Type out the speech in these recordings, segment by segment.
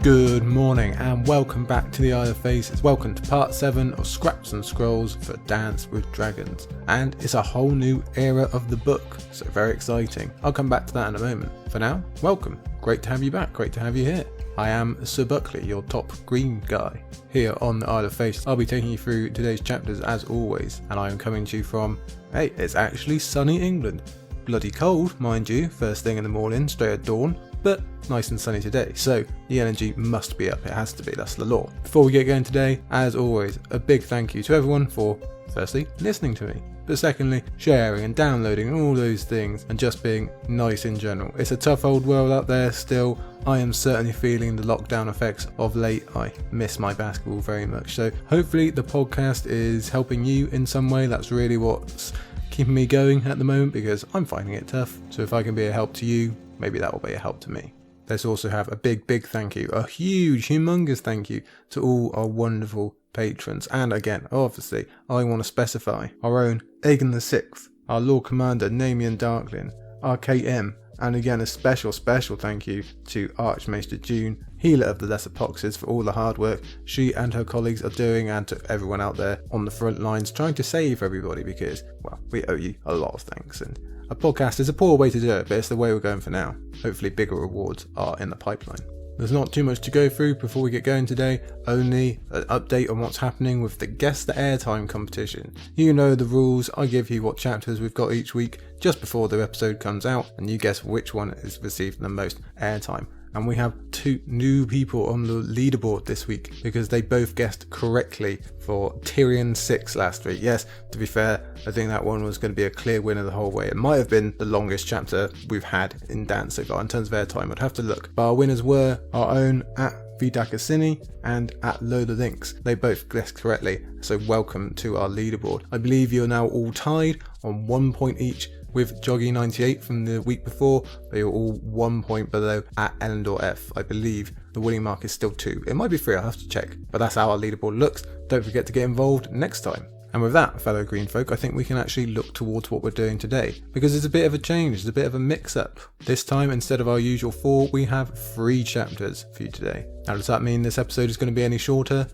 Good morning and welcome back to the Isle of Faces. Welcome to part 7 of Scraps and Scrolls for Dance with Dragons. And it's a whole new era of the book, so very exciting. I'll come back to that in a moment. For now, welcome. Great to have you back, great to have you here. I am Sir Buckley, your top green guy. Here on the Isle of Faces, I'll be taking you through today's chapters as always, and I am coming to you from, hey, it's actually sunny England. Bloody cold, mind you, first thing in the morning, straight at dawn, but nice and sunny today, so the energy must be up, it has to be, that's the law. Before we get going today, as always, a big thank you to everyone for, firstly, listening to me, but secondly, sharing and downloading and all those things, and just being nice in general. It's a tough old world out there still. I am certainly feeling the lockdown effects of late. I miss my basketball very much, so hopefully the podcast is helping you in some way. That's really what's keeping me going at the moment, because I'm finding it tough. So if I can be a help to you, maybe that will be a help to me. Let's also have a big thank you, a huge, humongous thank you to all our wonderful patrons. And again, obviously, I want to specify our own Aegon VI, our Lord Commander Namian Darklin, our KM, and again a special thank you to Archmaester June, healer of the Lesser Poxes, for all the hard work she and her colleagues are doing, and to everyone out there on the front lines trying to save everybody, because, well, we owe you a lot of thanks, and a podcast is a poor way to do it, but it's the way we're going for now. Hopefully bigger rewards are in the pipeline. There's not too much to go through before we get going today, only an update on what's happening with the Guess the Airtime competition. You know the rules, I give you what chapters we've got each week just before the episode comes out, and you guess which one is received the most airtime. And we have 2 new people on the leaderboard this week because they both guessed correctly for Tyrion 6 last week. Yes, to be fair, I think that one was going to be a clear winner the whole way. It might have been the longest chapter we've had in Dance so far in terms of airtime. I'd have to look. But our winners were our own at Vidakasini and at Lola Links. They both guessed correctly, so welcome to our leaderboard. I believe you're now all tied on 1 point each with Joggy98 from the week before. They are all 1 point below at Elendor F. I believe the winning mark is still 2. It might be 3, I'll have to check. But that's how our leaderboard looks. Don't forget to get involved next time. And with that, fellow green folk, I think we can actually look towards what we're doing today, because it's a bit of a change, it's a bit of a mix-up. This time, instead of our usual 4, we have 3 chapters for you today. Now, does that mean this episode is going to be any shorter?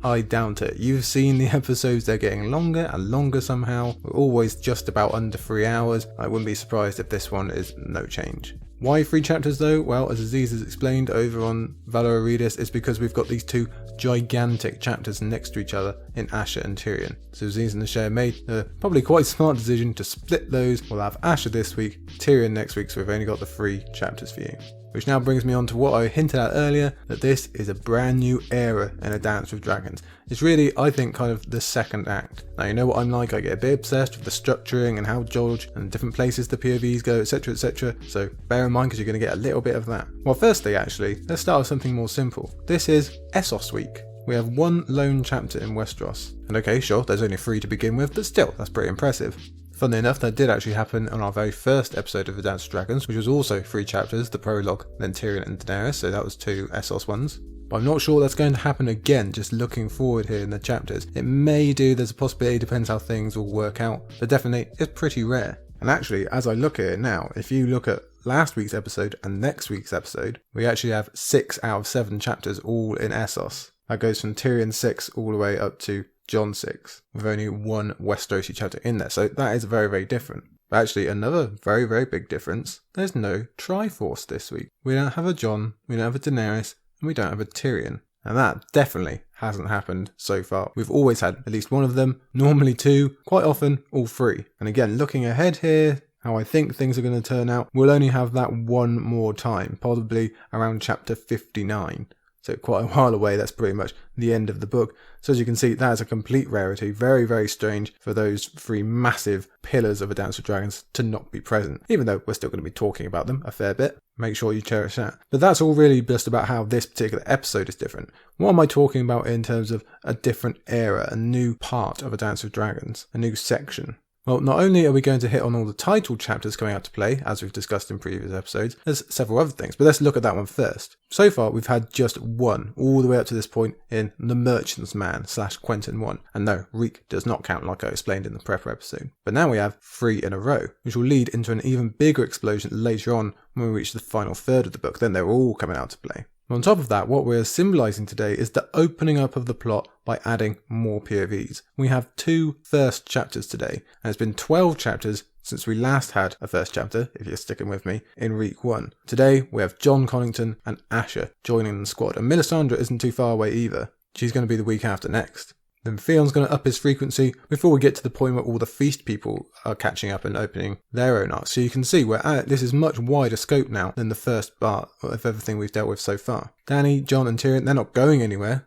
I doubt it. You've seen the episodes, they're getting longer and longer somehow. We're always just about under 3 hours. I wouldn't be surprised if this one is no change. Why 3 chapters though? Well, as Aziz has explained over on Valor Aridis, it's because we've got these 2 gigantic chapters next to each other in Asha and Tyrion. So Aziz and the Share made a probably quite smart decision to split those. We'll have Asha this week, Tyrion next week, so we've only got the 3 chapters for you. Which now brings me on to what I hinted at earlier, that this is a brand new era in A Dance with Dragons. It's really, I think, kind of the second act. Now, you know what I'm like, I get a bit obsessed with the structuring and how George and different places the POVs go, etc, so bear in mind because you're going to get a little bit of that. Well, firstly, actually, let's start with something more simple. This is Essos week. We have 1 lone chapter in Westeros. And okay, sure, there's only 3 to begin with, but still, that's pretty impressive. Funnily enough, that did actually happen on our very first episode of The Dance of Dragons, which was also 3 chapters, the prologue, then Tyrion and Daenerys, so that was 2 Essos ones. But I'm not sure that's going to happen again, just looking forward here in the chapters. It may do, there's a possibility, depends how things will work out, but definitely it's pretty rare. And actually, as I look at it now, if you look at last week's episode and next week's episode, we actually have 6 out of 7 chapters all in Essos. That goes from Tyrion 6 all the way up to Jon 6, with only 1 Westerosi chapter in there, so that is very different. But actually, another very big difference, there's no triforce this week. We don't have a Jon, we don't have a Daenerys, and we don't have a Tyrion. And that definitely hasn't happened so far. We've always had at least 1 of them, normally 2, quite often all 3. And again, looking ahead here, how I think things are going to turn out, we'll only have that 1 more time, probably around chapter 59. So quite a while away, that's pretty much the end of the book. So as you can see, that is a complete rarity. Very strange for those 3 massive pillars of A Dance with Dragons to not be present. Even though we're still going to be talking about them a fair bit. Make sure you cherish that. But that's all really just about how this particular episode is different. What am I talking about in terms of a different era, a new part of A Dance with Dragons, a new section? Well, not only are we going to hit on all the title chapters coming out to play, as we've discussed in previous episodes, there's several other things, but let's look at that one first. So far, we've had just 1, all the way up to this point in The Merchant's Man / Quentyn 1. And no, Reek does not count like I explained in the prepper episode. But now we have 3 in a row, which will lead into an even bigger explosion later on when we reach the final third of the book. Then they're all coming out to play. On top of that, what we're symbolising today is the opening up of the plot by adding more POVs. We have 2 first chapters today, and it's been 12 chapters since we last had a first chapter, if you're sticking with me, in week 1. Today we have Jon Connington and Asha joining the squad, and Melisandre isn't too far away either. She's going to be the week after next. Then Theon's going to up his frequency before we get to the point where all the feast people are catching up and opening their own arcs. So you can see this is much wider scope now than the first part of everything we've dealt with so far. Dany, Jon and Tyrion, they're not going anywhere.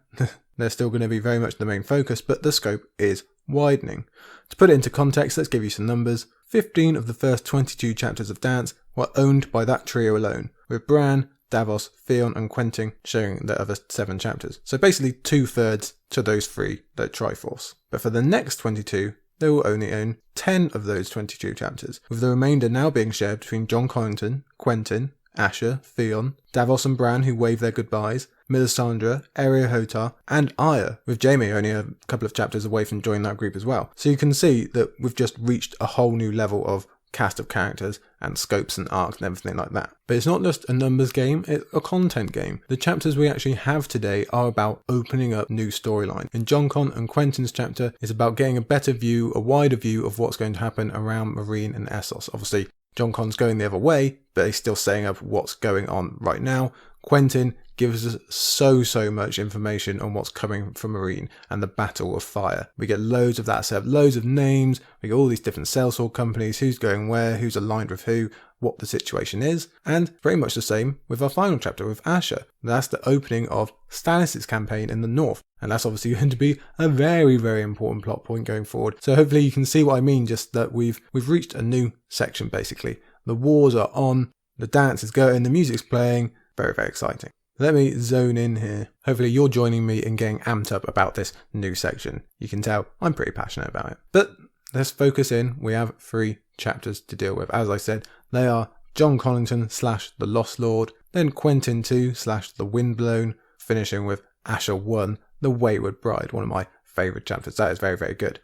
They're still going to be very much the main focus, but the scope is widening. To put it into context, let's give you some numbers. 15 of the first 22 chapters of Dance were owned by that trio alone, with Bran, Davos, Theon and Quentyn showing the other 7 chapters. So basically 2/3 to those 3, the triforce. But for the next 22, they will only own 10 of those 22 chapters, with the remainder now being shared between Jon Connington, Quentyn, Asha, Theon, Davos and Bran who wave their goodbyes, Melisandre, Arya Hotar and Arya, with Jaime only a couple of chapters away from joining that group as well. So you can see that we've just reached a whole new level of cast of characters and scopes and arcs and everything like that. But it's not just a numbers game, it's a content game. The chapters we actually have today are about opening up new storyline. In Jon Con and Quentyn's chapter is about getting a better view, a wider view of what's going to happen around Meereen and Essos. Obviously Jon Con's going the other way, but he's still setting up what's going on right now. Quentyn gives us so much information on what's coming from Meereen and the Battle of Fire. We get loads of that set up, loads of names, we get all these different sellsword companies, who's going where, who's aligned with who, what the situation is, and pretty much the same with our final chapter with Asha. That's the opening of Stannis' campaign in the north, and that's obviously going to be a very important plot point going forward. So hopefully you can see what I mean, just that we've reached a new section basically. The wars are on, the dance is going, the music's playing, very exciting. Let me zone in here. Hopefully you're joining me in getting amped up about this new section. You can tell I'm pretty passionate about it. But let's focus in. We have 3 chapters to deal with. As I said, they are Jon Connington / the Lost Lord, then Quentyn II / the Windblown, finishing with Asha 1, the Wayward Bride, one of my favourite chapters. That is very good.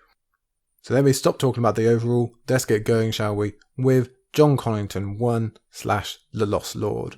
So let me stop talking about the overall. Let's get going, shall we, with Jon Connington 1 / the Lost Lord.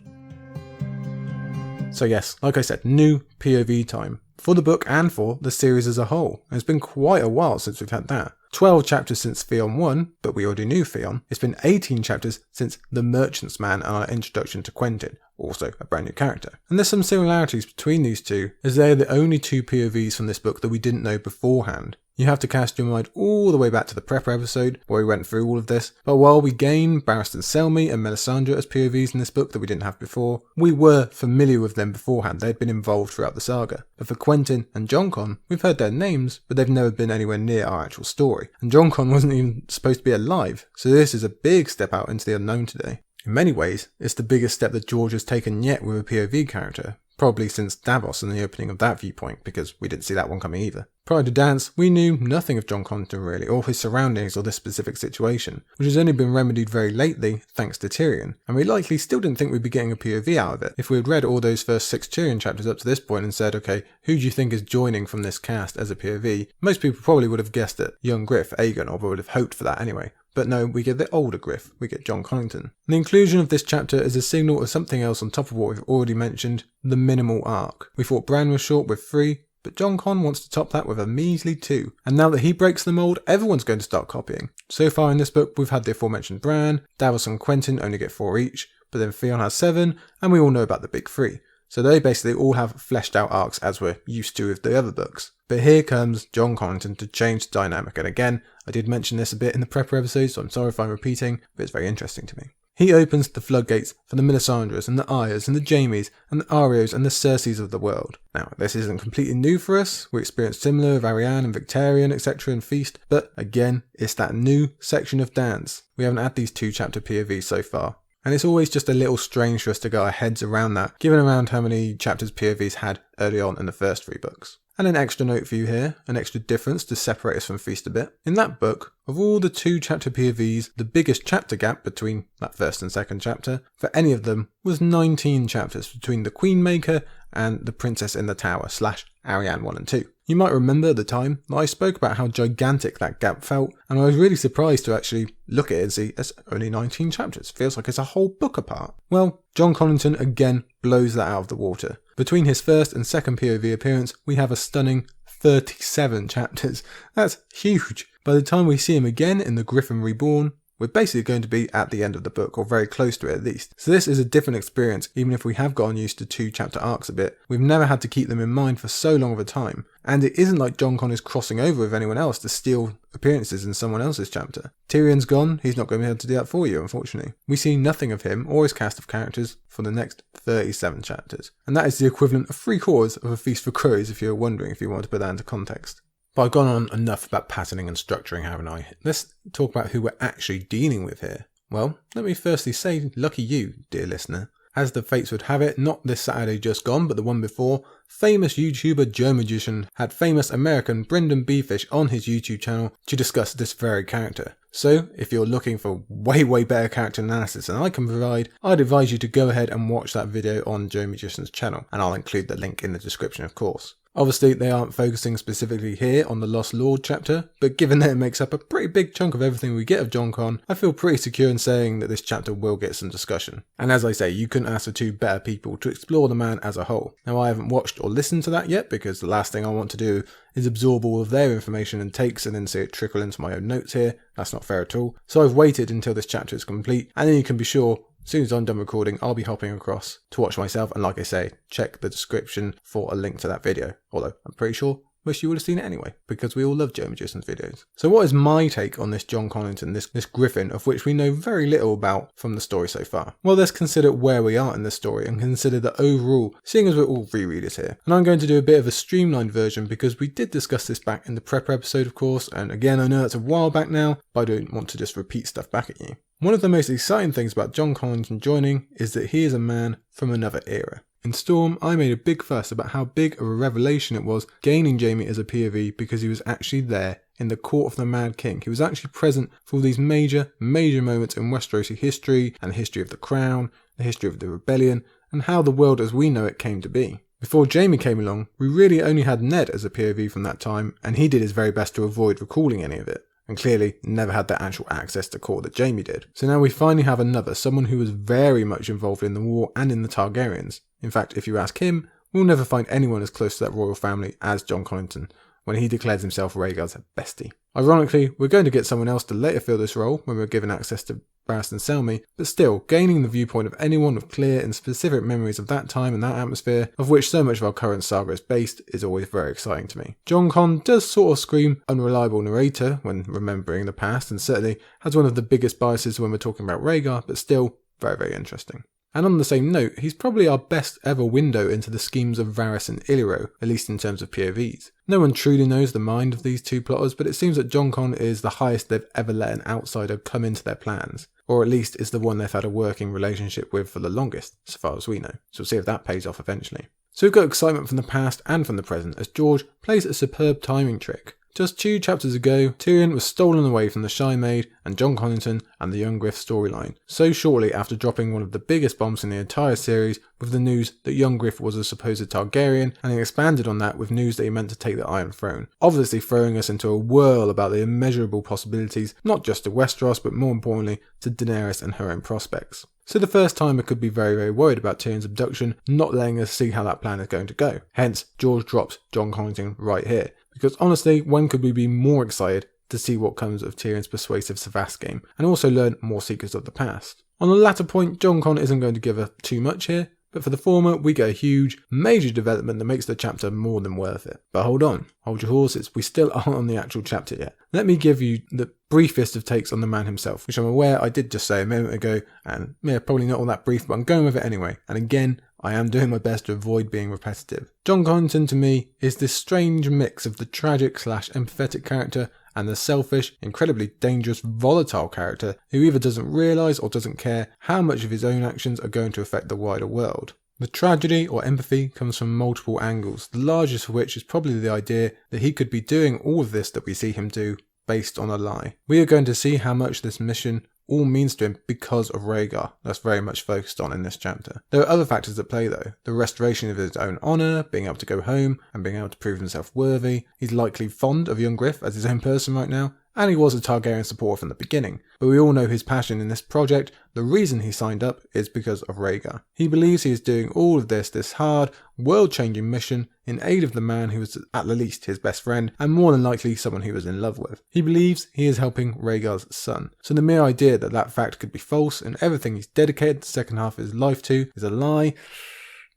So yes, like I said, new POV time for the book and for the series as a whole. It's been quite a while since we've had that. 12 chapters since Theon 1, but we already knew Theon. It's been 18 chapters since The Merchant's Man and our introduction to Quentyn, also a brand new character. And there's some similarities between these two, as they're the only 2 POVs from this book that we didn't know beforehand. You have to cast your mind all the way back to the prepper episode where we went through all of this, but while we gain Barristan Selmy and Melisandre as POVs in this book that we didn't have before, we were familiar with them beforehand. They'd been involved throughout the saga. But for Quentyn and Jon Con, we've heard their names, but they've never been anywhere near our actual story. And Jon Con wasn't even supposed to be alive, so this is a big step out into the unknown today. In many ways, it's the biggest step that George has taken yet with a POV character. Probably since Davos and the opening of that viewpoint, because we didn't see that one coming either. Prior to Dance, we knew nothing of Jon Connington really, or his surroundings or this specific situation, which has only been remedied very lately thanks to Tyrion, and we likely still didn't think we'd be getting a POV out of it. If we had read all those first 6 Tyrion chapters up to this point and said, okay, who do you think is joining from this cast as a POV, most people probably would have guessed it, young Griff, Aegon, or would have hoped for that anyway. But no, we get the older Griff, we get Jon Connington. The inclusion of this chapter is a signal of something else on top of what we've already mentioned, the minimal arc. We thought Bran was short with 3, but Jon Con wants to top that with a measly 2. And now that he breaks the mould, everyone's going to start copying. So far in this book, we've had the aforementioned Bran, Davos and Quentyn only get 4 each, but then Theon has 7, and we all know about the big 3. So they basically all have fleshed out arcs as we're used to with the other books. But here comes Jon Connington to change the dynamic, and again, I did mention this a bit in the prepper episode, so I'm sorry if I'm repeating, but it's very interesting to me. He opens the floodgates for the Melisandres and the Aryas and the Jaimes and the Arios and the Cerseis of the world. Now, this isn't completely new for us. We experienced similar with Arianne and Victarion, etc. in Feast, but again, it's that new section of Dance. We haven't had these 2 chapter POVs so far. And it's always just a little strange for us to get our heads around that, given around how many chapters POVs had early on in the first 3 books. And an extra note for you here, an extra difference to separate us from Feast a bit. In that book, of all the 2 chapter POVs, the biggest chapter gap between that first and second chapter, for any of them, was 19 chapters between the Queenmaker and the Princess in the Tower / Arianne 1 and 2. You might remember at the time that I spoke about how gigantic that gap felt, and I was really surprised to actually look at it and see it's only 19 chapters. Feels like it's a whole book apart. Well, Jon Connington again blows that out of the water. Between his first and second POV appearance, we have a stunning 37 chapters. That's huge. By the time we see him again in The Griffin Reborn, we're basically going to be at the end of the book, or very close to it at least. So this is a different experience, even if we have gotten used to 2 chapter arcs a bit. We've never had to keep them in mind for so long of a time. And it isn't like Jon Con is crossing over with anyone else to steal appearances in someone else's chapter. Tyrion's gone, he's not going to be able to do that for you, unfortunately. We see nothing of him or his cast of characters for the next 37 chapters. And that is the equivalent of 3/4 of A Feast for Crows, if you're wondering, if you want to put that into context. But I've gone on enough about patterning and structuring, haven't I? Let's talk about who we're actually dealing with here. Well, let me firstly say, lucky you, dear listener. As the fates would have it, not this Saturday just gone, but the one before, famous YouTuber Joe Magician had famous American Brendan Beefish on his YouTube channel to discuss this very character. So, if you're looking for way better character analysis than I can provide, I'd advise you to go ahead and watch that video on Joe Magician's channel, and I'll include the link in the description, of course. Obviously, they aren't focusing specifically here on the Lost Lord chapter, but given that it makes up a pretty big chunk of everything we get of Jon Con, I feel pretty secure in saying that this chapter will get some discussion. And as I say, you couldn't ask for 2 better people to explore the man as a whole. Now, I haven't watched or listened to that yet, because the last thing I want to do is absorb all of their information and takes and then see it trickle into my own notes here. That's not fair at all. So I've waited until this chapter is complete, and then you can be sure as soon as I'm done recording, I'll be hopping across to watch myself, and like I say, check the description for a link to that video. Although, I'm pretty sure most of you would have seen it anyway, because we all love Joe Magician's videos. So what is my take on this Jon Connington, this Griffin, of which we know very little about from the story so far? Well, let's consider where we are in the story, and consider the overall, seeing as we're all rereaders here. And I'm going to do a bit of a streamlined version, because we did discuss this back in the prep episode, of course, and again, I know it's a while back now, but I don't want to just repeat stuff back at you. One of the most exciting things about Jon Connington joining is that he is a man from another era. In Storm, I made a big fuss about how big of a revelation it was gaining Jaime as a POV, because he was actually there in the court of the Mad King. He was actually present for all these major moments in Westerosi history, and the history of the Crown, the history of the Rebellion, and how the world as we know it came to be. Before Jaime came along, we really only had Ned as a POV from that time, and he did his very best to avoid recalling any of it. And clearly never had that actual access to court that Jaime did. So now we finally have someone who was very much involved in the war and in the Targaryens. In fact, if you ask him, we'll never find anyone as close to that royal family as Jon Connington, when he declares himself Rhaegar's bestie. Ironically, we're going to get someone else to later fill this role when we're given access to Barristan Selmy, but still, gaining the viewpoint of anyone with clear and specific memories of that time and that atmosphere, of which so much of our current saga is based, is always very exciting to me. Jon Con does sort of scream unreliable narrator when remembering the past, and certainly has one of the biggest biases when we're talking about Rhaegar, but still, very interesting. And on the same note, he's probably our best ever window into the schemes of Varys and Illyrio, at least in terms of POVs. No one truly knows the mind of these 2 plotters, but it seems that Jon Con is the highest they've ever let an outsider come into their plans. Or at least is the one they've had a working relationship with for the longest, so far as we know. So we'll see if that pays off eventually. So we've got excitement from the past and from the present, as George plays a superb timing trick. Just 2 chapters ago, Tyrion was stolen away from the Shy Maid and Jon Connington and the Young Griff storyline, so shortly after dropping one of the biggest bombs in the entire series with the news that Young Griff was a supposed Targaryen, and he expanded on that with news that he meant to take the Iron Throne, obviously throwing us into a whirl about the immeasurable possibilities, not just to Westeros, but more importantly to Daenerys and her own prospects. So the first timer could be very worried about Tyrion's abduction, not letting us see how that plan is going to go. Hence, George drops Jon Connington right here. Because honestly, when could we be more excited to see what comes of Tyrion's persuasive Savas game, and also learn more secrets of the past? On the latter point, Jon Con isn't going to give us too much here, but for the former, we get a huge, major development that makes the chapter more than worth it. But hold on, hold your horses, we still aren't on the actual chapter yet. Let me give you the briefest of takes on the man himself, which I'm aware I did just say a moment ago, and yeah, probably not all that brief, but I'm going with it anyway. And again, I am doing my best to avoid being repetitive. Jon Connington to me is this strange mix of the tragic / empathetic character and the selfish, incredibly dangerous, volatile character who either doesn't realise or doesn't care how much of his own actions are going to affect the wider world. The tragedy or empathy comes from multiple angles, the largest of which is probably the idea that he could be doing all of this that we see him do based on a lie. We are going to see how much this mission all means to him because of Rhaegar. That's very much focused on in this chapter. There are other factors at play though. The restoration of his own honour, being able to go home and being able to prove himself worthy. He's likely fond of young Griff as his own person right now, and he was a Targaryen supporter from the beginning. But we all know his passion in this project. The reason he signed up is because of Rhaegar. He believes he is doing all of this hard, world-changing mission in aid of the man who was at the least his best friend, and more than likely someone he was in love with. He believes he is helping Rhaegar's son. So the mere idea that that fact could be false and everything he's dedicated the second half of his life to is a lie,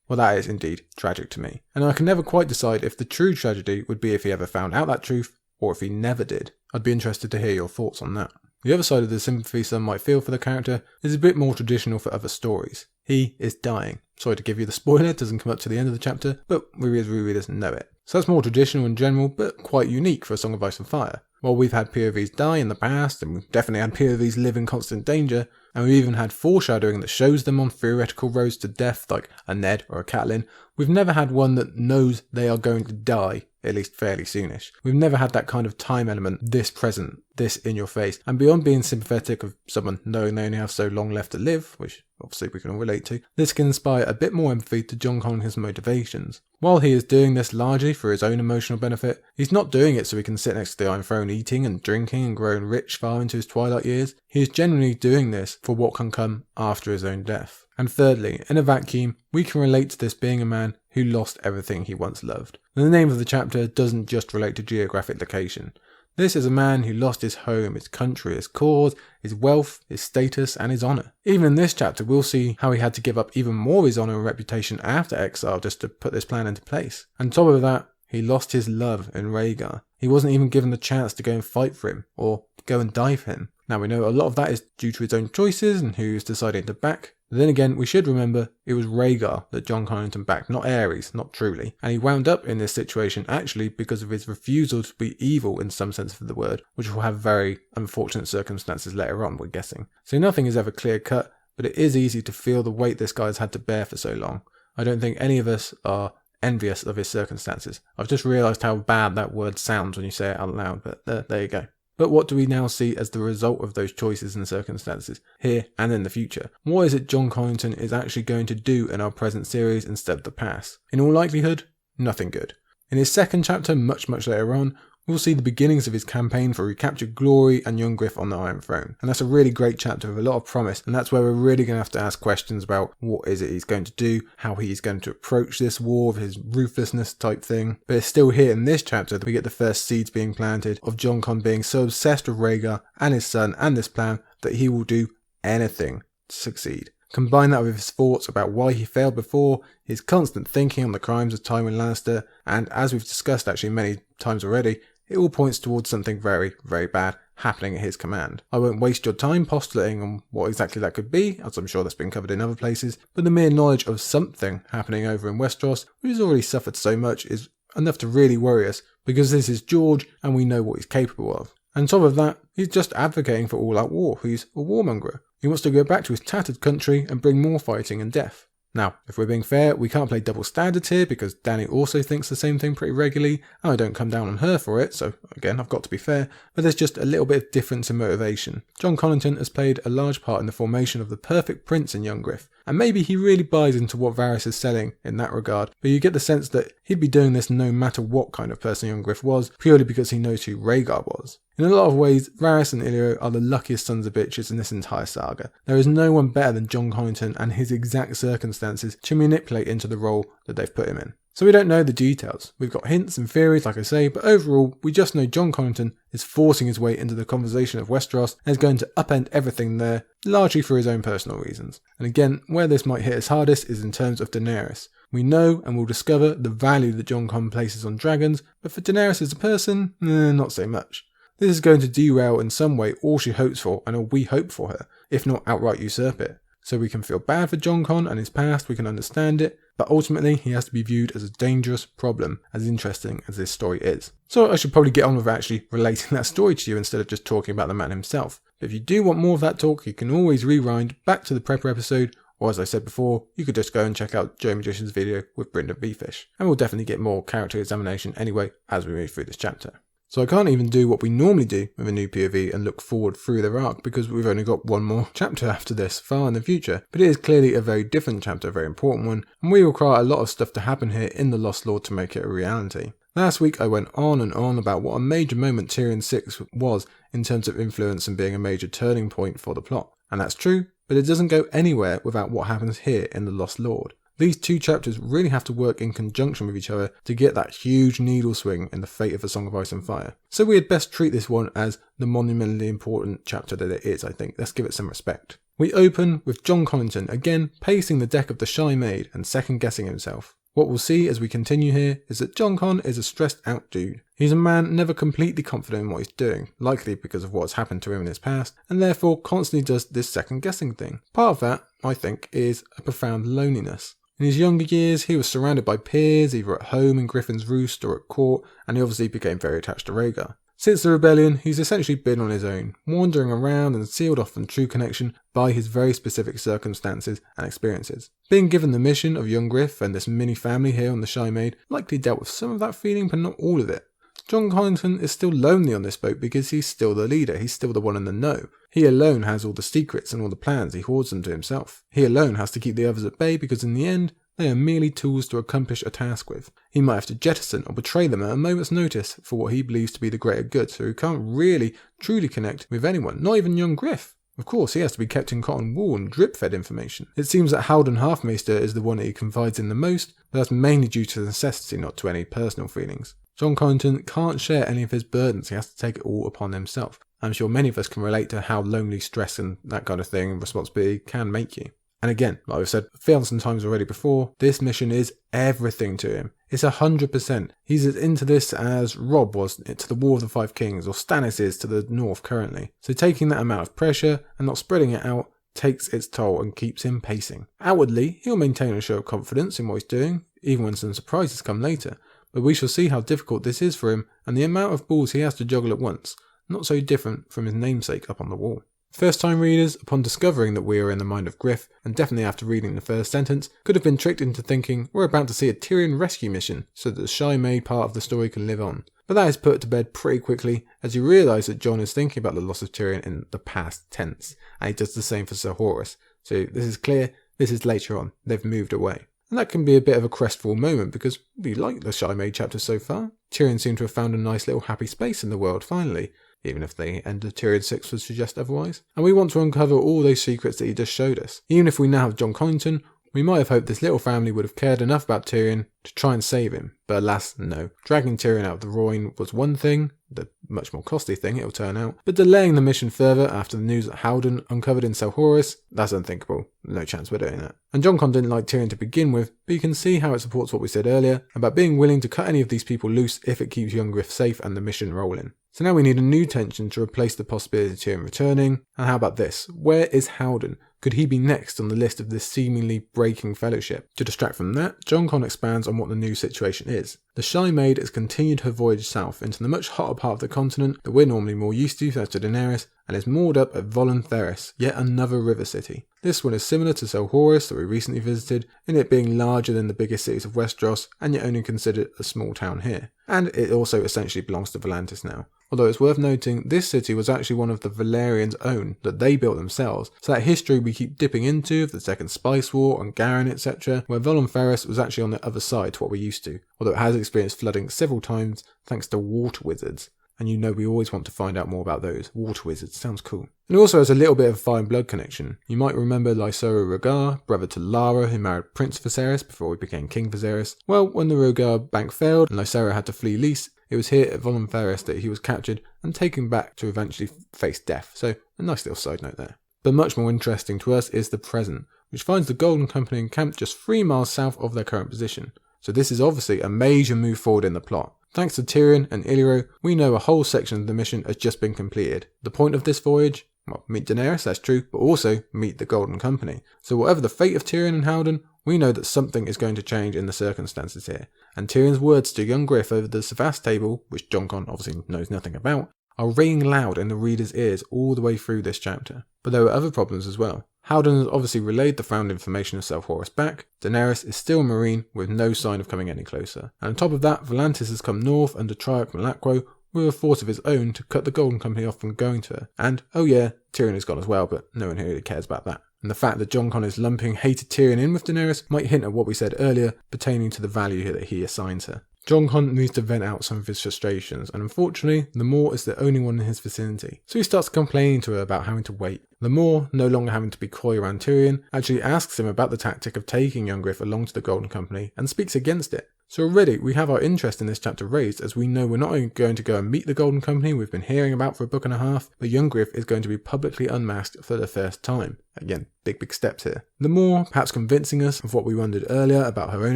well, that is indeed tragic to me. And I can never quite decide if the true tragedy would be if he ever found out that truth, or if he never did. I'd be interested to hear your thoughts on that. The other side of the sympathy some might feel for the character is a bit more traditional for other stories. He is dying. Sorry to give you the spoiler, it doesn't come up to the end of the chapter, but we as readers know it. So that's more traditional in general, but quite unique for A Song of Ice and Fire. While we've had POVs die in the past, and we've definitely had POVs live in constant danger, and we've even had foreshadowing that shows them on theoretical roads to death like a Ned or a Catelyn, we've never had one that knows they are going to die, at least fairly soonish. We've never had that kind of time element, this present, this in your face, and beyond being sympathetic of someone knowing they only have so long left to live, which obviously we can all relate to, this can inspire a bit more empathy to Jon Connington's motivations. While he is doing this largely for his own emotional benefit, he's not doing it so he can sit next to the Iron Throne eating and drinking and growing rich far into his twilight years. He is genuinely doing this for what can come after his own death. And thirdly, in a vacuum, we can relate to this being a man who lost everything he once loved. And the name of the chapter doesn't just relate to geographic location. This is a man who lost his home, his country, his cause, his wealth, his status, and his honour. Even in this chapter, we'll see how he had to give up even more of his honour and reputation after exile just to put this plan into place. And on top of that, he lost his love in Rhaegar. He wasn't even given the chance to go and fight for him, or go and die for him. Now we know a lot of that is due to his own choices and who he's deciding to back. But then again, we should remember it was Rhaegar that Jon Connington backed, not Aerys, not truly. And he wound up in this situation actually because of his refusal to be evil in some sense of the word, which will have very unfortunate circumstances later on, we're guessing. So nothing is ever clear cut, but it is easy to feel the weight this guy's had to bear for so long. I don't think any of us are envious of his circumstances. I've just realised how bad that word sounds when you say it out loud, but there you go. But what do we now see as the result of those choices and circumstances, here and in the future? What is it Jon Connington is actually going to do in our present series instead of the past? In all likelihood, nothing good. In his second chapter, much later on, we'll see the beginnings of his campaign for recaptured glory and young Griff on the Iron Throne. And that's a really great chapter with a lot of promise, and that's where we're really going to have to ask questions about what is it he's going to do, how he's going to approach this war, of his ruthlessness type thing. But it's still here in this chapter that we get the first seeds being planted of Jon Con being so obsessed with Rhaegar and his son and this plan that he will do anything to succeed. Combine that with his thoughts about why he failed before, his constant thinking on the crimes of Tywin Lannister, and as we've discussed actually many times already, it all points towards something very bad happening at his command. I won't waste your time postulating on what exactly that could be, as I'm sure that's been covered in other places, but the mere knowledge of something happening over in Westeros, which has already suffered so much, is enough to really worry us, because this is George and we know what he's capable of. And on top of that, he's just advocating for all-out war. He's a warmonger. He wants to go back to his tattered country and bring more fighting and death. Now, if we're being fair, we can't play double standards here because Dany also thinks the same thing pretty regularly, and I don't come down on her for it, so again, I've got to be fair, but there's just a little bit of difference in motivation. Jon Connington has played a large part in the formation of the perfect prince in young Griff, and maybe he really buys into what Varys is selling in that regard, but you get the sense that he'd be doing this no matter what kind of person young Griff was, purely because he knows who Rhaegar was. In a lot of ways, Varys and Illyrio are the luckiest sons of bitches in this entire saga. There is no one better than Jon Connington and his exact circumstances to manipulate into the role that they've put him in. So we don't know the details. We've got hints and theories, like I say, but overall, we just know Jon Connington is forcing his way into the conversation of Westeros and is going to upend everything there, largely for his own personal reasons. And again, where this might hit us hardest is in terms of Daenerys. We know and will discover the value that Jon Con places on dragons, but for Daenerys as a person, not so much. This is going to derail in some way all she hopes for and all we hope for her, if not outright usurp it. So we can feel bad for Jon Con and his past, we can understand it, but ultimately he has to be viewed as a dangerous problem, as interesting as this story is. So I should probably get on with actually relating that story to you instead of just talking about the man himself. But if you do want more of that talk, you can always rewind back to the Prepper episode, or as I said before, you could just go and check out Joe Magician's video with Brynden Beefish. And we'll definitely get more character examination anyway as we move through this chapter. So I can't even do what we normally do with a new POV and look forward through their arc because we've only got one more chapter after this, far in the future. But it is clearly a very different chapter, a very important one, and we require a lot of stuff to happen here in the Lost Lord to make it a reality. Last week I went on and on about what a major moment Tyrion 6 was in terms of influence and being a major turning point for the plot. And that's true, but it doesn't go anywhere without what happens here in the Lost Lord. These two chapters really have to work in conjunction with each other to get that huge needle swing in the fate of A Song of Ice and Fire. So we had best treat this one as the monumentally important chapter that it is, I think. Let's give it some respect. We open with Jon Connington again pacing the deck of the Shy Maid and second guessing himself. What we'll see as we continue here is that Jon Con is a stressed out dude. He's a man never completely confident in what he's doing, likely because of what's happened to him in his past, and therefore constantly does this second guessing thing. Part of that, I think, is a profound loneliness. In his younger years, he was surrounded by peers, either at home in Griffin's Roost or at court, and he obviously became very attached to Rhaegar. Since the rebellion, he's essentially been on his own, wandering around and sealed off from true connection by his very specific circumstances and experiences. Being given the mission of young Griff and this mini family here on the Shy Maid likely dealt with some of that feeling, but not all of it. Jon Connington is still lonely on this boat because he's still the leader, he's still the one in the know. He alone has all the secrets and all the plans, he hoards them to himself. He alone has to keep the others at bay because in the end, they are merely tools to accomplish a task with. He might have to jettison or betray them at a moment's notice for what he believes to be the greater good, so he can't really, truly connect with anyone, not even young Griff. Of course, he has to be kept in cotton wool and drip-fed information. It seems that Howden Halfmaester is the one that he confides in the most, but that's mainly due to necessity, not to any personal feelings. Jon Connington can't share any of his burdens, he has to take it all upon himself. I'm sure many of us can relate to how lonely stress and that kind of thing and responsibility can make you. And again, like I've said 1,000 times already before, this mission is everything to him. It's 100%. He's as into this as Robb was to the War of the Five Kings, or Stannis is to the North currently. So taking that amount of pressure and not spreading it out takes its toll and keeps him pacing. Outwardly, he'll maintain a show of confidence in what he's doing, even when some surprises come later. But we shall see how difficult this is for him and the amount of balls he has to juggle at once. Not so different from his namesake up on the wall. First time readers, upon discovering that we are in the mind of Griff, and definitely after reading the first sentence, could have been tricked into thinking we're about to see a Tyrion rescue mission so that the Shy Maid part of the story can live on. But that is put to bed pretty quickly as you realise that Jon is thinking about the loss of Tyrion in the past tense, and he does the same for Sir Horus. So this is clear, this is later on, they've moved away. And that can be a bit of a crestful moment because we like the Shy Maid chapter so far. Tyrion seemed to have found a nice little happy space in the world finally, even if the end of Tyrion 6 would suggest otherwise. And we want to uncover all those secrets that he just showed us. Even if we now have Jon Connington, we might have hoped this little family would have cared enough about Tyrion to try and save him, but alas, no. Dragging Tyrion out of the Royne was one thing, the much more costly thing it'll turn out, but delaying the mission further after the news that Howden uncovered in Sir Horus, that's unthinkable. No chance we're doing that. And Jon Con didn't like Tyrion to begin with, but you can see how it supports what we said earlier about being willing to cut any of these people loose if it keeps young Griff safe and the mission rolling. So now we need a new tension to replace the possibility of Tyrion returning. And how about this? Where is Howden? Could he be next on the list of this seemingly breaking fellowship? To distract from that, Jon Con expands on what the new situation is. The Shy Maid has continued her voyage south into the much hotter part of the continent that we're normally more used to thanks to Daenerys, and is moored up at Voluntheris, yet another river city. This one is similar to Sir Horus that we recently visited, in it being larger than the biggest cities of Westeros, and yet only considered a small town here. And it also essentially belongs to Volantis now. Although it's worth noting, this city was actually one of the Valerians' own, that they built themselves, so that history we keep dipping into of the Second Spice War, and Garren, etc., where Voluntheris was actually on the other side to what we're used to, although it has experienced flooding several times thanks to water wizards. And you know we always want to find out more about those. Water wizards, sounds cool. And it also has a little bit of fire and blood connection. You might remember Lysera Rhaegar, brother to Lara, who married Prince Viserys before he became King Viserys. Well, when the Rhaegar bank failed and Lysera had to flee Lys, it was here at Voluntheris that he was captured and taken back to eventually face death. So a nice little side note there. But much more interesting to us is the present, which finds the Golden Company encamped just 3 miles south of their current position. So this is obviously a major move forward in the plot. Thanks to Tyrion and Illyrio, we know a whole section of the mission has just been completed. The point of this voyage? Well, meet Daenerys, that's true, but also meet the Golden Company. So whatever the fate of Tyrion and Howden, we know that something is going to change in the circumstances here. And Tyrion's words to young Griff over the Savas table, which Jon Con obviously knows nothing about, are ringing loud in the reader's ears all the way through this chapter. But there were other problems as well. Howden has obviously relayed the found information of Sir Horus back. Daenerys is still Meereen with no sign of coming any closer. And on top of that, Volantis has come north under Triarch Malakwo, with a force of his own to cut the Golden Company off from going to her. And, oh yeah, Tyrion is gone as well, but no one really cares about that. And the fact that Jon Connor is lumping hated Tyrion in with Daenerys might hint at what we said earlier pertaining to the value that he assigns her. Jon Connor needs to vent out some of his frustrations, and unfortunately, the Moor is the only one in his vicinity. So he starts complaining to her about having to wait. The Moor, no longer having to be coy around Tyrion, actually asks him about the tactic of taking young Griff along to the Golden Company and speaks against it. So already we have our interest in this chapter raised, as we know we're not only going to go and meet the Golden Company we've been hearing about for a book and a half, but young Griff is going to be publicly unmasked for the first time. Again, big steps here. The Moor, perhaps convincing us of what we wondered earlier about her own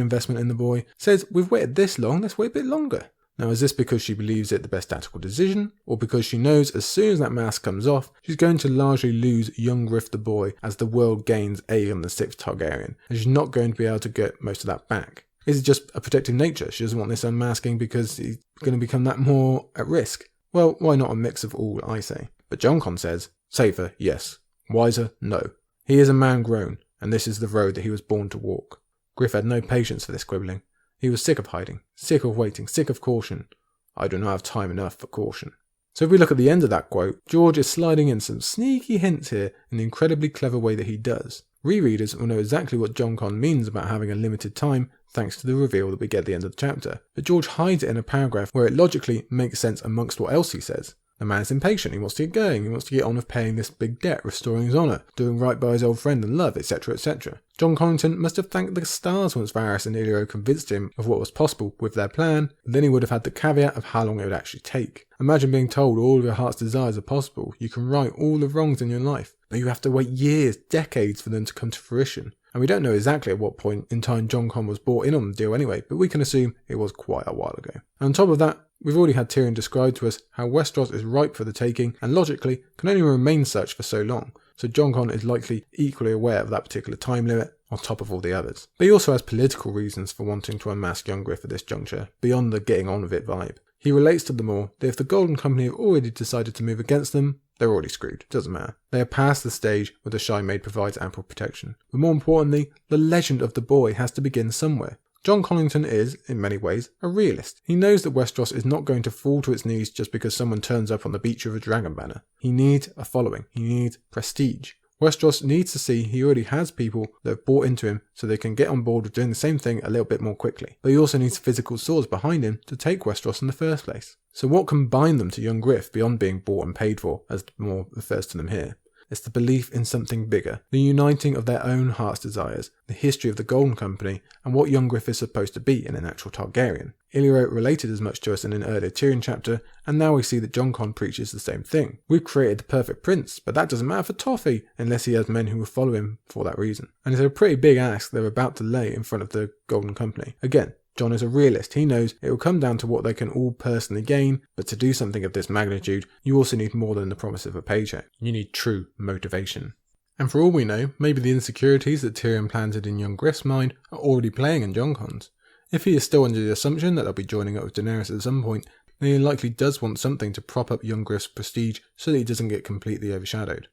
investment in the boy, says we've waited this long, let's wait a bit longer. Now, is this because she believes it the best tactical decision, or because she knows as soon as that mask comes off, she's going to largely lose young Griff the boy as the world gains Aegon the 6th Targaryen, and she's not going to be able to get most of that back? Is it just a protective nature? She doesn't want this unmasking because he's going to become that more at risk? Well, why not a mix of all, I say. But Jon Con says, safer, yes. Wiser, no. He is a man grown, and this is the road that he was born to walk. Griff had no patience for this quibbling. He was sick of hiding, sick of waiting, sick of caution. I do not have time enough for caution. So if we look at the end of that quote, George is sliding in some sneaky hints here in the incredibly clever way that he does. Rereaders will know exactly what Jon Con means about having a limited time thanks to the reveal that we get at the end of the chapter. But George hides it in a paragraph where it logically makes sense amongst what else he says. The man is impatient, he wants to get going, he wants to get on with paying this big debt, restoring his honour, doing right by his old friend and love, etc, etc. Jon Connington must have thanked the stars once Varys and Illyrio convinced him of what was possible with their plan, but then he would have had the caveat of how long it would actually take. Imagine being told all of your heart's desires are possible, you can right all the wrongs in your life, but you have to wait years, decades for them to come to fruition. And we don't know exactly at what point in time Jon Con was brought in on the deal anyway, but we can assume it was quite a while ago. And on top of that, we've already had Tyrion describe to us how Westeros is ripe for the taking, and logically can only remain such for so long, so Jon Con is likely equally aware of that particular time limit, on top of all the others. But he also has political reasons for wanting to unmask young Griff at this juncture, beyond the getting on with it vibe. He relates to them all that if the Golden Company have already decided to move against them, they're already screwed, doesn't matter. They are past the stage where the Shy Maid provides ample protection. But more importantly, the legend of the boy has to begin somewhere. Jon Connington is, in many ways, a realist. He knows that Westeros is not going to fall to its knees just because someone turns up on the beach with a dragon banner. He needs a following. He needs prestige. Westeros needs to see he already has people that have bought into him so they can get on board with doing the same thing a little bit more quickly. But he also needs physical swords behind him to take Westeros in the first place. So what can bind them to young Griff beyond being bought and paid for, as Moore refers to them here? It's the belief in something bigger, the uniting of their own heart's desires, the history of the Golden Company, and what young Griff is supposed to be in an actual Targaryen. Illyrio related as much to us in an earlier Tyrion chapter, and now we see that Jon Con preaches the same thing. We've created the perfect prince, but that doesn't matter for Toffee, unless he has men who will follow him for that reason. And it's a pretty big ask they're about to lay in front of the Golden Company. Again, Jon is a realist. He knows it will come down to what they can all personally gain, but to do something of this magnitude, you also need more than the promise of a paycheck. You need true motivation. And for all we know, maybe the insecurities that Tyrion planted in young Griff's mind are already playing in Jon Con's. If he is still under the assumption that they'll be joining up with Daenerys at some point, then he likely does want something to prop up young Griff's prestige so that he doesn't get completely overshadowed.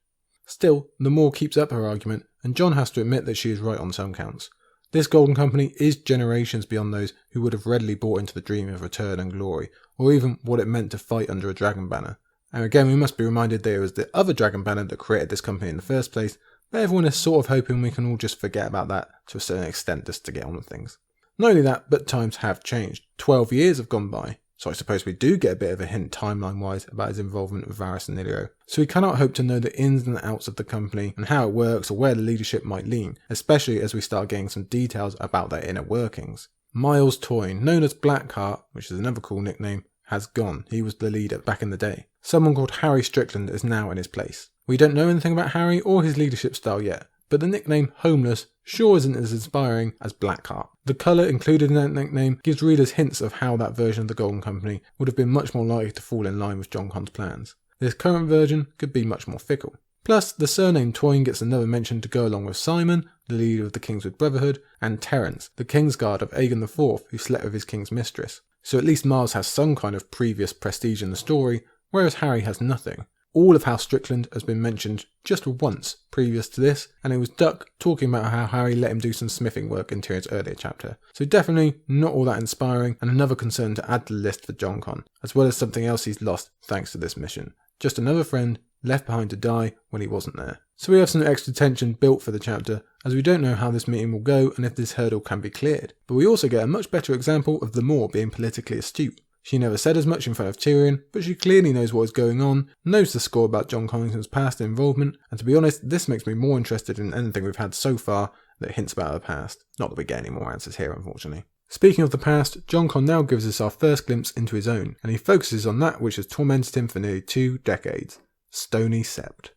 Still, the Moor keeps up her argument, and Jon has to admit that she is right on some counts. This Golden Company is generations beyond those who would have readily bought into the dream of return and glory, or even what it meant to fight under a dragon banner. And again, we must be reminded that it was the other dragon banner that created this company in the first place, but everyone is sort of hoping we can all just forget about that to a certain extent just to get on with things. Not only that, but times have changed. 12 years have gone by, so I suppose we do get a bit of a hint timeline-wise about his involvement with Varys and Illyrio. So we cannot hope to know the ins and outs of the company and how it works or where the leadership might lean, especially as we start getting some details about their inner workings. Miles Toyne, known as Blackheart, which is another cool nickname, has gone. He was the leader back in the day. Someone called Harry Strickland is now in his place. We don't know anything about Harry or his leadership style yet, but the nickname Homeless sure isn't as inspiring as Blackheart. The colour included in that nickname gives readers hints of how that version of the Golden Company would have been much more likely to fall in line with Jon Con's plans. This current version could be much more fickle. Plus, the surname Toyne gets another mention to go along with Simon, the leader of the Kingswood Brotherhood, and Terence, the Kingsguard of Aegon IV, who slept with his king's mistress. So at least Miles has some kind of previous prestige in the story, whereas Harry has nothing. All of House Strickland has been mentioned just once previous to this, and it was Duck talking about how Harry let him do some smithing work in Tyrion's earlier chapter. So definitely not all that inspiring, and another concern to add to the list for Jon Con, as well as something else he's lost thanks to this mission. Just another friend left behind to die when he wasn't there. So we have some extra tension built for the chapter, as we don't know how this meeting will go and if this hurdle can be cleared. But we also get a much better example of the Moor being politically astute. She never said as much in front of Tyrion, but she clearly knows what is going on, knows the score about Jon Connington's past involvement, and to be honest, this makes me more interested in anything we've had so far that hints about her past. Not that we get any more answers here, unfortunately. Speaking of the past, Jon Con now gives us our first glimpse into his own, and he focuses on that which has tormented him for nearly 2 decades. Stony Sept.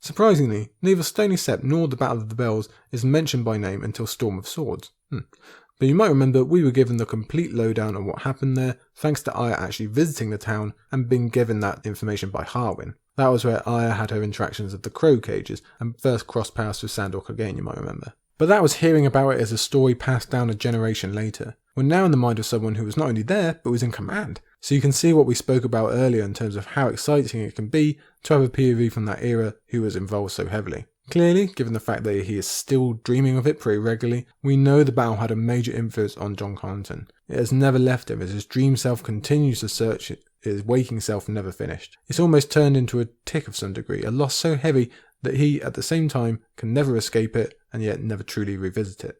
Surprisingly, neither Stony Sept nor the Battle of the Bells is mentioned by name until Storm of Swords. But you might remember we were given the complete lowdown on what happened there, thanks to Arya actually visiting the town and being given that information by Harwin. That was where Arya had her interactions at the Crow Cages and first crossed paths with Sandor Clegane, you might remember. But that was hearing about it as a story passed down a generation later. We're now in the mind of someone who was not only there, but was in command. So you can see what we spoke about earlier in terms of how exciting it can be to have a POV from that era who was involved so heavily. Clearly, given the fact that he is still dreaming of it pretty regularly, we know the battle had a major influence on Jon Connington. It has never left him as his dream self continues to search it, his waking self never finished. It's almost turned into a tick of some degree, a loss so heavy that he, at the same time, can never escape it and yet never truly revisit it.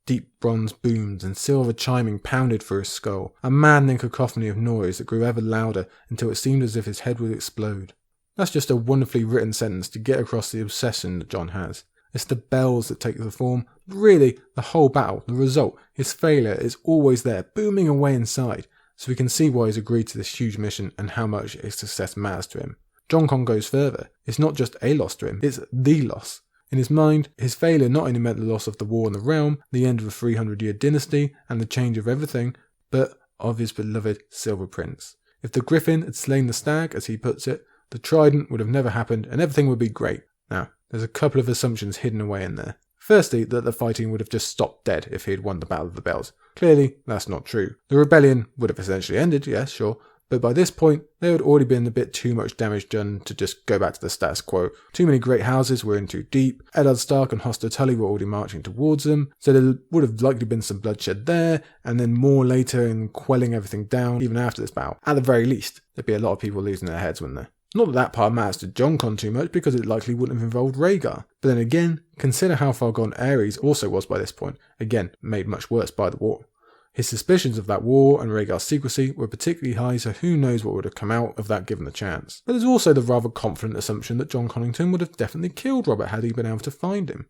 Deep bronze booms and silver chiming pounded through his skull, a maddening cacophony of noise that grew ever louder until it seemed as if his head would explode. That's just a wonderfully written sentence to get across the obsession that Jon has. It's the bells that take the form, but really the whole battle, the result, his failure is always there, booming away inside, so we can see why he's agreed to this huge mission and how much its success matters to him. Jon Con goes further. It's not just a loss to him, it's the loss. In his mind, his failure not only meant the loss of the war in the realm, the end of a 300-year dynasty, and the change of everything, but of his beloved Silver Prince. If the Griffin had slain the stag, as he puts it, the Trident would have never happened and everything would be great. Now, there's a couple of assumptions hidden away in there. Firstly, that the fighting would have just stopped dead if he had won the Battle of the Bells. Clearly, that's not true. The rebellion would have essentially ended, yes, sure, but by this point, there had already been a bit too much damage done to just go back to the status quo. Too many great houses were in too deep, Eddard Stark and Hoster Tully were already marching towards them, so there would have likely been some bloodshed there, and then more later in quelling everything down, even after this battle. At the very least, there'd be a lot of people losing their heads, wouldn't there? Not that that part matters to Jon Con too much, because it likely wouldn't have involved Rhaegar. But then again, consider how far gone Aerys also was by this point, again, made much worse by the war. His suspicions of that war and Rhaegar's secrecy were particularly high, so who knows what would have come out of that given the chance. But there's also the rather confident assumption that Jon Connington would have definitely killed Robert had he been able to find him.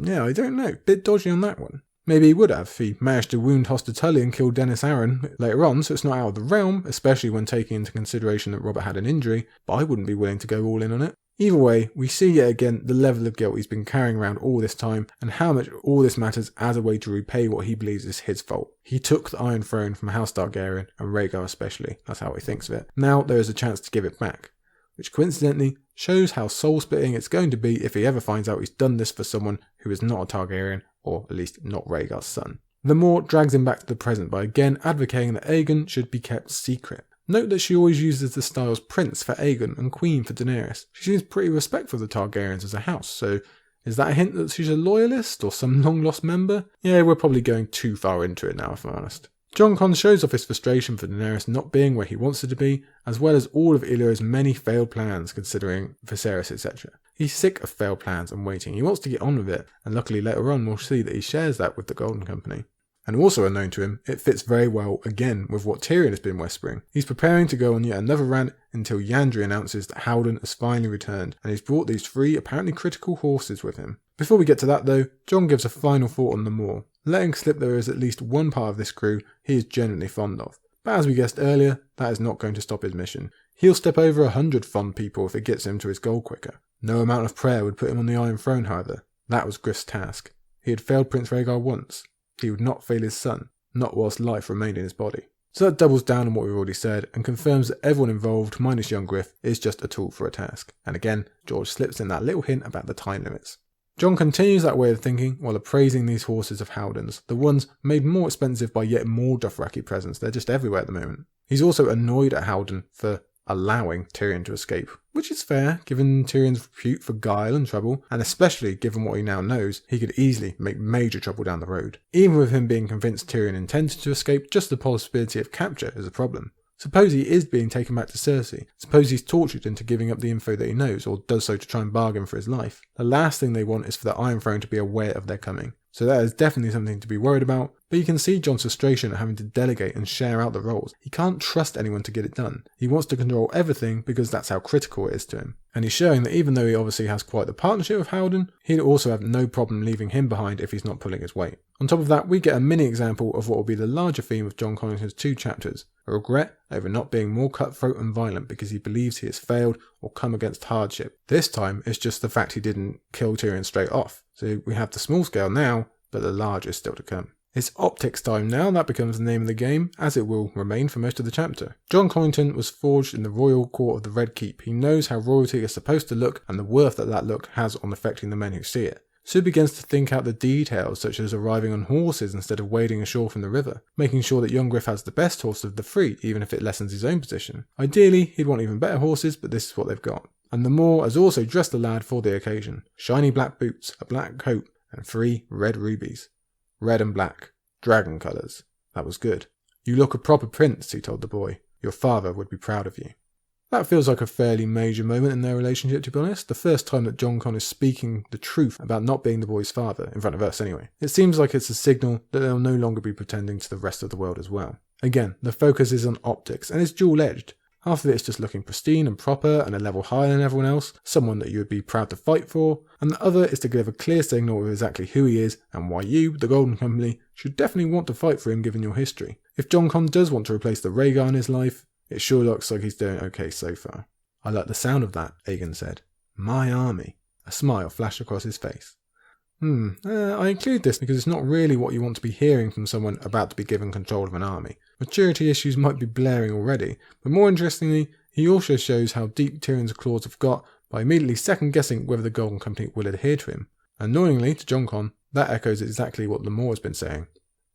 Yeah, I don't know, bit dodgy on that one. Maybe he would have if he managed to wound Hoster Tully and kill Dennis Arryn later on, so it's not out of the realm, especially when taking into consideration that Robert had an injury, but I wouldn't be willing to go all in on it. Either way, we see yet again the level of guilt he's been carrying around all this time and how much all this matters as a way to repay what he believes is his fault. He took the Iron Throne from House Targaryen, and Rhaegar especially, that's how he thinks of it. Now there is a chance to give it back, which coincidentally shows how soul-splitting it's going to be if he ever finds out he's done this for someone who is not a Targaryen, or at least not Rhaegar's son. The Moor drags him back to the present by again advocating that Aegon should be kept secret. Note that she always uses the styles Prince for Aegon and Queen for Daenerys. She seems pretty respectful of the Targaryens as a house, so is that a hint that she's a loyalist or some long-lost member? Yeah, we're probably going too far into it now, if I'm honest. Jon Con shows off his frustration for Daenerys not being where he wants her to be, as well as all of Illyria's many failed plans considering Viserys, etc. He's sick of failed plans and waiting. He wants to get on with it, and luckily later on we'll see that he shares that with the Golden Company. And also unknown to him, it fits very well again with what Tyrion has been whispering. He's preparing to go on yet another rant until Yandri announces that Haldon has finally returned, and he's brought these 3 apparently critical horses with him. Before we get to that though, Jon gives a final thought on the Moor, letting slip there is at least one part of this crew he is genuinely fond of. But as we guessed earlier, that is not going to stop his mission. He'll step over 100 fond people if it gets him to his goal quicker. No amount of prayer would put him on the Iron Throne, however. That was Griff's task. He had failed Prince Rhaegar once. He would not fail his son, not whilst life remained in his body. So that doubles down on what we've already said and confirms that everyone involved, minus young Griff, is just a tool for a task. And again, George slips in that little hint about the time limits. Jon continues that way of thinking while appraising these horses of Haldon's, the ones made more expensive by yet more Dothraki presence. They're just everywhere at the moment. He's also annoyed at Haldon for allowing Tyrion to escape, which is fair given Tyrion's repute for guile and trouble, and especially given what he now knows, he could easily make major trouble down the road. Even with him being convinced Tyrion intended to escape, just the possibility of capture is a problem. Suppose he is being taken back to Cersei. Suppose he's tortured into giving up the info that he knows, or does so to try and bargain for his life. The last thing they want is for the Iron Throne to be aware of their coming. So that is definitely something to be worried about, but you can see Jon's frustration at having to delegate and share out the roles. He can't trust anyone to get it done. He wants to control everything because that's how critical it is to him. And he's showing that even though he obviously has quite the partnership with Howden, he'd also have no problem leaving him behind if he's not pulling his weight. On top of that, we get a mini example of what will be the larger theme of Jon Connington's 2 chapters, a regret over not being more cutthroat and violent because he believes he has failed or come against hardship. This time, it's just the fact he didn't kill Tyrion straight off. So we have the small scale now, but the large is still to come. It's optics time now, that becomes the name of the game, as it will remain for most of the chapter. Jon Connington was forged in the royal court of the Red Keep. He knows how royalty is supposed to look and the worth that that look has on affecting the men who see it. So he begins to think out the details, such as arriving on horses instead of wading ashore from the river, making sure that young Griff has the best horse of the 3, even if it lessens his own position. Ideally, he'd want even better horses, but this is what they've got. And the Moor has also dressed the lad for the occasion. Shiny black boots, a black coat, and 3 red rubies. Red and black. Dragon colours. That was good. You look a proper prince, he told the boy. Your father would be proud of you. That feels like a fairly major moment in their relationship, to be honest. The first time that Jon Con is speaking the truth about not being the boy's father, in front of us anyway. It seems like it's a signal that they'll no longer be pretending to the rest of the world as well. Again, the focus is on optics, and it's dual-edged. Half of it is just looking pristine and proper and a level higher than everyone else, someone that you would be proud to fight for, and the other is to give a clear signal of exactly who he is and why you, the Golden Company, should definitely want to fight for him given your history. If Jon Con does want to replace the Rhaegar in his life, it sure looks like he's doing okay so far. I like the sound of that, Aegon said. My army. A smile flashed across his face. I include this because it's not really what you want to be hearing from someone about to be given control of an army. Maturity issues might be blaring already, but more interestingly, he also shows how deep Tyrion's claws have got by immediately second-guessing whether the Golden Company will adhere to him. Annoyingly, to Jon Con, that echoes exactly what Lemore has been saying.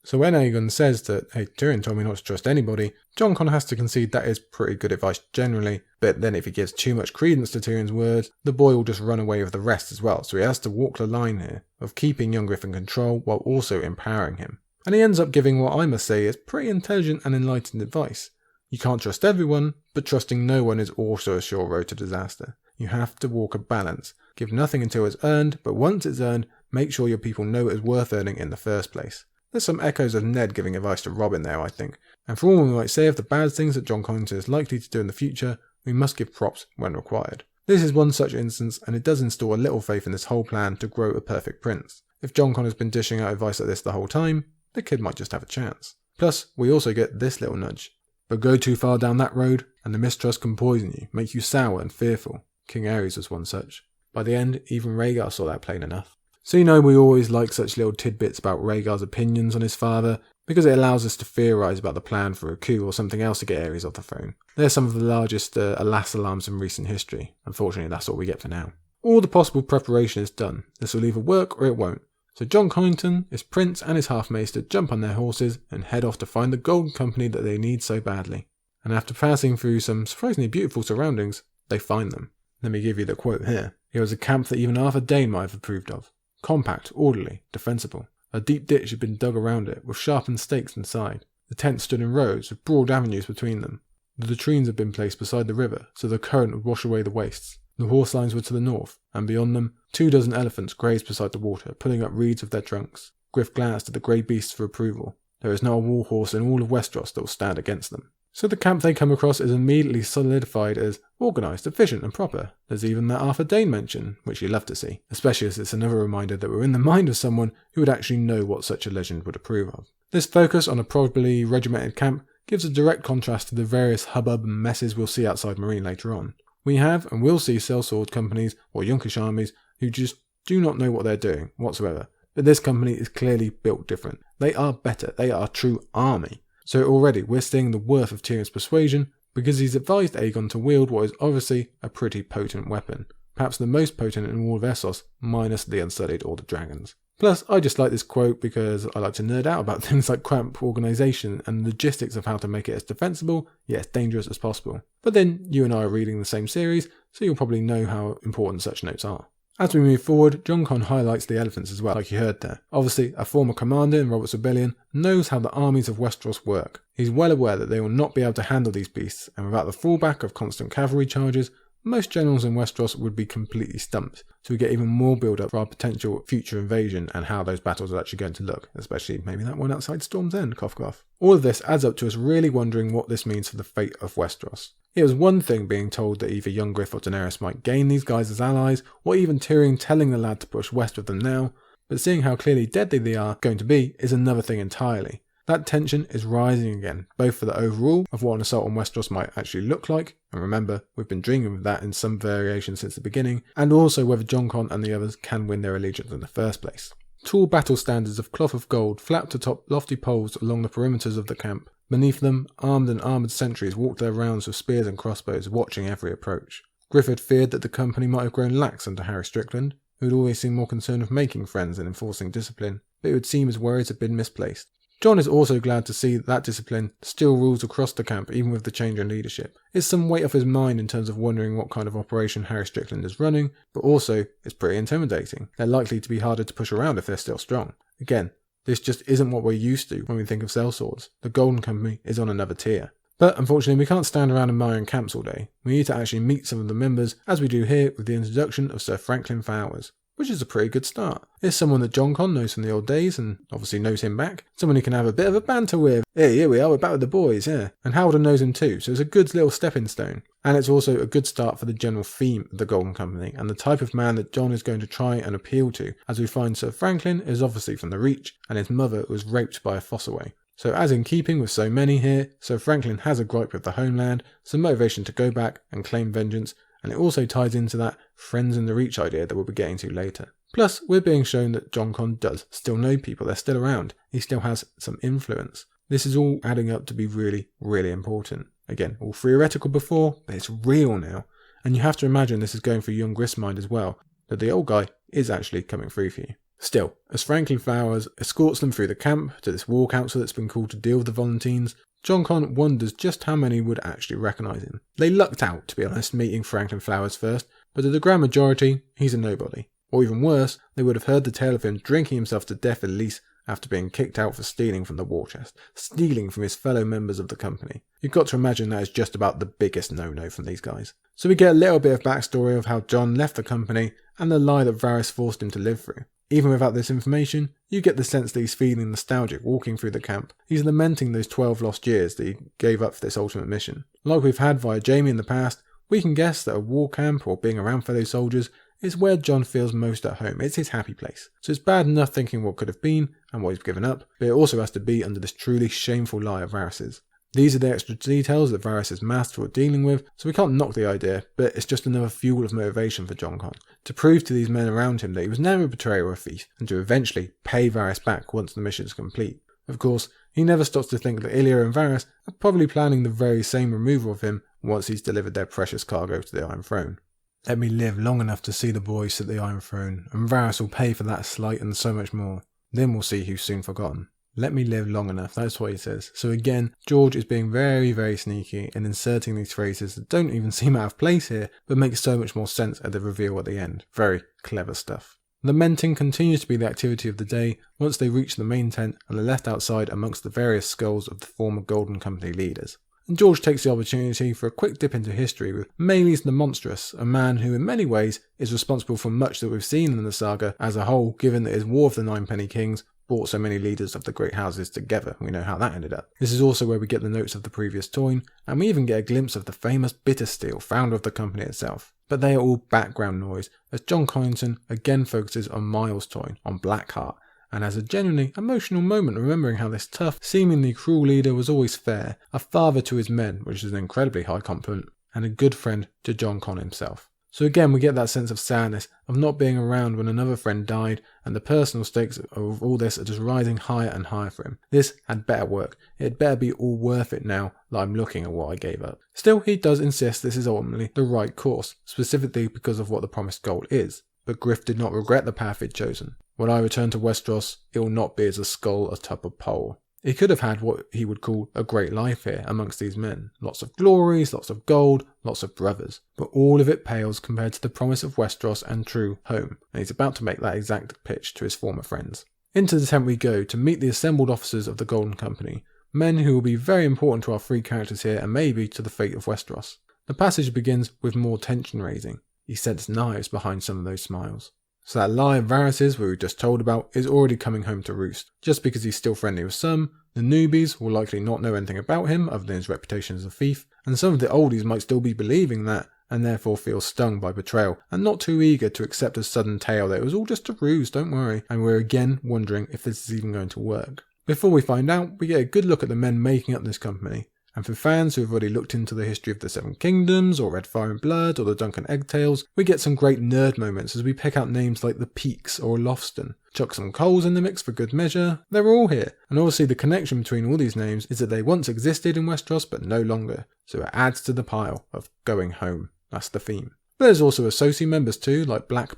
So when Aegon says that, hey, Tyrion told me not to trust anybody, Jon Con has to concede that is pretty good advice generally, but then if he gives too much credence to Tyrion's words, the boy will just run away with the rest as well, so he has to walk the line here, of keeping young Griff in control while also empowering him. And he ends up giving what I must say is pretty intelligent and enlightened advice. You can't trust everyone, but trusting no one is also a sure road to disaster. You have to walk a balance. Give nothing until it's earned, but once it's earned, make sure your people know it is worth earning in the first place. There's some echoes of Ned giving advice to Robin there, I think. And for all we might say of the bad things that Jon Connington is likely to do in the future, we must give props when required. This is one such instance, and it does install a little faith in this whole plan to grow a perfect prince. If Jon Con has been dishing out advice like this the whole time, the kid might just have a chance. Plus, we also get this little nudge. But go too far down that road, and the mistrust can poison you, make you sour and fearful. King Aerys was one such. By the end, even Rhaegar saw that plain enough. So you know we always like such little tidbits about Rhaegar's opinions on his father, because it allows us to theorise about the plan for a coup or something else to get Aerys off the throne. They're some of the largest alas alarms in recent history. Unfortunately, that's all we get for now. All the possible preparation is done. This will either work or it won't. So Jon Connington, his prince and his half-maester jump on their horses and head off to find the Golden Company that they need so badly. And after passing through some surprisingly beautiful surroundings, they find them. Let me give you the quote here. It was a camp that even Arthur Dane might have approved of. Compact, orderly, defensible. A deep ditch had been dug around it, with sharpened stakes inside. The tents stood in rows, with broad avenues between them. The latrines had been placed beside the river, so the current would wash away the wastes. The horse lines were to the north, and beyond them, 24 elephants grazed beside the water, pulling up reeds with their trunks. Griff glanced at the grey beasts for approval. There is not a war horse in all of Westeros that will stand against them. So the camp they come across is immediately solidified as organised, efficient and proper. There's even that Arthur Dane mention, which you love to see, especially as it's another reminder that we're in the mind of someone who would actually know what such a legend would approve of. This focus on a properly regimented camp gives a direct contrast to the various hubbub and messes we'll see outside Meereen later on. We have and will see sellsword companies or Yunkish armies who just do not know what they're doing whatsoever. But this company is clearly built different. They are better. They are a true army. So already we're seeing the worth of Tyrion's persuasion because he's advised Aegon to wield what is obviously a pretty potent weapon. Perhaps the most potent in all of Essos, minus the Unsullied or the dragons. Plus, I just like this quote because I like to nerd out about things like camp organisation and logistics of how to make it as defensible, yet as dangerous as possible. But then, you and I are reading the same series, so you'll probably know how important such notes are. As we move forward, Jon Con highlights the elephants as well, like you heard there. Obviously, a former commander in Robert's Rebellion knows how the armies of Westeros work. He's well aware that they will not be able to handle these beasts, and without the fallback of constant cavalry charges, most generals in Westeros would be completely stumped, so we get even more build up for our potential future invasion and how those battles are actually going to look, especially maybe that one outside Storm's End, cough cough. All of this adds up to us really wondering what this means for the fate of Westeros. It was one thing being told that either young Griff or Daenerys might gain these guys as allies, or even Tyrion telling the lad to push west with them now, but seeing how clearly deadly they are going to be is another thing entirely. That tension is rising again, both for the overall of what an assault on Westeros might actually look like, and remember, we've been dreaming of that in some variation since the beginning, and also whether Jon Con and the others can win their allegiance in the first place. Tall battle standards of cloth of gold flapped atop lofty poles along the perimeters of the camp. Beneath them, armed and armoured sentries walked their rounds with spears and crossbows, watching every approach. Griffith feared that the company might have grown lax under Harry Strickland, who had always seemed more concerned with making friends than enforcing discipline, but it would seem his worries had been misplaced. Jon is also glad to see that discipline still rules across the camp even with the change in leadership. It's some weight off his mind in terms of wondering what kind of operation Harry Strickland is running, but also it's pretty intimidating. They're likely to be harder to push around if they're still strong. Again, this just isn't what we're used to when we think of sellswords. The Golden Company is on another tier. But unfortunately we can't stand around admiring camps all day. We need to actually meet some of the members, as we do here with the introduction of Sir Franklin Flowers, which is a pretty good start. It's someone that Jon Con knows from the old days and obviously knows him back. Someone he can have a bit of a banter with. Hey, here we are, we're back with the boys, yeah. And Howden knows him too, so it's a good little stepping stone. And it's also a good start for the general theme of the Golden Company and the type of man that Jon is going to try and appeal to, as we find Sir Franklin is obviously from the Reach and his mother was raped by a Fossaway. So as in keeping with so many here, Sir Franklin has a gripe with the homeland, some motivation to go back and claim vengeance, and it also ties into that friends in the Reach idea that we'll be getting to later. Plus, we're being shown that Jon Con does still know people, they're still around, he still has some influence. This is all adding up to be really, really important. Again, all theoretical before, but it's real now. And you have to imagine this is going through young Grist's mind as well, that the old guy is actually coming through for you. Still, as Franklin Flowers escorts them through the camp to this war council that's been called to deal with the Volantines, Jon Con wonders just how many would actually recognise him. They lucked out, to be honest, meeting Franklin Flowers first, but to the grand majority, he's a nobody. Or even worse, they would have heard the tale of him drinking himself to death at least after being kicked out for stealing from the war chest, stealing from his fellow members of the company. You've got to imagine that is just about the biggest no-no from these guys. So we get a little bit of backstory of how Jon left the company and the lie that Varys forced him to live through. Even without this information, you get the sense that he's feeling nostalgic walking through the camp. He's lamenting those 12 lost years that he gave up for this ultimate mission. Like we've had via Jaime in the past, we can guess that a war camp or being around fellow soldiers is where Jon feels most at home. It's his happy place. So it's bad enough thinking what could have been and what he's given up, but it also has to be under this truly shameful lie of Varys's. These are the extra details that Varys is master at dealing with, so we can't knock the idea, but it's just another fuel of motivation for Jon Con, to prove to these men around him that he was never a betrayer or a thief, and to eventually pay Varys back once the mission is complete. Of course, he never stops to think that Ilya and Varys are probably planning the very same removal of him once he's delivered their precious cargo to the Iron Throne. Let me live long enough to see the boys sit the Iron Throne, and Varys will pay for that slight and so much more. Then we'll see who's soon forgotten. Let me live long enough, that's what he says. So again, George is being very, very sneaky and inserting these phrases that don't even seem out of place here, but make so much more sense at the reveal at the end. Very clever stuff. Lamenting continues to be the activity of the day once they reach the main tent and are left outside amongst the various skulls of the former Golden Company leaders. And George takes the opportunity for a quick dip into history with Meleys the Monstrous, a man who in many ways is responsible for much that we've seen in the saga as a whole, given that his War of the Ninepenny Kings brought so many leaders of the great houses together. We know how that ended up. This is also where we get the notes of the previous Toyne, and we even get a glimpse of the famous Bittersteel, founder of the company itself. But they are all background noise, as Jon Connington again focuses on Miles Toyne, on Blackheart, and has a genuinely emotional moment remembering how this tough, seemingly cruel leader was always fair, a father to his men, which is an incredibly high compliment, and a good friend to Jon Con himself. So again, we get that sense of sadness of not being around when another friend died, and the personal stakes of all this are just rising higher and higher for him. This had better work. It had better be all worth it now that I'm looking at what I gave up. Still, he does insist this is ultimately the right course, specifically because of what the promised goal is. But Griff did not regret the path he'd chosen. When I return to Westeros, it will not be as a skull atop a pole. He could have had what he would call a great life here amongst these men. Lots of glories, lots of gold, lots of brothers. But all of it pales compared to the promise of Westeros and true home, and he's about to make that exact pitch to his former friends. Into the tent we go to meet the assembled officers of the Golden Company, men who will be very important to our three characters here and maybe to the fate of Westeros. The passage begins with more tension raising. He sensed knives behind some of those smiles. So that lie of Varys' we were just told about is already coming home to roost. Just because he's still friendly with some, the newbies will likely not know anything about him other than his reputation as a thief, and some of the oldies might still be believing that and therefore feel stung by betrayal and not too eager to accept a sudden tale that it was all just a ruse, don't worry, and we're again wondering if this is even going to work. Before we find out, we get a good look at the men making up this company. And for fans who have already looked into the history of the Seven Kingdoms, or read Fire and Blood, or the Duncan Egg Tales, we get some great nerd moments as we pick out names like the Peaks or Lofston. Chuck some coals in the mix for good measure, they're all here. And obviously the connection between all these names is that they once existed in Westeros but no longer, so it adds to the pile of going home. That's the theme. But there's also associate members too, like Black,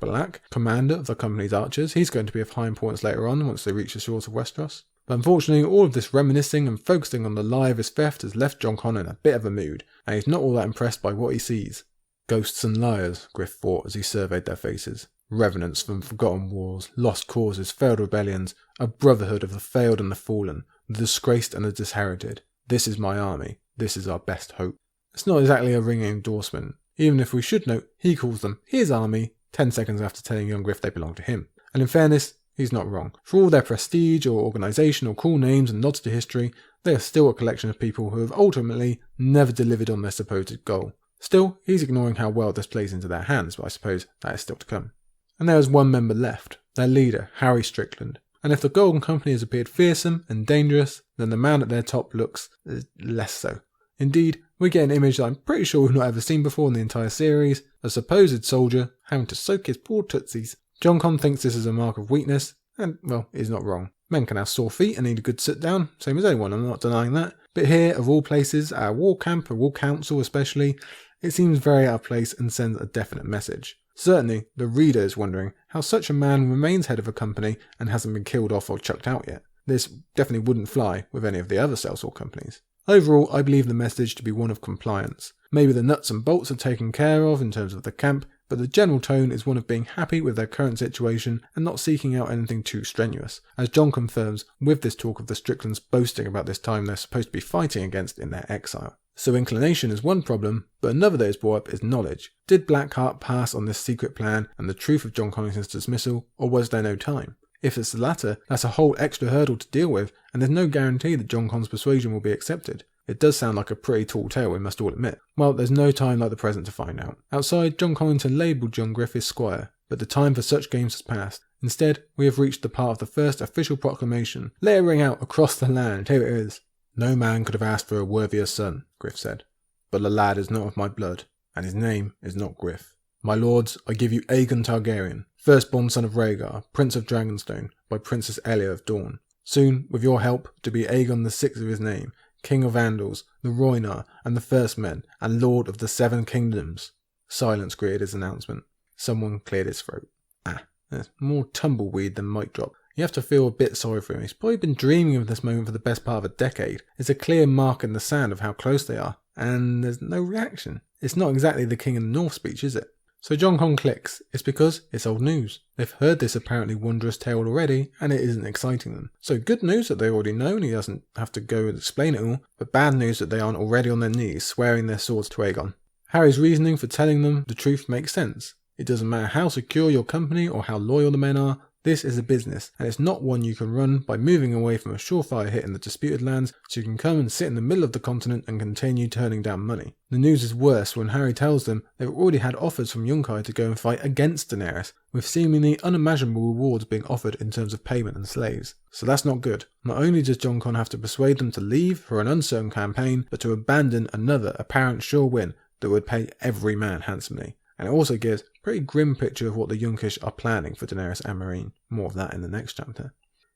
commander of the company's archers. He's going to be of high importance later on once they reach the shores of Westeros. But unfortunately, all of this reminiscing and focusing on the lie of his theft has left Jon Connington in a bit of a mood, and he's not all that impressed by what he sees. Ghosts and liars, Griff thought as he surveyed their faces. Revenants from forgotten wars, lost causes, failed rebellions, a brotherhood of the failed and the fallen, the disgraced and the disherited. This is my army. This is our best hope. It's not exactly a ringing endorsement, even if we should note he calls them his army 10 seconds after telling young Griff they belong to him. And in fairness, he's not wrong. For all their prestige or organisation or cool names and nods to history, they are still a collection of people who have ultimately never delivered on their supposed goal. Still, he's ignoring how well this plays into their hands, but I suppose that is still to come. And there is one member left, their leader, Harry Strickland. And if the Golden Company has appeared fearsome and dangerous, then the man at their top looks less so. Indeed, we get an image that I'm pretty sure we've not ever seen before in the entire series, a supposed soldier having to soak his poor tootsies. Jon Con thinks this is a mark of weakness, and, well, he's not wrong. Men can have sore feet and need a good sit down, same as anyone, I'm not denying that. But here, of all places, at a war camp, a war council especially, it seems very out of place and sends a definite message. Certainly, the reader is wondering how such a man remains head of a company and hasn't been killed off or chucked out yet. This definitely wouldn't fly with any of the other sellsword companies. Overall, I believe the message to be one of compliance. Maybe the nuts and bolts are taken care of in terms of the camp, but the general tone is one of being happy with their current situation and not seeking out anything too strenuous, as Jon confirms with this talk of the Stricklands boasting about this time they're supposed to be fighting against in their exile. So inclination is one problem, but another that is brought up is knowledge. Did Blackheart pass on this secret plan and the truth of Jon Connington's dismissal, or was there no time? If it's the latter, that's a whole extra hurdle to deal with, and there's no guarantee that Jon Con's persuasion will be accepted. It does sound like a pretty tall tale, we must all admit. Well, there's no time like the present to find out. Outside, Jon Connington labelled Jon Griff his squire, but the time for such games has passed. Instead, we have reached the part of the first official proclamation. Let it ring out across the land, here it is. No man could have asked for a worthier son, Griff said. But the lad is not of my blood, and his name is not Griff. My lords, I give you Aegon Targaryen, firstborn son of Rhaegar, Prince of Dragonstone, by Princess Elia of Dawn. Soon, with your help, to be Aegon VI of his name, King of Andals, the Rhoynar, and the First Men, and Lord of the Seven Kingdoms. Silence greeted his announcement. Someone cleared his throat. There's more tumbleweed than mic drop. You have to feel a bit sorry for him. He's probably been dreaming of this moment for the best part of a decade. It's a clear mark in the sand of how close they are, and there's no reaction. It's not exactly the King of the North speech, is it? So Jon Con clicks. It's because it's old news. They've heard this apparently wondrous tale already, and it isn't exciting them. So good news that they already know and he doesn't have to go and explain it all, but bad news that they aren't already on their knees, swearing their swords to Aegon. Harry's reasoning for telling them the truth makes sense. It doesn't matter how secure your company or how loyal the men are, this is a business, and it's not one you can run by moving away from a surefire hit in the disputed lands so you can come and sit in the middle of the continent and continue turning down money. The news is worse when Harry tells them they've already had offers from Yunkai to go and fight against Daenerys, with seemingly unimaginable rewards being offered in terms of payment and slaves. So that's not good. Not only does Jon Con have to persuade them to leave for an uncertain campaign, but to abandon another apparent sure win that would pay every man handsomely. And it also gives a pretty grim picture of what the Yunkish are planning for Daenerys and Meereen. More of that in the next chapter.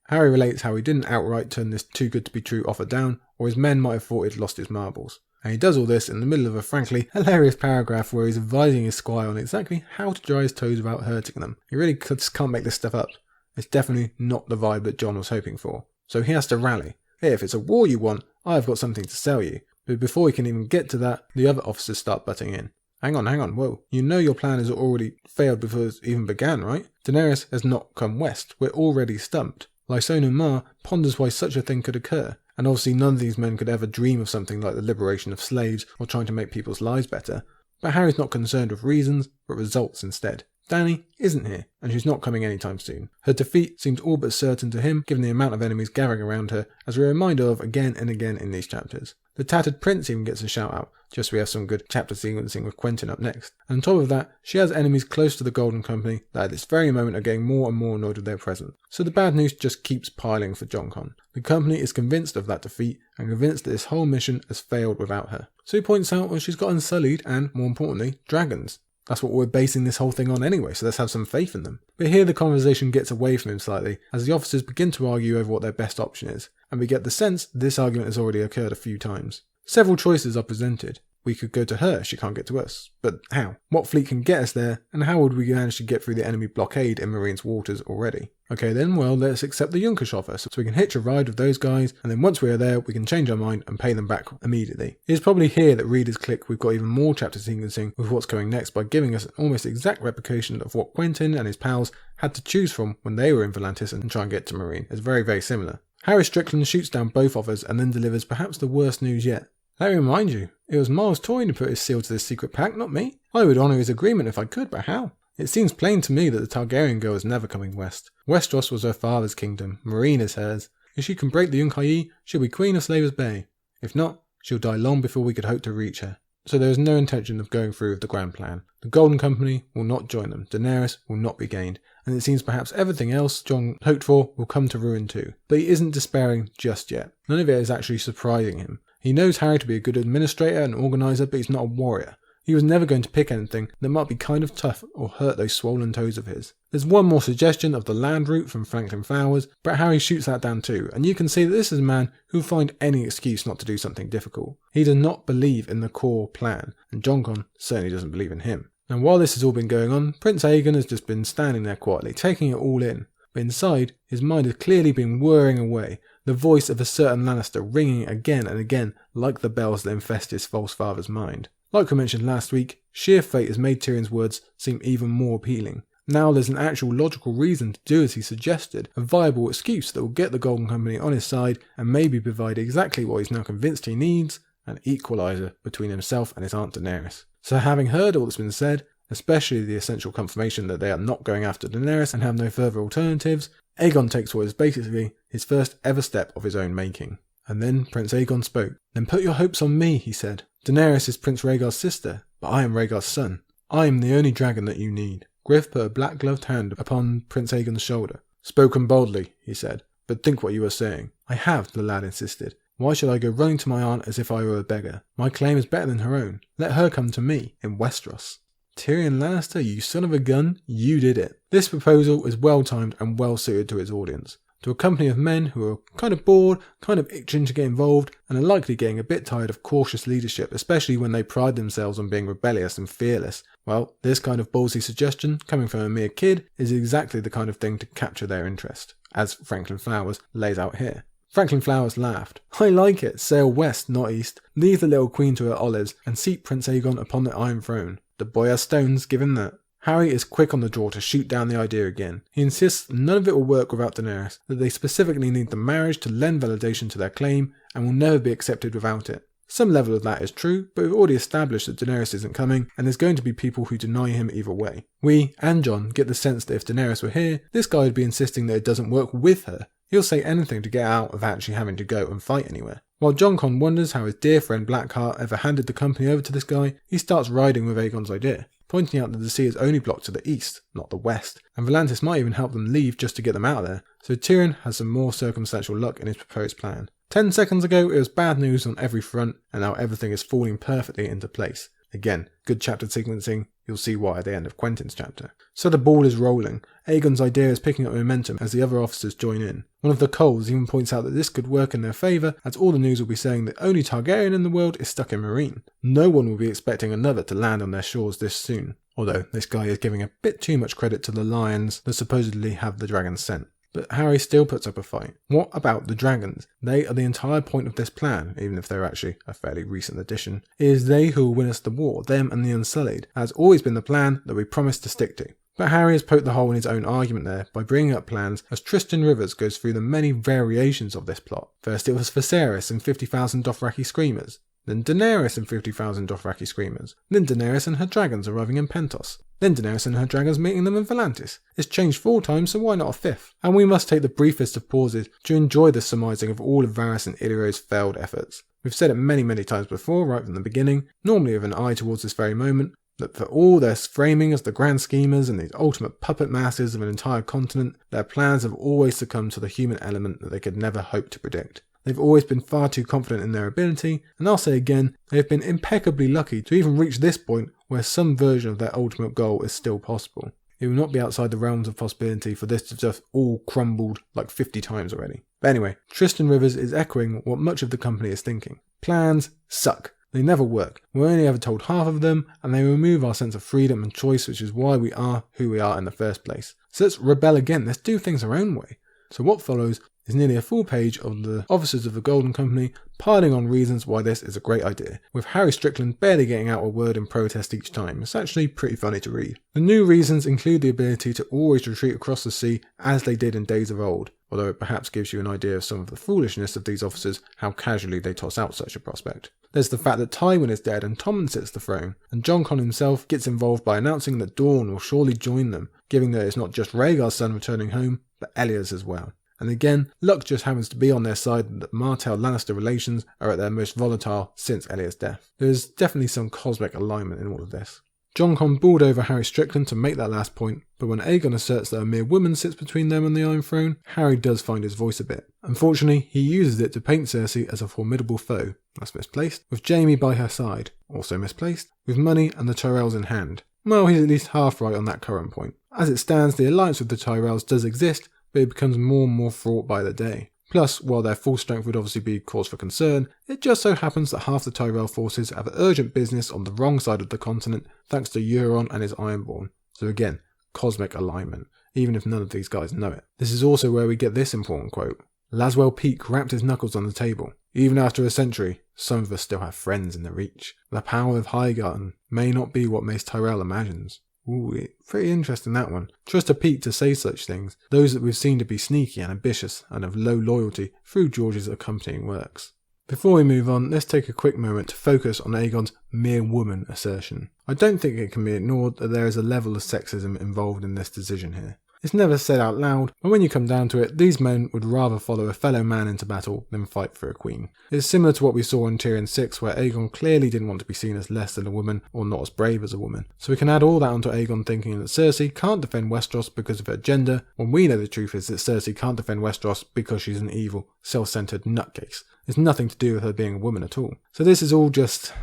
Harry relates how he didn't outright turn this too good to be true offer down, or his men might have thought he'd lost his marbles. And he does all this in the middle of a frankly hilarious paragraph where he's advising his squire on exactly how to dry his toes without hurting them. He really just can't make this stuff up. It's definitely not the vibe that Jon was hoping for. So he has to rally. Hey, if it's a war you want, I've got something to sell you. But before he can even get to that, the other officers start butting in. Hang on, whoa. You know your plan has already failed before it even began, right? Daenerys has not come west. We're already stumped. Lysona Mar ponders why such a thing could occur. And obviously none of these men could ever dream of something like the liberation of slaves or trying to make people's lives better. But Harry's not concerned with reasons, but results instead. Dany isn't here, and she's not coming anytime soon. Her defeat seems all but certain to him, given the amount of enemies gathering around her, as we're reminded of again and again in these chapters. The Tattered Prince even gets a shout out, just so we have some good chapter sequencing with Quentyn up next. And on top of that, she has enemies close to the Golden Company that at this very moment are getting more and more annoyed with their presence. So the bad news just keeps piling for Jon Con. The company is convinced of that defeat, and convinced that this whole mission has failed without her. So he points out that she's got Unsullied and, more importantly, dragons. That's what we're basing this whole thing on anyway, so let's have some faith in them. But here the conversation gets away from him slightly, as the officers begin to argue over what their best option is, and we get the sense this argument has already occurred a few times. Several choices are presented. We could go to her, she can't get to us. But how? What fleet can get us there, and how would we manage to get through the enemy blockade in Meereen's waters already? Okay then, well, let's accept the Yunkish offer, so we can hitch a ride with those guys, and then once we are there, we can change our mind and pay them back immediately. It is probably here that readers click we've got even more chapter sequencing with what's coming next by giving us an almost exact replication of what Quentyn and his pals had to choose from when they were in Volantis and try and get to Meereen. It's very, very similar. Harry Strickland shoots down both offers and then delivers perhaps the worst news yet. Let me remind you, it was Miles Toyne who put his seal to this secret pact, not me. I would honour his agreement if I could, but how? It seems plain to me that the Targaryen girl is never coming west. Westeros was her father's kingdom, Meereen is hers. If she can break the Yunkai, she'll be Queen of Slavers Bay. If not, she'll die long before we could hope to reach her. So there is no intention of going through with the grand plan. The Golden Company will not join them, Daenerys will not be gained, and it seems perhaps everything else Jon hoped for will come to ruin too. But he isn't despairing just yet. None of it is actually surprising him. He knows Harry to be a good administrator and organiser, but he's not a warrior. He was never going to pick anything that might be kind of tough or hurt those swollen toes of his. There's one more suggestion of the land route from Franklin Flowers, but Harry shoots that down too, and you can see that this is a man who will find any excuse not to do something difficult. He does not believe in the core plan, and Jon Con certainly doesn't believe in him. And while this has all been going on, Prince Aegon has just been standing there quietly, taking it all in. But inside, his mind has clearly been whirring away, the voice of a certain Lannister ringing again and again like the bells that infest his false father's mind. Like we mentioned last week, sheer fate has made Tyrion's words seem even more appealing. Now there's an actual logical reason to do as he suggested, a viable excuse that will get the Golden Company on his side and maybe provide exactly what he's now convinced he needs, an equaliser between himself and his Aunt Daenerys. So having heard all that's been said, especially the essential confirmation that they are not going after Daenerys and have no further alternatives, Aegon takes what is basically his first ever step of his own making. And then Prince Aegon spoke. "Then put your hopes on me," he said. "Daenerys is Prince Rhaegar's sister, but I am Rhaegar's son. I am the only dragon that you need." Griff put a black-gloved hand upon Prince Aegon's shoulder. "Spoken boldly," he said, "but think what you are saying." "I have," the lad insisted. "Why should I go running to my aunt as if I were a beggar? My claim is better than her own. Let her come to me, in Westeros." Tyrion Lannister, you son of a gun, you did it. This proposal is well timed and well suited to its audience. To a company of men who are kind of bored, kind of itching to get involved, and are likely getting a bit tired of cautious leadership, especially when they pride themselves on being rebellious and fearless. Well, this kind of ballsy suggestion, coming from a mere kid, is exactly the kind of thing to capture their interest, as Franklin Flowers lays out here. Franklin Flowers laughed. "I like it. Sail west, not east. Leave the little queen to her olives, and seat Prince Aegon upon the Iron Throne. The boy has stones, give him that." Harry is quick on the draw to shoot down the idea again. He insists none of it will work without Daenerys, that they specifically need the marriage to lend validation to their claim, and will never be accepted without it. Some level of that is true, but we've already established that Daenerys isn't coming, and there's going to be people who deny him either way. We, and Jon, get the sense that if Daenerys were here, this guy would be insisting that it doesn't work with her. He'll say anything to get out of actually having to go and fight anywhere. While Jon Con wonders how his dear friend Blackheart ever handed the company over to this guy, he starts riding with Aegon's idea, pointing out that the sea is only blocked to the east, not the west, and Volantis might even help them leave just to get them out of there, so Tyrion has some more circumstantial luck in his proposed plan. 10 seconds ago it was bad news on every front, and now everything is falling perfectly into place. Again, good chapter sequencing, you'll see why at the end of Quentyn's chapter. So the ball is rolling. Aegon's idea is picking up momentum as the other officers join in. One of the Coles even points out that this could work in their favour, as all the news will be saying that only Targaryen in the world is stuck in Meereen. No one will be expecting another to land on their shores this soon. although this guy is giving a bit too much credit to the lions that supposedly have the dragon's scent. But Harry still puts up a fight. What about the dragons? They are the entire point of this plan, even if they're actually a fairly recent addition. It is they who will win us the war, them and the Unsullied. That has always been the plan that we promised to stick to. But Harry has poked the hole in his own argument there by bringing up plans as Tristan Rivers goes through the many variations of this plot. First it was Viserys and 50,000 Dothraki screamers, then Daenerys and 50,000 Dothraki screamers, then Daenerys and her dragons arriving in Pentos, then Daenerys and her dragons meeting them in Volantis. It's changed 4 times, so why not a 5th? And we must take the briefest of pauses to enjoy the surmising of all of Varys and Illyri's failed efforts. We've said it many times before, right from the beginning, normally with an eye towards this very moment, that for all their framing as the grand schemers and these ultimate puppet masters of an entire continent, their plans have always succumbed to the human element that they could never hope to predict. They've always been far too confident in their ability, and I'll say again, they have been impeccably lucky to even reach this point where some version of their ultimate goal is still possible. It will not be outside the realms of possibility for this to just all crumbled like 50 times already. But anyway, Tristan Rivers is echoing what much of the company is thinking. Plans suck. They never work. We're only ever told half of them, and they remove our sense of freedom and choice, which is why we are who we are in the first place. So let's rebel again. Let's do things our own way. So what follows is nearly a full page of the officers of the Golden Company piling on reasons why this is a great idea, with Harry Strickland barely getting out a word in protest each time. It's actually pretty funny to read. The new reasons include the ability to always retreat across the sea as they did in days of old, although it perhaps gives you an idea of some of the foolishness of these officers, how casually they toss out such a prospect. There's the fact that Tywin is dead and Tommen sits the throne, and Jon Connington himself gets involved by announcing that Dorne will surely join them, giving that it's not just Rhaegar's son returning home, but Elliot's as well. And again, luck just happens to be on their side and that Martell-Lannister relations are at their most volatile since Elliot's death. There is definitely some cosmic alignment in all of this. Jon Con bawled over Harry Strickland to make that last point, but when Aegon asserts that a mere woman sits between them and the Iron Throne, Harry does find his voice a bit. Unfortunately, he uses it to paint Cersei as a formidable foe. That's misplaced. With Jaime by her side. Also misplaced. With money and the Tyrells in hand. Well, he's at least half right on that current point. As it stands, the alliance with the Tyrells does exist, but it becomes more and more fraught by the day. Plus, while their full strength would obviously be cause for concern, it just so happens that half the Tyrell forces have urgent business on the wrong side of the continent thanks to Euron and his Ironborn. So again, cosmic alignment, even if none of these guys know it. This is also where we get this important quote. Laswell Peake rapped his knuckles on the table. Even after a century, some of us still have friends in the Reach. The power of Highgarden may not be what Mace Tyrell imagines. Ooh, pretty interesting that one. Trust a Pete to say such things, those that we've seen to be sneaky and ambitious and of low loyalty through George's accompanying works. Before we move on, let's take a quick moment to focus on Aegon's mere woman assertion. I don't think it can be ignored that there is a level of sexism involved in this decision here. It's never said out loud, but when you come down to it, these men would rather follow a fellow man into battle than fight for a queen. It's similar to what we saw in Tyrion 6, where Aegon clearly didn't want to be seen as less than a woman or not as brave as a woman. So we can add all that onto Aegon thinking that Cersei can't defend Westeros because of her gender, when we know the truth is that Cersei can't defend Westeros because she's an evil, self-centered nutcase. It's nothing to do with her being a woman at all. So this is all just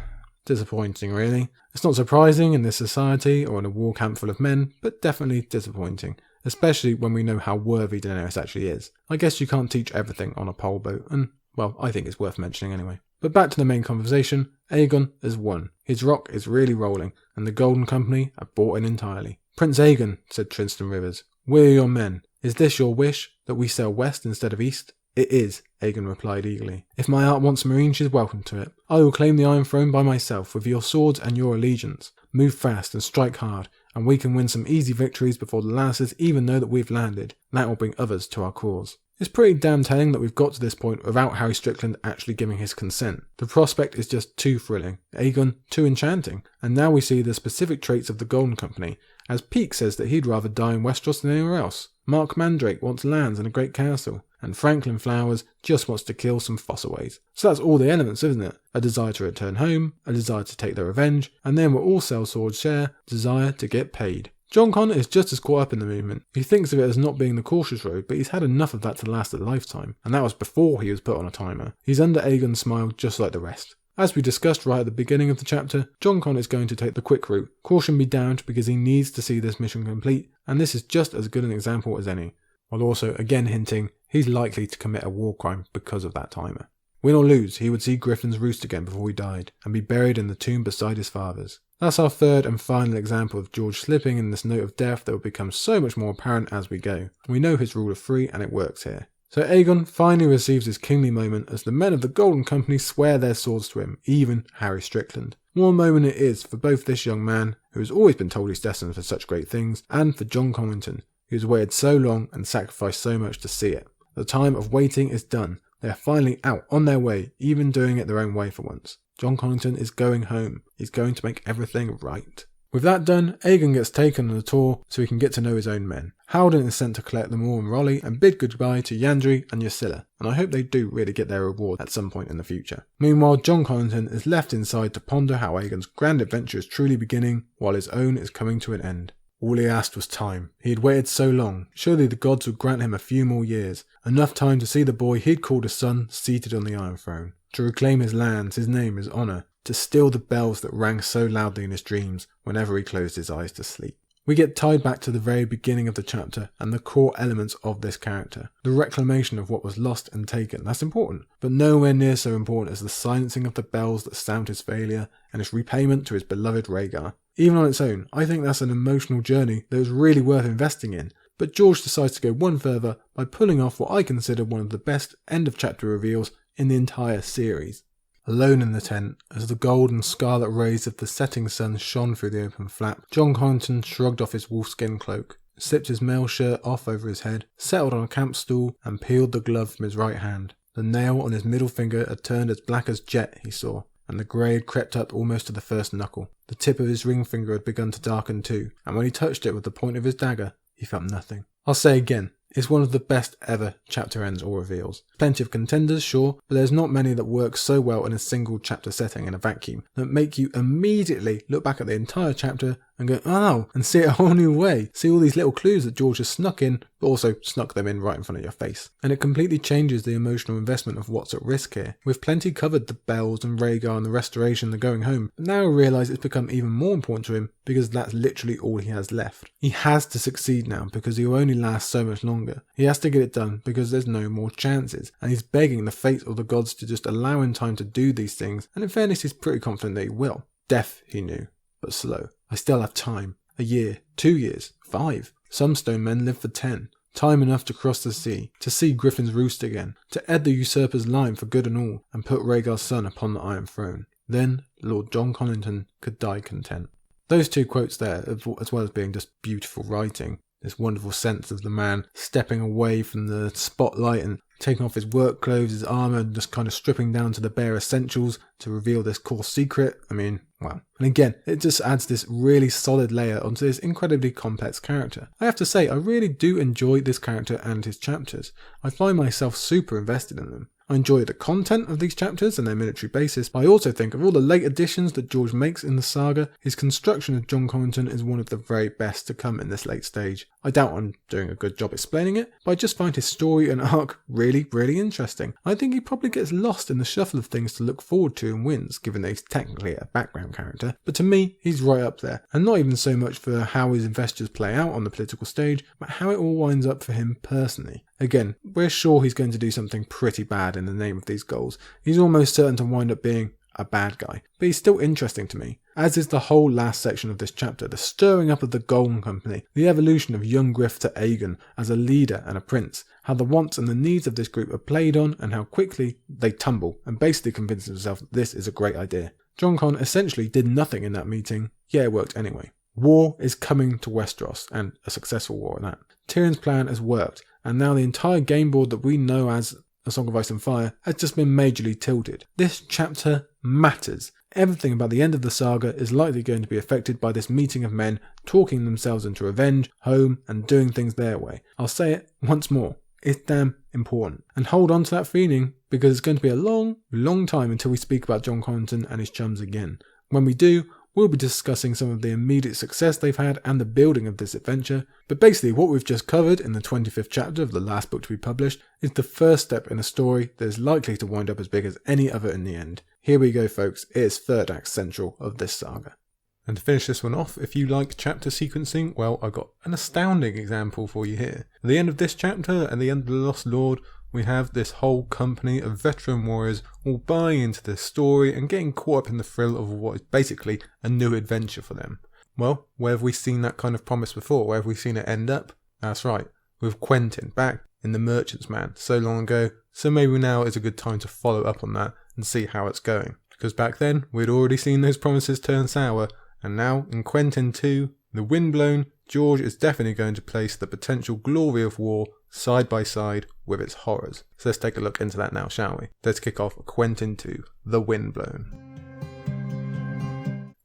disappointing, really. It's not surprising in this society or in a war camp full of men, but definitely disappointing. Especially when we know how worthy Daenerys actually is. I guess you can't teach everything on a pole boat, and, well, I think it's worth mentioning anyway. But back to the main conversation, Aegon has won. His rock is really rolling, and the Golden Company are bought in entirely. Prince Aegon, said Tristan Rivers, we're your men. Is this your wish, that we sail west instead of east? It is, Aegon replied eagerly. If my heart wants Meereen, she's welcome to it. I will claim the Iron Throne by myself, with your swords and your allegiance. Move fast and strike hard, and we can win some easy victories before the Lannisters even know that we've landed. That will bring others to our cause. It's pretty damn telling that we've got to this point without Harry Strickland actually giving his consent. The prospect is just too thrilling, Aegon too enchanting, and now we see the specific traits of the Golden Company, as Peake says that he'd rather die in Westeros than anywhere else. Mark Mandrake wants lands and a great castle, and Franklin Flowers just wants to kill some fossaways. So that's all the elements, isn't it? A desire to return home, a desire to take their revenge, and then we're all sellswords share, desire to get paid. Jon Con is just as caught up in the movement. He thinks of it as not being the cautious road, but he's had enough of that to last a lifetime, and that was before he was put on a timer. He's under Aegon's smile just like the rest. As we discussed right at the beginning of the chapter, Jon Con is going to take the quick route. Caution be damned because he needs to see this mission complete, and this is just as good an example as any. While also again hinting he's likely to commit a war crime because of that timer. Win or lose, he would see Griffin's roost again before he died, and be buried in the tomb beside his fathers. That's our third and final example of George slipping in this note of death that will become so much more apparent as we go. We know his rule of 3 and it works here. So Aegon finally receives his kingly moment as the men of the Golden Company swear their swords to him, even Harry Strickland. What a moment it is for both this young man, who has always been told he's destined for such great things, and for Jon Connington, who's waited so long and sacrificed so much to see it. The time of waiting is done. They are finally out on their way, even doing it their own way for once. Jon Connington is going home. He's going to make everything right. With that done, Aegon gets taken on a tour so he can get to know his own men. Haldon is sent to collect them all and Rolly and bid goodbye to Yandri and Ysilla, and I hope they do really get their reward at some point in the future. Meanwhile, Jon Connington is left inside to ponder how Aegon's grand adventure is truly beginning, while his own is coming to an end. All he asked was time. He had waited so long. Surely the gods would grant him a few more years. Enough time to see the boy he'd called a son seated on the Iron Throne. To reclaim his lands, his name, his honour. To still the bells that rang so loudly in his dreams whenever he closed his eyes to sleep. We get tied back to the very beginning of the chapter and the core elements of this character. The reclamation of what was lost and taken, that's important, but nowhere near so important as the silencing of the bells that sound his failure and his repayment to his beloved Rhaegar. Even on its own, I think that's an emotional journey that was really worth investing in, but George decides to go one further by pulling off what I consider one of the best end of chapter reveals in the entire series. Alone in the tent, as the gold and scarlet rays of the setting sun shone through the open flap, Jon Connington shrugged off his wolfskin cloak, slipped his mail shirt off over his head, settled on a camp stool, and peeled the glove from his right hand. The nail on his middle finger had turned as black as jet, he saw, and the grey had crept up almost to the first knuckle. The tip of his ring finger had begun to darken too, and when he touched it with the point of his dagger, he felt nothing. I'll say again, it's one of the best ever chapter ends or reveals. Plenty of contenders, sure, but there's not many that work so well in a single chapter setting in a vacuum that make you immediately look back at the entire chapter and go, oh, and see it a whole new way. See all these little clues that George has snuck in, but also snuck them in right in front of your face. And it completely changes the emotional investment of what's at risk here. We've plenty covered the bells and Rhaegar and the restoration and the going home, but now we realise it's become even more important to him because that's literally all he has left. He has to succeed now because he will only last so much longer. He has to get it done because there's no more chances, and he's begging the fate of the gods to just allow him time to do these things, and in fairness he's pretty confident that he will. Death, he knew, but slow. I still have time. A year, 2 years, 5. Some stone men live for 10. Time enough to cross the sea, to see Griffin's roost again, to end the usurper's line for good and all, and put Rhaegar's son upon the Iron Throne. Then Lord Jon Connington could die content. Those two quotes there, as well as being just beautiful writing, this wonderful sense of the man stepping away from the spotlight and taking off his work clothes, his armour, and just kind of stripping down to the bare essentials to reveal this core secret. I mean, wow. And again, it just adds this really solid layer onto this incredibly complex character. I have to say, I really do enjoy this character and his chapters. I find myself super invested in them. I enjoy the content of these chapters and their military basis, but I also think of all the late additions that George makes in the saga, his construction of Jon Connington is one of the very best to come in this late stage. I doubt I'm doing a good job explaining it, but I just find his story and arc really, really interesting. I think he probably gets lost in the shuffle of things to look forward to and wins, given that he's technically a background character, but to me, he's right up there, and not even so much for how his investures play out on the political stage, but how it all winds up for him personally. Again, we're sure he's going to do something pretty bad in the name of these goals. He's almost certain to wind up being a bad guy, but he's still interesting to me, as is the whole last section of this chapter, the stirring up of the Golden Company, the evolution of young Griff to Aegon as a leader and a prince, how the wants and the needs of this group are played on and how quickly they tumble and basically convince themselves that this is a great idea. Jon Con essentially did nothing in that meeting, yet it worked anyway. War is coming to Westeros, and a successful war at that. Tyrion's plan has worked, and now the entire game board that we know as A Song of Ice and Fire has just been majorly tilted. This chapter matters. Everything about the end of the saga is likely going to be affected by this meeting of men talking themselves into revenge, home, and doing things their way. I'll say it once more. It's damn important. And hold on to that feeling, because it's going to be a long, long time until we speak about Jon Connington and his chums again. When we do, we'll be discussing some of the immediate success they've had and the building of this adventure, but basically what we've just covered in the 25th chapter of the last book to be published is the first step in a story that is likely to wind up as big as any other in the end. Here we go folks, it is third act central of this saga. And to finish this one off, if you like chapter sequencing, well, I've got an astounding example for you here. At the end of this chapter and the end of The Lost Lord, we have this whole company of veteran warriors all buying into this story and getting caught up in the thrill of what is basically a new adventure for them. Well, where have we seen that kind of promise before? Where have we seen it end up? That's right, with Quentyn back in the Merchant's Man so long ago, so maybe now is a good time to follow up on that and see how it's going. Because back then, we'd already seen those promises turn sour, and now in Quentyn II, the Windblown, George is definitely going to place the potential glory of war side by side with its horrors. So let's take a look into that now, shall we? Let's kick off Quentyn II, the Windblown.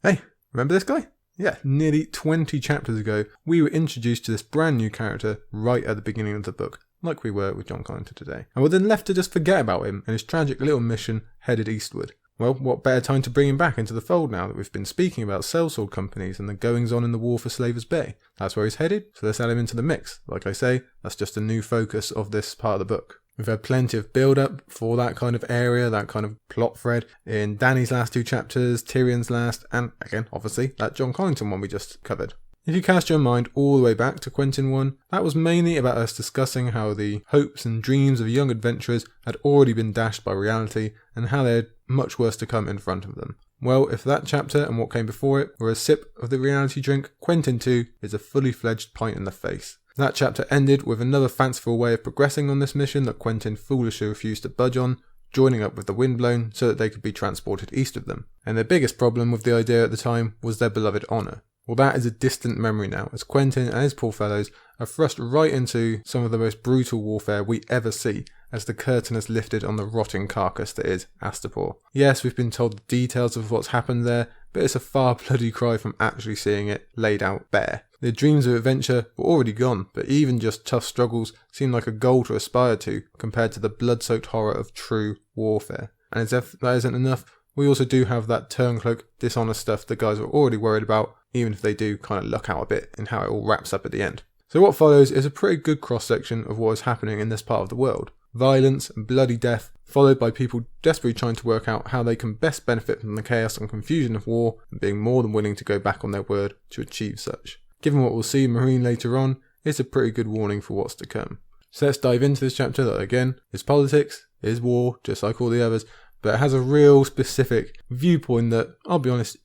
Hey, remember this guy? Yeah, nearly 20 chapters ago, we were introduced to this brand new character right at the beginning of the book, like we were with Jon Connington today. And we're then left to just forget about him and his tragic little mission headed eastward. Well, what better time to bring him back into the fold now that we've been speaking about sellsword companies and the goings-on in the war for Slavers Bay? That's where he's headed, so let's add him into the mix. Like I say, that's just a new focus of this part of the book. We've had plenty of build-up for that kind of area, that kind of plot thread in Dany's last 2 chapters, Tyrion's last, and again, obviously, that Jon Connington one we just covered. If you cast your mind all the way back to Quentyn I, that was mainly about us discussing how the hopes and dreams of young adventurers had already been dashed by reality and how they had much worse to come in front of them. Well, if that chapter and what came before it were a sip of the reality drink, Quentyn II is a fully fledged pint in the face. That chapter ended with another fanciful way of progressing on this mission that Quentyn foolishly refused to budge on, joining up with the Windblown so that they could be transported east of them. And their biggest problem with the idea at the time was their beloved honour. Well, that is a distant memory now, as Quentyn and his poor fellows are thrust right into some of the most brutal warfare we ever see, as the curtain is lifted on the rotting carcass that is Astapor. Yes, we've been told the details of what's happened there, but it's a far bloody cry from actually seeing it laid out bare. Their dreams of adventure were already gone, but even just tough struggles seem like a goal to aspire to compared to the blood-soaked horror of true warfare. And as if that isn't enough, we also do have that turncloak, dishonest stuff the guys are already worried about, even if they do kind of luck out a bit in how it all wraps up at the end. So what follows is a pretty good cross-section of what is happening in this part of the world. Violence and bloody death, followed by people desperately trying to work out how they can best benefit from the chaos and confusion of war, and being more than willing to go back on their word to achieve such. Given what we'll see in Meereen later on, it's a pretty good warning for what's to come. So let's dive into this chapter that again is politics, is war, just like all the others, but it has a real specific viewpoint that, I'll be honest,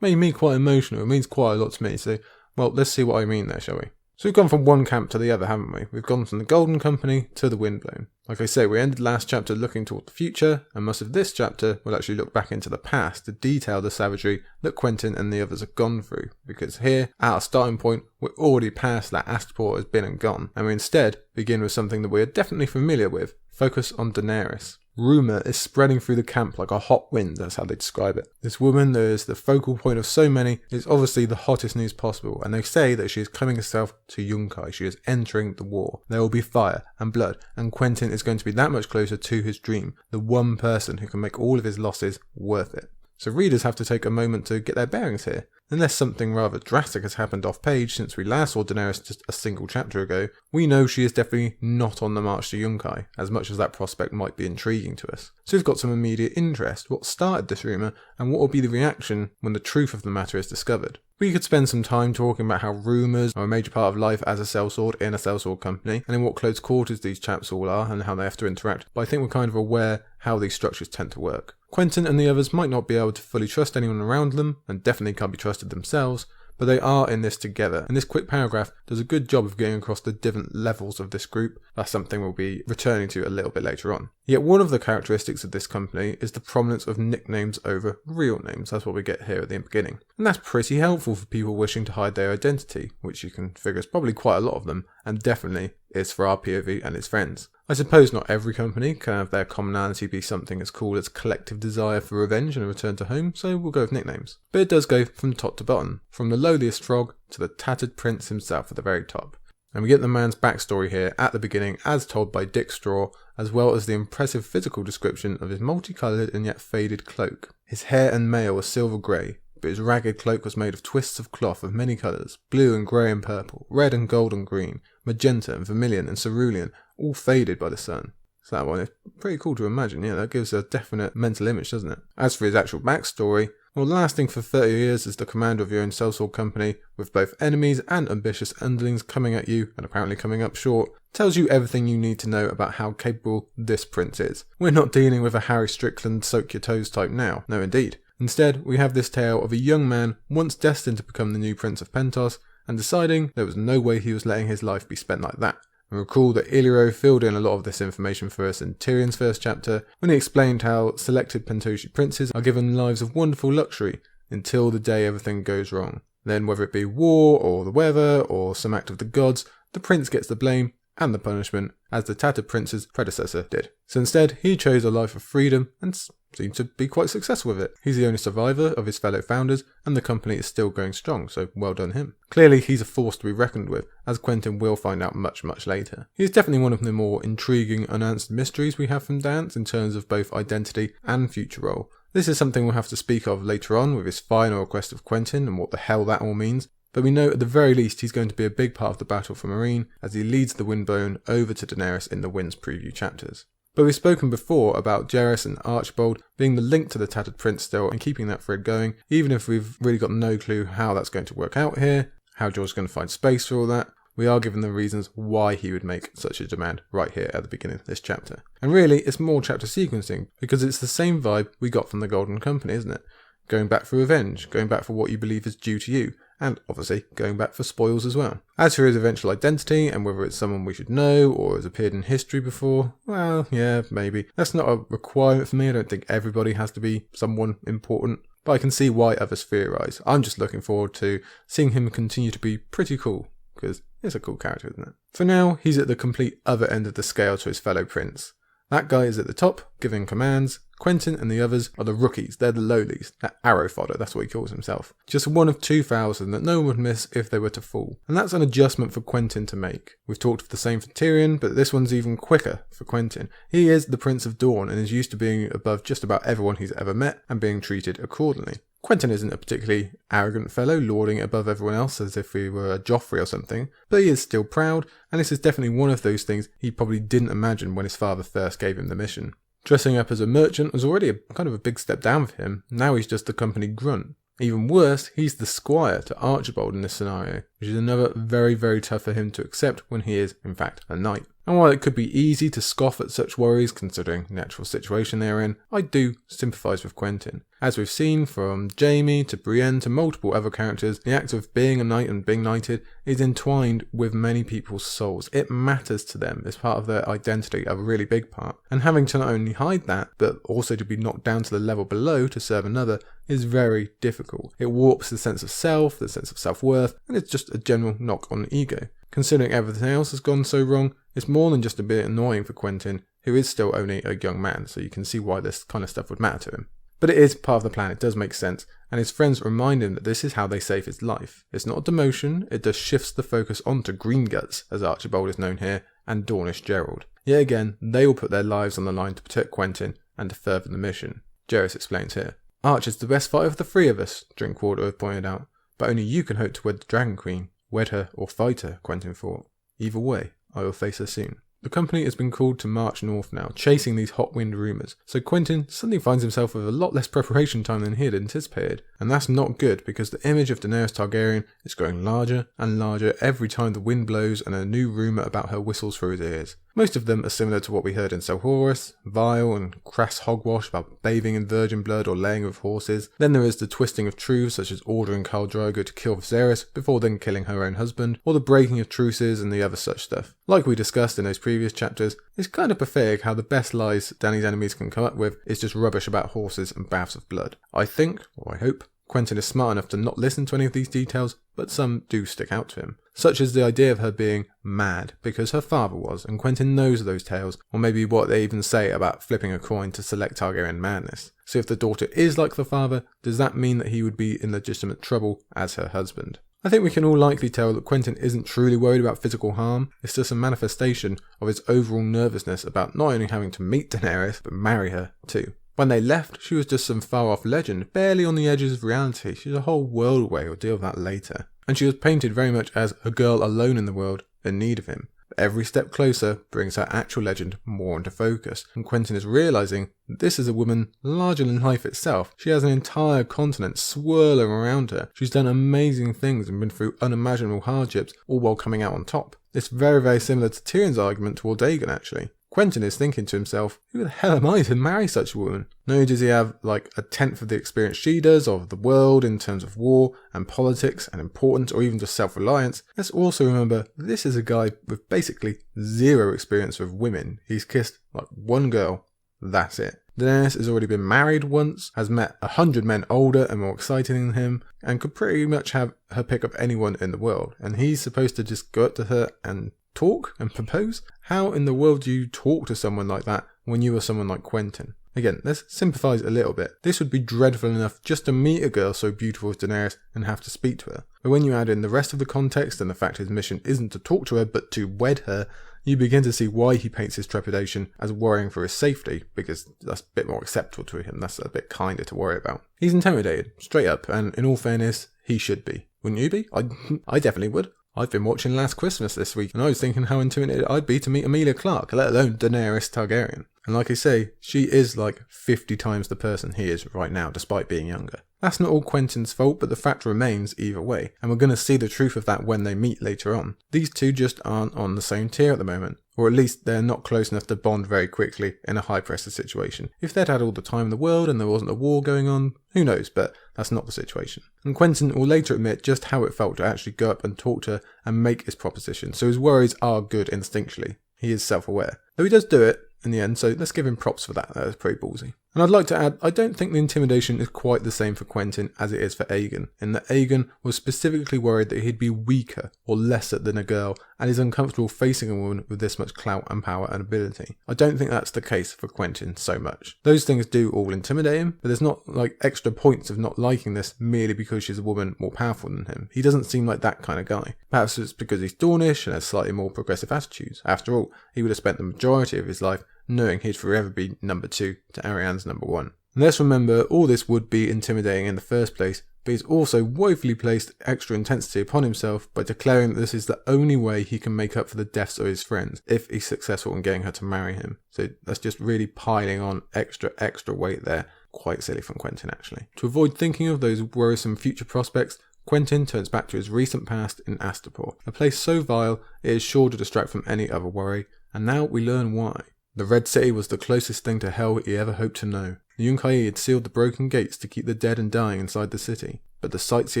made me quite emotional. It means quite a lot to me. So, well, let's see what I mean there, shall we? So we've gone from one camp to the other, haven't we? We've gone from the Golden Company to the Windblown. Like I say, we ended last chapter looking toward the future, and most of this chapter will actually look back into the past to detail the savagery that Quentyn and the others have gone through. Because here, at our starting point, we're already past that Astapor has been and gone, and we instead begin with something that we are definitely familiar with. Focus on Daenerys. Rumour is spreading through the camp like a hot wind, that's how they describe it. This woman that is the focal point of so many is obviously the hottest news possible, and they say that she is coming herself to Yunkish. She is entering the war. There will be fire and blood, and Quentyn is going to be that much closer to his dream, the one person who can make all of his losses worth it. So readers have to take a moment to get their bearings here. Unless something rather drastic has happened off page since we last saw Daenerys just a single chapter ago, we know she is definitely not on the march to Yunkish, as much as that prospect might be intriguing to us. So we've got some immediate interest. What started this rumour, and what will be the reaction when the truth of the matter is discovered? We could spend some time talking about how rumours are a major part of life as a sellsword in a sellsword company, and in what close quarters these chaps all are and how they have to interact, but I think we're kind of aware how these structures tend to work. Quentyn and the others might not be able to fully trust anyone around them, and definitely can't be trusted themselves, but they are in this together, and this quick paragraph does a good job of getting across the different levels of this group. That's something we'll be returning to a little bit later on. Yet one of the characteristics of this company is the prominence of nicknames over real names. That's what we get here at the beginning. And that's pretty helpful for people wishing to hide their identity, which you can figure is probably quite a lot of them, and definitely is for our POV and its friends. I suppose not every company can have their commonality be something as cool as collective desire for revenge and a return to home, so we'll go with nicknames. But it does go from top to bottom, from the lowliest frog to the tattered prince himself at the very top. And we get the man's backstory here at the beginning as told by Dick Straw, as well as the impressive physical description of his multicoloured and yet faded cloak. His hair and mail was silver grey, but his ragged cloak was made of twists of cloth of many colours, blue and grey and purple, red and gold and green, magenta and vermilion and cerulean, all faded by the sun. So that one is pretty cool to imagine, yeah, that gives a definite mental image, doesn't it? As for his actual backstory, Well, lasting for 30 years as the commander of your own sellsword company, with both enemies and ambitious underlings coming at you and apparently coming up short, tells you everything you need to know about how capable this prince is. We're not dealing with a Harry Strickland soak your toes type now, no indeed. Instead, we have this tale of a young man once destined to become the new Prince of Pentos, and deciding there was no way he was letting his life be spent like that. And recall that Illyrio filled in a lot of this information for us in Tyrion's first chapter, when he explained how selected Pentoshi princes are given lives of wonderful luxury until the day everything goes wrong. Then whether it be war, or the weather, or some act of the gods, the prince gets the blame and the punishment, as the Tattered Prince's predecessor did. So instead, he chose a life of freedom and seemed to be quite successful with it. He's the only survivor of his fellow founders, and the company is still going strong, so well done him. Clearly, he's a force to be reckoned with, as Quentyn will find out much later. He's definitely one of the more intriguing unanswered mysteries we have from Dance in terms of both identity and future role. This is something we'll have to speak of later on with his final request of Quentyn and what the hell that all means. But we know at the very least he's going to be a big part of the battle for Meereen as he leads the Windblown over to Daenerys in the Winds preview chapters. But we've spoken before about Jaehaerys and Archibald being the link to the Tattered Prince still and keeping that thread going, even if we've really got no clue how that's going to work out here, how George's going to find space for all that. We are given the reasons why he would make such a demand right here at the beginning of this chapter. And really, it's more chapter sequencing, because it's the same vibe we got from the Golden Company, isn't it? Going back for revenge, going back for what you believe is due to you, and obviously going back for spoils as well. As for his eventual identity, and whether it's someone we should know or has appeared in history before, well, yeah, maybe. That's not a requirement for me. I don't think everybody has to be someone important, but I can see why others theorise. I'm just looking forward to seeing him continue to be pretty cool, because he's a cool character, isn't it? For now, he's at the complete other end of the scale to his fellow prince. That guy is at the top, giving commands. Quentyn and the others are the rookies, they're the lowlies, that arrow fodder, that's what he calls himself. Just one of 2,000 that no one would miss if they were to fall. And that's an adjustment for Quentyn to make. We've talked of the same for Tyrion, but this one's even quicker for Quentyn. He is the Prince of Dawn and is used to being above just about everyone he's ever met and being treated accordingly. Quentyn isn't a particularly arrogant fellow, lording it above everyone else as if he were a Joffrey or something, but he is still proud, and this is definitely one of those things he probably didn't imagine when his father first gave him the mission. Dressing up as a merchant was already kind of a big step down for him. Now he's just the company grunt. Even worse, he's the squire to Archibald in this scenario, which is another very tough for him to accept when he is, in fact, a knight. And while it could be easy to scoff at such worries considering the actual situation they're in, I do sympathise with Quentyn. As we've seen from Jaime to Brienne to multiple other characters, the act of being a knight and being knighted is entwined with many people's souls. It matters to them, it's part of their identity, a really big part. And having to not only hide that, but also to be knocked down to the level below to serve another is very difficult. It warps the sense of self, the sense of self-worth, and it's just a general knock on the ego. Considering everything else has gone so wrong, it's more than just a bit annoying for Quentyn, who is still only a young man, so you can see why this kind of stuff would matter to him. But it is part of the plan, it does make sense, and his friends remind him that this is how they save his life. It's not a demotion, it just shifts the focus onto Greenguts, as Archibald is known here, and Dornish Gerald. Yet again, they will put their lives on the line to protect Quentyn and to further the mission. Jaehaerys explains here. Arch is the best fighter of the three of us, Drinkwater pointed out, but only you can hope to wed the Dragon Queen. Wed her or fight her, Quentyn thought. Either way, I will face her soon. The company has been called to march north now, chasing these hot wind rumours, so Quentyn suddenly finds himself with a lot less preparation time than he had anticipated. And that's not good, because the image of Daenerys Targaryen is growing larger and larger every time the wind blows and a new rumour about her whistles through his ears. Most of them are similar to what we heard in Sir Horus, vile and crass hogwash about bathing in virgin blood or laying with horses. Then there is the twisting of truths, such as ordering Khal Drogo to kill Viserys before then killing her own husband, or the breaking of truces and the other such stuff. Like we discussed in those previous chapters, it's kind of pathetic how the best lies Dany's enemies can come up with is just rubbish about horses and baths of blood. I think, or I hope, Quentyn is smart enough to not listen to any of these details, but some do stick out to him. Such as the idea of her being mad, because her father was, and Quentyn knows those tales, or maybe what they even say about flipping a coin to select Targaryen madness. So if the daughter is like the father, does that mean that he would be in legitimate trouble as her husband? I think we can all likely tell that Quentyn isn't truly worried about physical harm, it's just a manifestation of his overall nervousness about not only having to meet Daenerys, but marry her too. When they left, she was just some far-off legend, barely on the edges of reality. She's a whole world away, we'll deal with that later. And she was painted very much as a girl alone in the world, in need of him. Every step closer brings her actual legend more into focus, and Quentyn is realising that this is a woman larger than life itself. She has an entire continent swirling around her. She's done amazing things and been through unimaginable hardships, all while coming out on top. It's very, very similar to Tyrion's argument toward Aegon, actually. Quentyn is thinking to himself, who the hell am I to marry such a woman? Not only does he have like a tenth of the experience she does of the world in terms of war and politics and importance or even just self-reliance, let's also remember this is a guy with basically zero experience with women. He's kissed like one girl, that's it. Daenerys has already been married once, has met 100 men older and more exciting than him, and could pretty much have her pick of anyone in the world. And he's supposed to just go up to her and talk and propose? How in the world do you talk to someone like that when you are someone like Quentyn? Again, let's sympathise a little bit. This would be dreadful enough just to meet a girl so beautiful as Daenerys and have to speak to her. But when you add in the rest of the context and the fact his mission isn't to talk to her but to wed her, you begin to see why he paints his trepidation as worrying for his safety, because that's a bit more acceptable to him, that's a bit kinder to worry about. He's intimidated, straight up, and in all fairness, he should be. Wouldn't you be? I definitely would. I've been watching Last Christmas this week, and I was thinking how intimidated I'd be to meet Emilia Clarke, let alone Daenerys Targaryen. And like I say, she is like 50 times the person he is right now, despite being younger. That's not all Quentyn's fault, but the fact remains either way, and we're going to see the truth of that when they meet later on. These two just aren't on the same tier at the moment, or at least they're not close enough to bond very quickly in a high-pressure situation. If they'd had all the time in the world and there wasn't a war going on, who knows, but that's not the situation. And Quentyn will later admit just how it felt to actually go up and talk to her and make his proposition, so his worries are good instinctually. He is self-aware. Though he does do it in the end, so let's give him props for that. That was pretty ballsy. And I'd like to add, I don't think the intimidation is quite the same for Quentyn as it is for Aegon, in that Aegon was specifically worried that he'd be weaker or lesser than a girl and is uncomfortable facing a woman with this much clout and power and ability. I don't think that's the case for Quentyn so much. Those things do all intimidate him, but there's not like extra points of not liking this merely because she's a woman more powerful than him. He doesn't seem like that kind of guy. Perhaps it's because he's Dornish and has slightly more progressive attitudes. After all, he would have spent the majority of his life knowing he'd forever be number 2 to Arianne's number 1. And let's remember, all this would be intimidating in the first place, but he's also woefully placed extra intensity upon himself by declaring that this is the only way he can make up for the deaths of his friends if he's successful in getting her to marry him. So that's just really piling on extra weight there. Quite silly from Quentyn, actually. To avoid thinking of those worrisome future prospects, Quentyn turns back to his recent past in Astapor, a place so vile it is sure to distract from any other worry, and now we learn why. The Red City was the closest thing to hell he ever hoped to know. The Yunkier had sealed the broken gates to keep the dead and dying inside the city, but the sights he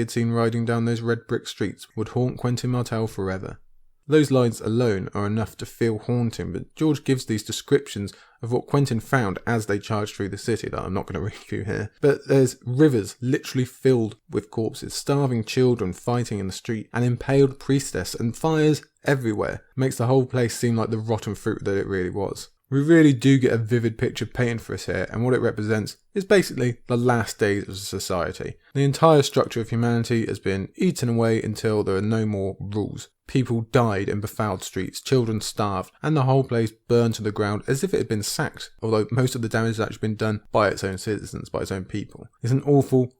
had seen riding down those red brick streets would haunt Quentyn Martell forever. Those lines alone are enough to feel haunting, but George gives these descriptions of what Quentyn found as they charged through the city that I'm not going to read you here. But there's rivers literally filled with corpses, starving children fighting in the street, an impaled priestess, and fires everywhere. Makes the whole place seem like the rotten fruit that it really was. We really do get a vivid picture painted for us here, and what it represents is basically the last days of society. The entire structure of humanity has been eaten away until there are no more rules. People died in befouled streets, children starved, and the whole place burned to the ground as if it had been sacked, although most of the damage has actually been done by its own citizens, by its own people. It's an awful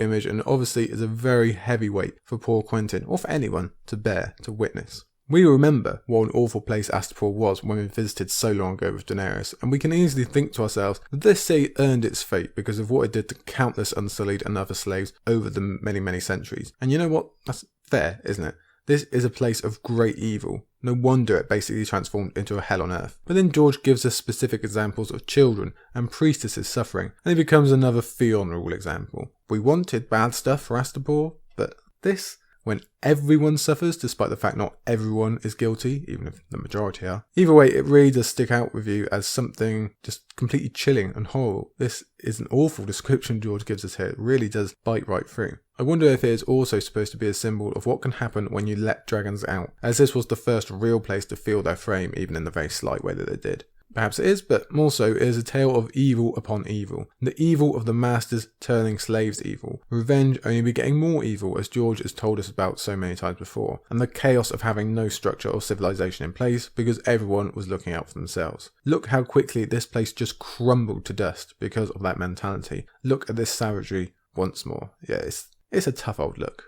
image, and obviously is a very heavy weight for poor Quentyn, or for anyone, to bear, to witness. We remember what an awful place Astapor was when we visited so long ago with Daenerys, and we can easily think to ourselves that this city earned its fate because of what it did to countless unsullied and other slaves over the many centuries. And you know what? That's fair, isn't it? This is a place of great evil. No wonder it basically transformed into a hell on earth. But then George gives us specific examples of children and priestesses suffering, and it becomes another Theon rule example. We wanted bad stuff for Astapor, but this, when everyone suffers despite the fact not everyone is guilty, even if the majority are. Either way, it really does stick out with you as something just completely chilling and horrible. This is an awful description George gives us here. It really does bite right through. I wonder if it is also supposed to be a symbol of what can happen when you let dragons out, as this was the first real place to feel their frame, even in the very slight way that they did. Perhaps it is, but more so it is a tale of evil upon evil. The evil of the masters turning slaves evil. Revenge only begetting more evil, as George has told us about so many times before. And the chaos of having no structure or civilization in place because everyone was looking out for themselves. Look how quickly this place just crumbled to dust because of that mentality. Look at this savagery once more. Yeah, it's a tough old look.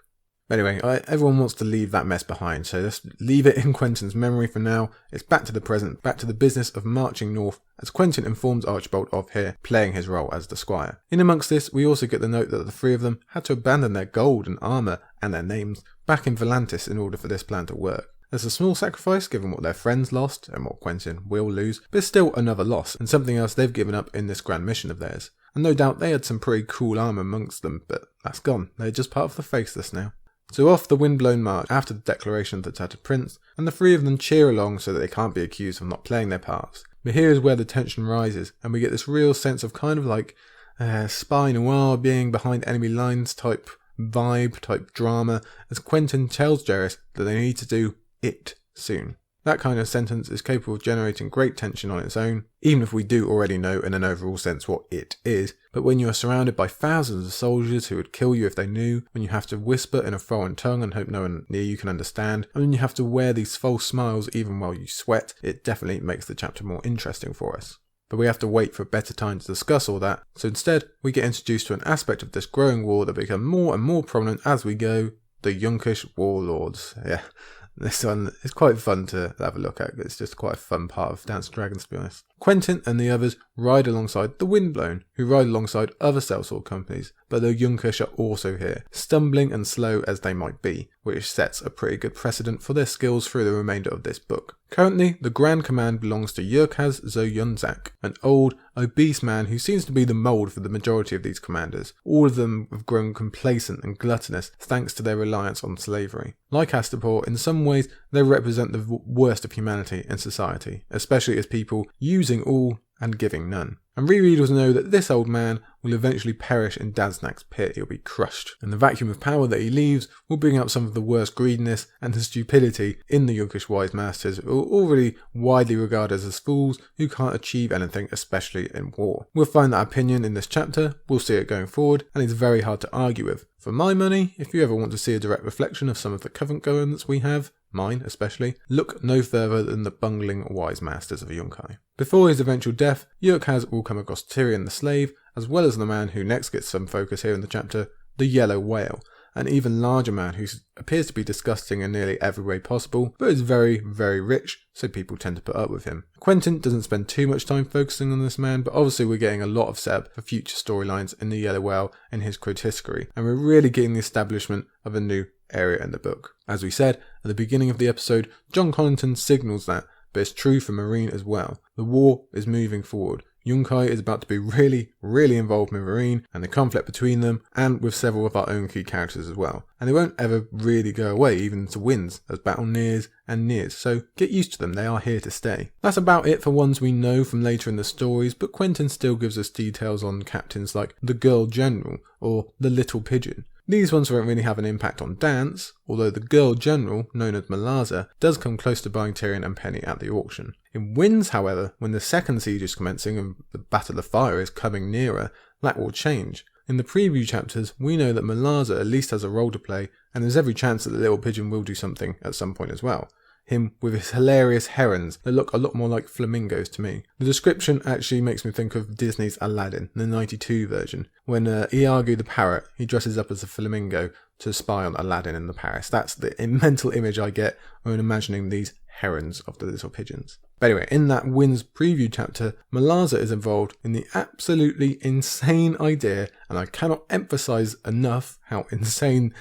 Anyway, everyone wants to leave that mess behind, so let's leave it in Quentyn's memory for now. It's back to the present, back to the business of marching north, as Quentyn informs Archibald of here, playing his role as the squire. In amongst this, we also get the note that the three of them had to abandon their gold and armour and their names back in Volantis in order for this plan to work. There's a small sacrifice given what their friends lost and what Quentyn will lose, but it's still another loss and something else they've given up in this grand mission of theirs. And no doubt they had some pretty cool armour amongst them, but that's gone. They're just part of the Faceless now. So off the Windblown march after the declaration of the Tattered Prince, and the three of them cheer along so that they can't be accused of not playing their parts. But here is where the tension rises, and we get this real sense of kind of like spy noir being behind enemy lines type vibe, type drama, as Quentyn tells Jaehaerys that they need to do it soon. That kind of sentence is capable of generating great tension on its own, even if we do already know in an overall sense what it is. But when you are surrounded by thousands of soldiers who would kill you if they knew, when you have to whisper in a foreign tongue and hope no one near you can understand, and when you have to wear these false smiles even while you sweat, it definitely makes the chapter more interesting for us. But we have to wait for a better time to discuss all that, so instead we get introduced to an aspect of this growing war that becomes more and more prominent as we go, the Yunkish warlords. Yeah. This one is quite fun to have a look at. It's just quite a fun part of Dance with Dragons, to be honest. Quentyn and the others ride alongside the Windblown, who ride alongside other sellsword companies, but the Yunkish are also here, stumbling and slow as they might be, which sets a pretty good precedent for their skills through the remainder of this book. Currently, the Grand Command belongs to Yurkhaz Zoyunzak, an old, obese man who seems to be the mould for the majority of these commanders. All of them have grown complacent and gluttonous thanks to their reliance on slavery. Like Astapor, in some ways, they represent the worst of humanity in society, especially as people using all and giving none. And rereaders know that this old man will eventually perish in Daznak's pit. He'll be crushed, and the vacuum of power that he leaves will bring out some of the worst greediness and the stupidity in the Yunkish wise masters, who are already widely regarded as fools who can't achieve anything, especially in war. We'll find that opinion in this chapter, we'll see it going forward, and it's very hard to argue with. For my money, if you ever want to see a direct reflection of some of the Covenant governments we have, mine especially, look no further than the bungling wise masters of Yunkai. Before his eventual death, Yurkhaz will come across Tyrion the slave, as well as the man who next gets some focus here in the chapter, the Yellow Whale, an even larger man who appears to be disgusting in nearly every way possible, but is very, very rich, so people tend to put up with him. Quentyn doesn't spend too much time focusing on this man, but obviously we're getting a lot of setup for future storylines in the Yellow Whale and his Crowed history, and we're really getting the establishment of a new area in the book. As we said at the beginning of the episode, Jon Connington signals that, but it's true for Meereen as well. The war is moving forward. Yunkai is about to be really, really involved with Meereen and the conflict between them, and with several of our own key characters as well. And they won't ever really go away, even to wins, as battle nears and nears, so get used to them, they are here to stay. That's about it for ones we know from later in the stories, but Quentyn still gives us details on captains like the Girl General or the Little Pigeon. These ones won't really have an impact on Dance, although the Girl General, known as Malaza, does come close to buying Tyrion and Penny at the auction. In Winds, however, when the second siege is commencing and the Battle of Fire is coming nearer, that will change. In the preview chapters, we know that Malaza at least has a role to play, and there's every chance that the Little Pigeon will do something at some point as well. Him with his hilarious herons that look a lot more like flamingos to me. The description actually makes me think of Disney's Aladdin, the 92 version. When Iago the parrot, he dresses up as a flamingo to spy on Aladdin in the Paris. That's the mental image I get when imagining these herons of the little pigeons. But anyway, in that Winds preview chapter, Malaza is involved in the absolutely insane idea, and I cannot emphasize enough how insane,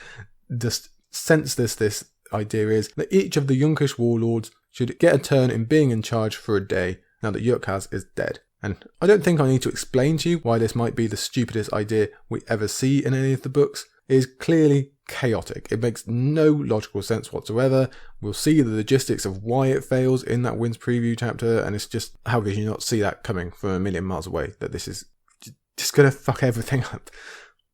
just senseless this idea is, that each of the Yunkish warlords should get a turn in being in charge for a day now that Yurkhaz is dead. And I don't think I need to explain to you why this might be the stupidest idea we ever see in any of the books. It is clearly chaotic. It makes no logical sense whatsoever. We'll see the logistics of why it fails in that Winds preview chapter, and it's just, how could you not see that coming from a million miles away, that this is just gonna fuck everything up.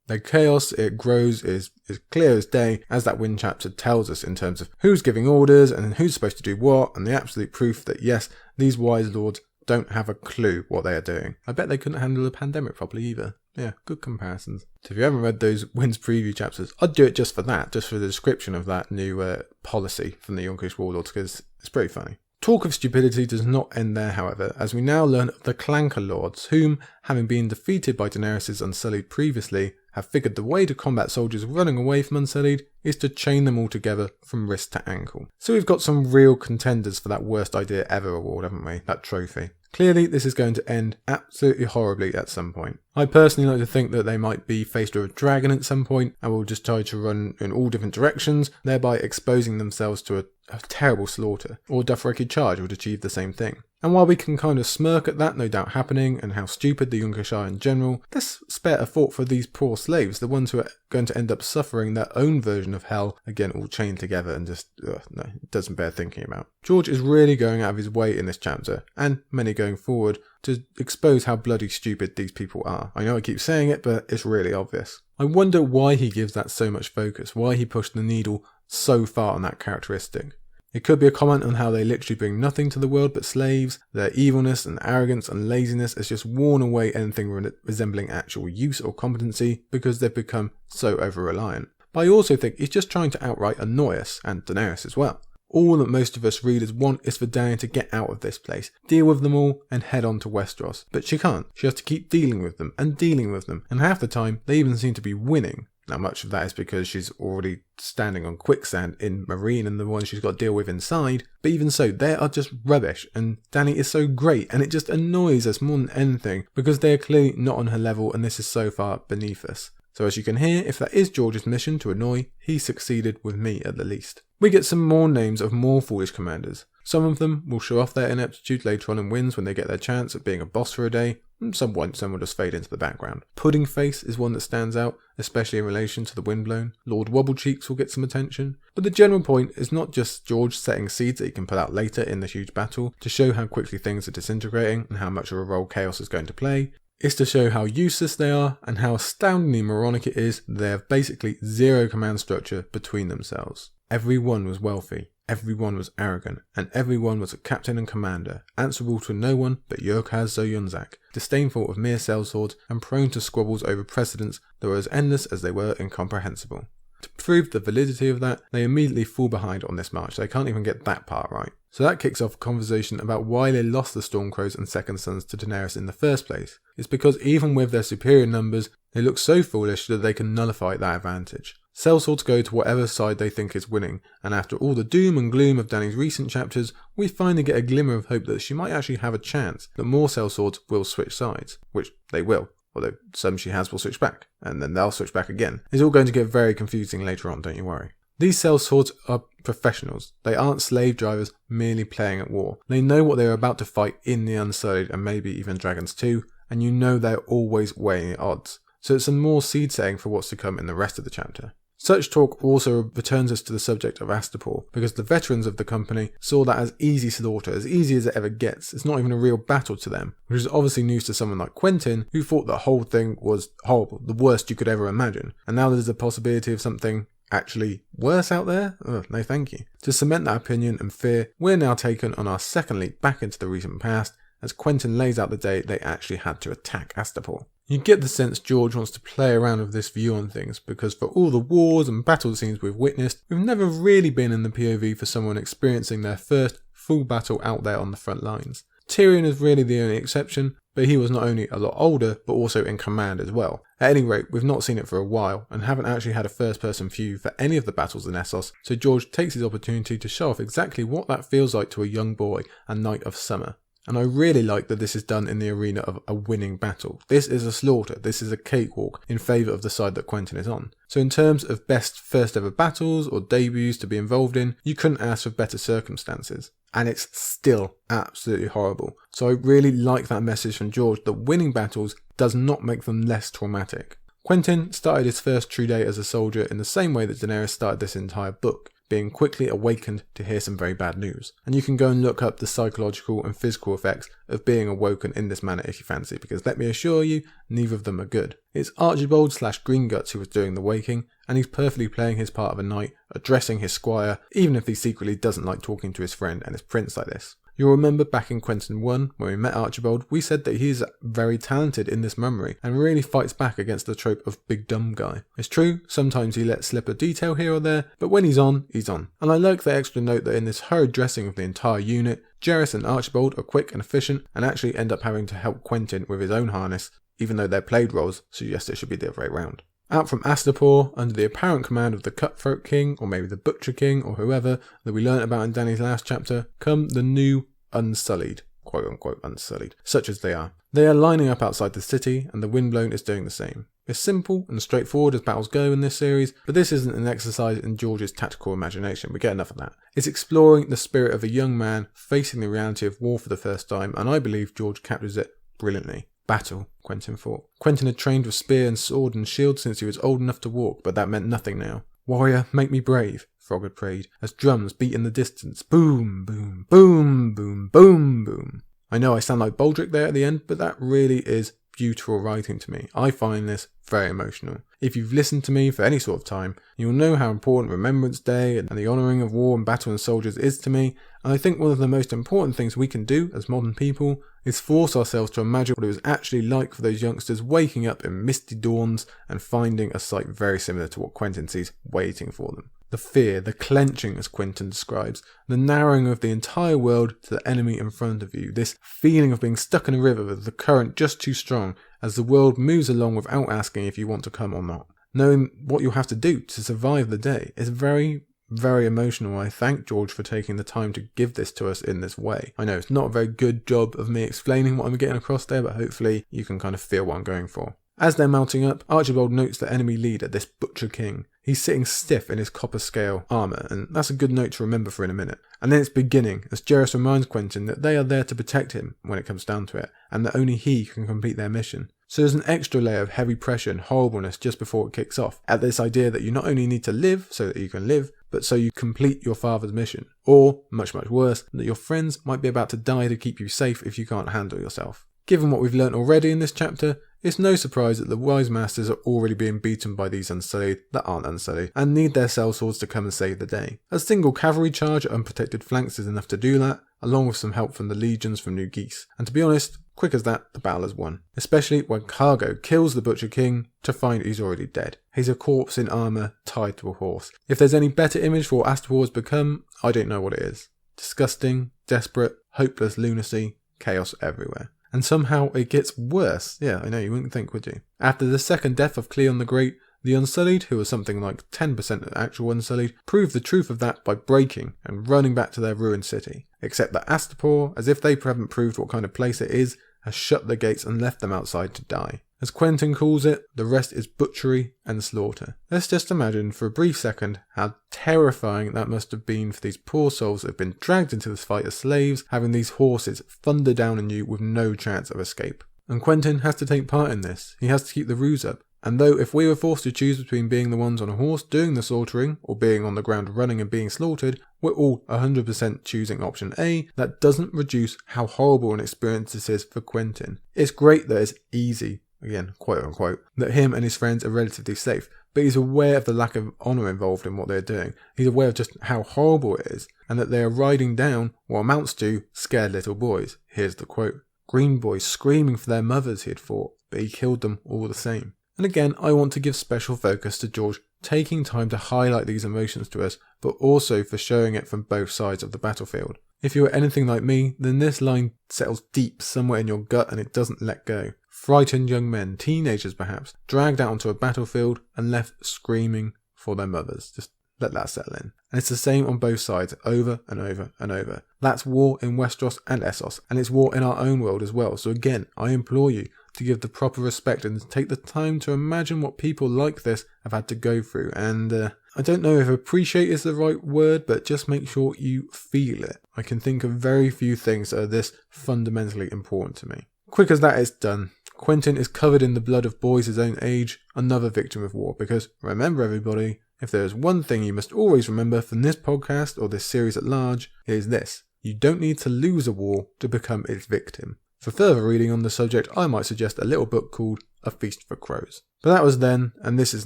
The chaos, it grows, is clear as day, as that Wind chapter tells us in terms of who's giving orders and who's supposed to do what, and the absolute proof that yes, these wise lords don't have a clue what they are doing. I bet they couldn't handle a pandemic properly either. Yeah, good comparisons. So if you haven't read those Winds preview chapters, I'd do it just for that, just for the description of that new policy from the Yunkish warlords, because it's pretty funny. Talk of stupidity does not end there, however, as we now learn of the Clanker Lords, whom, having been defeated by Daenerys' Unsullied previously, have figured the way to combat soldiers running away from Unsullied is to chain them all together from wrist to ankle. So we've got some real contenders for that worst idea ever award, haven't we? That trophy. Clearly, this is going to end absolutely horribly at some point. I personally like to think that they might be faced with a dragon at some point and will just try to run in all different directions, thereby exposing themselves to a terrible slaughter. Or Dothraki charge would achieve the same thing. And while we can kind of smirk at that no doubt happening and how stupid the Yunkish are in general, let's spare a thought for these poor slaves, the ones who are going to end up suffering their own version of hell, again all chained together and just, no, it doesn't bear thinking about. George is really going out of his way in this chapter, and many going forward, to expose how bloody stupid these people are. I know I keep saying it, but it's really obvious. I wonder why he gives that so much focus, why he pushed the needle so far on that characteristic. It could be a comment on how they literally bring nothing to the world but slaves, their evilness and arrogance and laziness has just worn away anything resembling actual use or competency because they've become so over-reliant. But I also think he's just trying to outright annoy us, and Daenerys as well. All that most of us readers want is for Dany to get out of this place, deal with them all, and head on to Westeros. But she can't. She has to keep dealing with them, and half the time they even seem to be winning. Now much of that is because she's already standing on quicksand in Meereen and the ones she's got to deal with inside, but even so, they are just rubbish, and Dany is so great, and it just annoys us more than anything, because they are clearly not on her level and this is so far beneath us. So as you can hear, if that is George's mission to annoy, he succeeded with me at the least. We get some more names of more foolish commanders. Some of them will show off their ineptitude later on in wins when they get their chance at being a boss for a day, and some won't, some will just fade into the background. Pudding Face is one that stands out, especially in relation to the Windblown. Lord Wobblecheeks will get some attention. But the general point is not just George setting seeds that he can pull out later in the huge battle to show how quickly things are disintegrating and how much of a role chaos is going to play. It's to show how useless they are and how astoundingly moronic it is that they have basically zero command structure between themselves. Everyone was wealthy, everyone was arrogant, and everyone was a captain and commander, answerable to no one but Yurkhaz Zoyunzak, disdainful of mere sellswords and prone to squabbles over precedents that were as endless as they were incomprehensible. To prove the validity of that, they immediately fall behind on this march. They can't even get that part right. So that kicks off a conversation about why they lost the Stormcrows and Second Sons to Daenerys in the first place. It's because even with their superior numbers, they look so foolish that they can nullify that advantage. Sellswords go to whatever side they think is winning, and after all the doom and gloom of Dany's recent chapters, we finally get a glimmer of hope that she might actually have a chance, that more sellswords will switch sides, which they will. Although some she has will switch back, and then they'll switch back again. It's all going to get very confusing later on, don't you worry. These sellswords are professionals. They aren't slave drivers merely playing at war. They know what they're about to fight in the Unsullied and maybe even Dragons too, and you know they're always weighing the odds. So it's some more seed setting for what's to come in the rest of the chapter. Such talk also returns us to the subject of Astapor, because the veterans of the company saw that as easy slaughter, as easy as it ever gets. It's not even a real battle to them, which is obviously news to someone like Quentyn, who thought the whole thing was horrible, the worst you could ever imagine. And now there's a possibility of something actually worse out there? No thank you. To cement that opinion and fear, we're now taken on our second leap back into the recent past, as Quentyn lays out the day they actually had to attack Astapor. You get the sense George wants to play around with this view on things, because for all the wars and battle scenes we've witnessed, we've never really been in the POV for someone experiencing their first full battle out there on the front lines. Tyrion is really the only exception, but he was not only a lot older, but also in command as well. At any rate, we've not seen it for a while, and haven't actually had a first-person view for any of the battles in Essos, so George takes his opportunity to show off exactly what that feels like to a young boy and Knight of Summer. And I really like that this is done in the arena of a winning battle. This is a slaughter, this is a cakewalk in favour of the side that Quentyn is on. So in terms of best first ever battles or debuts to be involved in, you couldn't ask for better circumstances. And it's still absolutely horrible. So I really like that message from George that winning battles does not make them less traumatic. Quentyn started his first true day as a soldier in the same way that Daenerys started this entire book, being quickly awakened to hear some very bad news. And you can go and look up the psychological and physical effects of being awoken in this manner if you fancy, because let me assure you, neither of them are good. It's Archibald/Greenguts who was doing the waking, and he's perfectly playing his part of a knight, addressing his squire, even if he secretly doesn't like talking to his friend and his prince like this. You'll remember back in Quentyn 1, when we met Archibald, we said that he is very talented in this mummery and really fights back against the trope of big dumb guy. It's true, sometimes he lets slip a detail here or there, but when he's on, he's on. And I like the extra note that in this hurried dressing of the entire unit, Jaehaerys and Archibald are quick and efficient and actually end up having to help Quentyn with his own harness, even though their played roles suggest it should be the other way around. Out from Astapor, under the apparent command of the Cutthroat King, or maybe the Butcher King, or whoever that we learnt about in Dany's last chapter, come the new Unsullied, quote-unquote unsullied, such as they are. They are lining up outside the city, and the Windblown is doing the same. It's simple and straightforward as battles go in this series, but this isn't an exercise in George's tactical imagination, we get enough of that. It's exploring the spirit of a young man facing the reality of war for the first time, and I believe George captures it brilliantly. Battle, Quentyn thought. Quentyn had trained with spear and sword and shield since he was old enough to walk, but that meant nothing now. Warrior, make me brave, Frog had prayed, as drums beat in the distance. Boom, boom, boom, boom, boom, boom. I know I sound like Baldric there at the end, but that really is beautiful writing to me. I find this very emotional. If you've listened to me for any sort of time, you'll know how important Remembrance Day and the honouring of war and battle and soldiers is to me, and I think one of the most important things we can do as modern people is force ourselves to imagine what it was actually like for those youngsters waking up in misty dawns and finding a sight very similar to what Quentyn sees waiting for them. The fear, the clenching as Quentyn describes, the narrowing of the entire world to the enemy in front of you, this feeling of being stuck in a river with the current just too strong as the world moves along without asking if you want to come or not. Knowing what you'll have to do to survive the day is very, very emotional. I thank George for taking the time to give this to us in this way. I know it's not a very good job of me explaining what I'm getting across there, but hopefully you can kind of feel what I'm going for. As they're mounting up, Archibald notes the enemy leader, this Butcher King. He's sitting stiff in his copper scale armour, and that's a good note to remember for in a minute. And then it's beginning, as Jaehaerys reminds Quentyn that they are there to protect him when it comes down to it, and that only he can complete their mission. So there's an extra layer of heavy pressure and horribleness just before it kicks off, at this idea that you not only need to live so that you can live, but so you complete your father's mission. Or, much, much worse, that your friends might be about to die to keep you safe if you can't handle yourself. Given what we've learnt already in this chapter, it's no surprise that the Wise Masters are already being beaten by these Unsullied that aren't Unsullied, and need their sellswords to come and save the day. A single cavalry charge at unprotected flanks is enough to do that, along with some help from the legions from New Geese. And to be honest, quick as that, the battle is won. Especially when Cargo kills the Butcher King to find he's already dead. He's a corpse in armour tied to a horse. If there's any better image for what Astapor has become, I don't know what it is. Disgusting, desperate, hopeless lunacy, chaos everywhere. And somehow it gets worse. Yeah, I know, you wouldn't think, would you? After the second death of Cleon the Great, the Unsullied, who was something like 10% of actual Unsullied, proved the truth of that by breaking and running back to their ruined city. Except that Astapor, as if they haven't proved what kind of place it is, has shut the gates and left them outside to die. As Quentyn calls it, the rest is butchery and slaughter. Let's just imagine for a brief second how terrifying that must have been for these poor souls that have been dragged into this fight as slaves, having these horses thunder down on you with no chance of escape. And Quentyn has to take part in this. He has to keep the ruse up. And though if we were forced to choose between being the ones on a horse doing the slaughtering or being on the ground running and being slaughtered, we're all 100% choosing option A. That doesn't reduce how horrible an experience this is for Quentyn. It's great that it's easy, again, quote unquote, that him and his friends are relatively safe, but he's aware of the lack of honour involved in what they're doing. He's aware of just how horrible it is, and that they are riding down what amounts to scared little boys. Here's the quote. Green boys screaming for their mothers, he had fought, but he killed them all the same. And again, I want to give special focus to George taking time to highlight these emotions to us, but also for showing it from both sides of the battlefield. If you are anything like me, then this line settles deep somewhere in your gut and it doesn't let go. Frightened young men, teenagers perhaps, dragged out onto a battlefield and left screaming for their mothers. Just let that settle in. And it's the same on both sides, over and over and over. That's war in Westeros and Essos, and it's war in our own world as well. So again, I implore you to give the proper respect and to take the time to imagine what people like this have had to go through. And I don't know if appreciate is the right word, but just make sure you feel it. I can think of very few things that are this fundamentally important to me. Quick as that is done, Quentyn is covered in the blood of boys his own age, another victim of war, because remember everybody, if there is one thing you must always remember from this podcast or this series at large, it is this. You don't need to lose a war to become its victim. For further reading on the subject, I might suggest a little book called A Feast for Crows. But that was then, and this is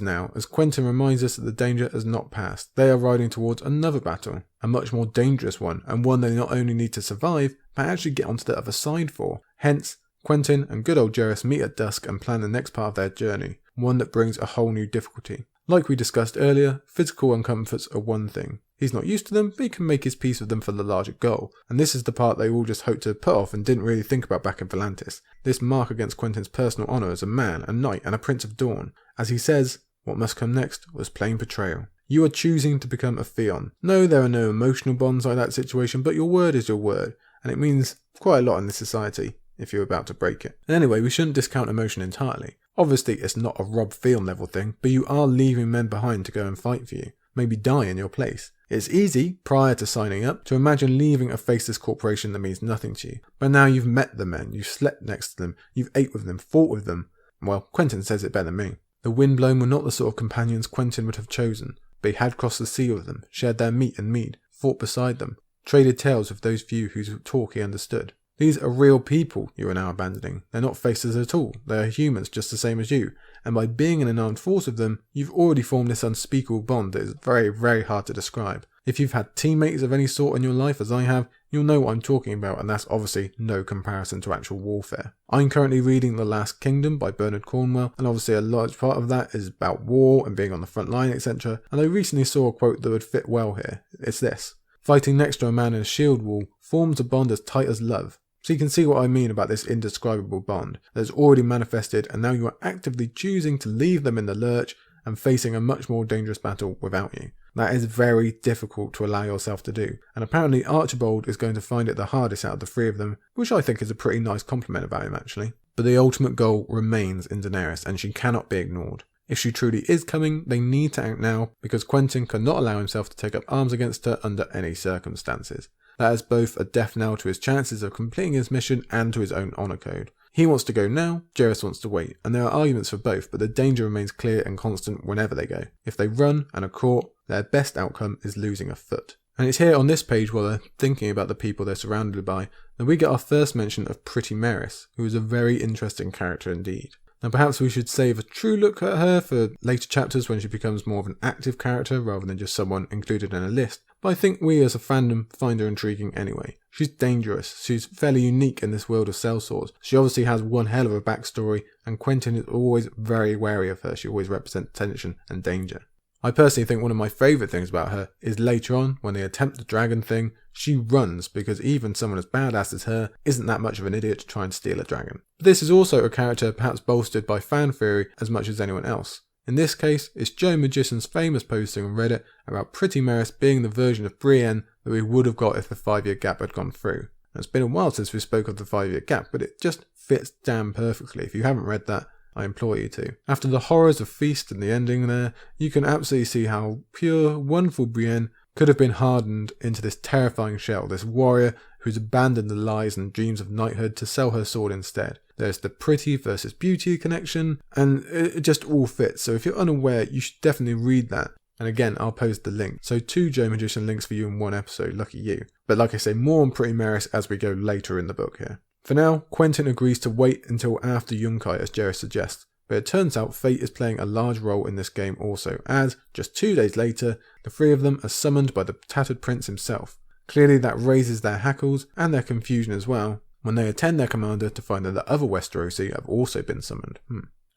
now, as Quentyn reminds us that the danger has not passed. They are riding towards another battle, a much more dangerous one, and one they not only need to survive, but actually get onto the other side for. Hence, Quentyn and good old Jaehaerys meet at dusk and plan the next part of their journey, one that brings a whole new difficulty. Like we discussed earlier, physical uncomforts are one thing. He's not used to them, but he can make his peace with them for the larger goal. And this is the part they all just hoped to put off and didn't really think about back in Volantis. This mark against Quentyn's personal honour as a man, a knight, and a Prince of Dawn. As he says, What must come next was plain betrayal. You are choosing to become a Theon. No, there are no emotional bonds like that situation, but your word is your word, and it means quite a lot in this society if you're about to break it. And anyway, we shouldn't discount emotion entirely. Obviously, it's not a Rob Theon level thing, but you are leaving men behind to go and fight for you, maybe die in your place. It's easy, prior to signing up, to imagine leaving a faceless corporation that means nothing to you. But now you've met the men, you've slept next to them, you've ate with them, fought with them. Well, Quentyn says it better than me. The Windblown were not the sort of companions Quentyn would have chosen, but he had crossed the sea with them, shared their meat and mead, fought beside them, traded tales with those few whose talk he understood. These are real people you are now abandoning. They're not faces at all. They are humans just the same as you. And by being in an armed force with them, you've already formed this unspeakable bond that is very, very hard to describe. If you've had teammates of any sort in your life, as I have, you'll know what I'm talking about, and that's obviously no comparison to actual warfare. I'm currently reading The Last Kingdom by Bernard Cornwell, and obviously a large part of that is about war and being on the front line, etc. And I recently saw a quote that would fit well here. It's this: "Fighting next to a man in a shield wall forms a bond as tight as love." So you can see what I mean about this indescribable bond that has already manifested, and now you are actively choosing to leave them in the lurch and facing a much more dangerous battle without you. That is very difficult to allow yourself to do, and apparently Archibald is going to find it the hardest out of the three of them, which I think is a pretty nice compliment about him actually. But the ultimate goal remains in Daenerys, and she cannot be ignored. If she truly is coming, they need to act now, because Quentyn cannot allow himself to take up arms against her under any circumstances. That is both a death knell to his chances of completing his mission and to his own honour code. He wants to go now, Jaehaerys wants to wait, and there are arguments for both, but the danger remains clear and constant whenever they go. If they run and are caught, their best outcome is losing a foot. And it's here on this page, while they're thinking about the people they're surrounded by, that we get our first mention of Pretty Meereen, who is a very interesting character indeed. Now perhaps we should save a true look at her for later chapters when she becomes more of an active character rather than just someone included in a list, but I think we as a fandom find her intriguing anyway. She's dangerous, she's fairly unique in this world of sellswords. She obviously has one hell of a backstory, and Quentyn is always very wary of her. She always represents tension and danger. I personally think one of my favourite things about her is later on, when they attempt the dragon thing, she runs because even someone as badass as her isn't that much of an idiot to try and steal a dragon. But this is also a character perhaps bolstered by fan theory as much as anyone else. In this case, it's Joe Magician's famous posting on Reddit about Pretty Meereen being the version of Brienne that we would have got if the 5-year gap had gone through. Now, it's been a while since we spoke of the 5-year gap, but it just fits damn perfectly. If you haven't read that, I implore you to. After the horrors of Feast and the ending there, you can absolutely see how pure, wonderful Brienne could have been hardened into this terrifying shell, this warrior who's abandoned the lies and dreams of knighthood to sell her sword instead. There's the pretty versus beauty connection, and it just all fits. So if you're unaware, you should definitely read that. And again, I'll post the link. So 2 Joe Magician links for you in one episode, lucky you. But like I say, more on Pretty Meereen as we go later in the book here. For now, Quentyn agrees to wait until after Yunkai as Jaehaerys suggests, but it turns out fate is playing a large role in this game also, as, just 2 days later, the 3 of them are summoned by the Tattered Prince himself. Clearly that raises their hackles, and their confusion as well, when they attend their commander to find that the other Westerosi have also been summoned.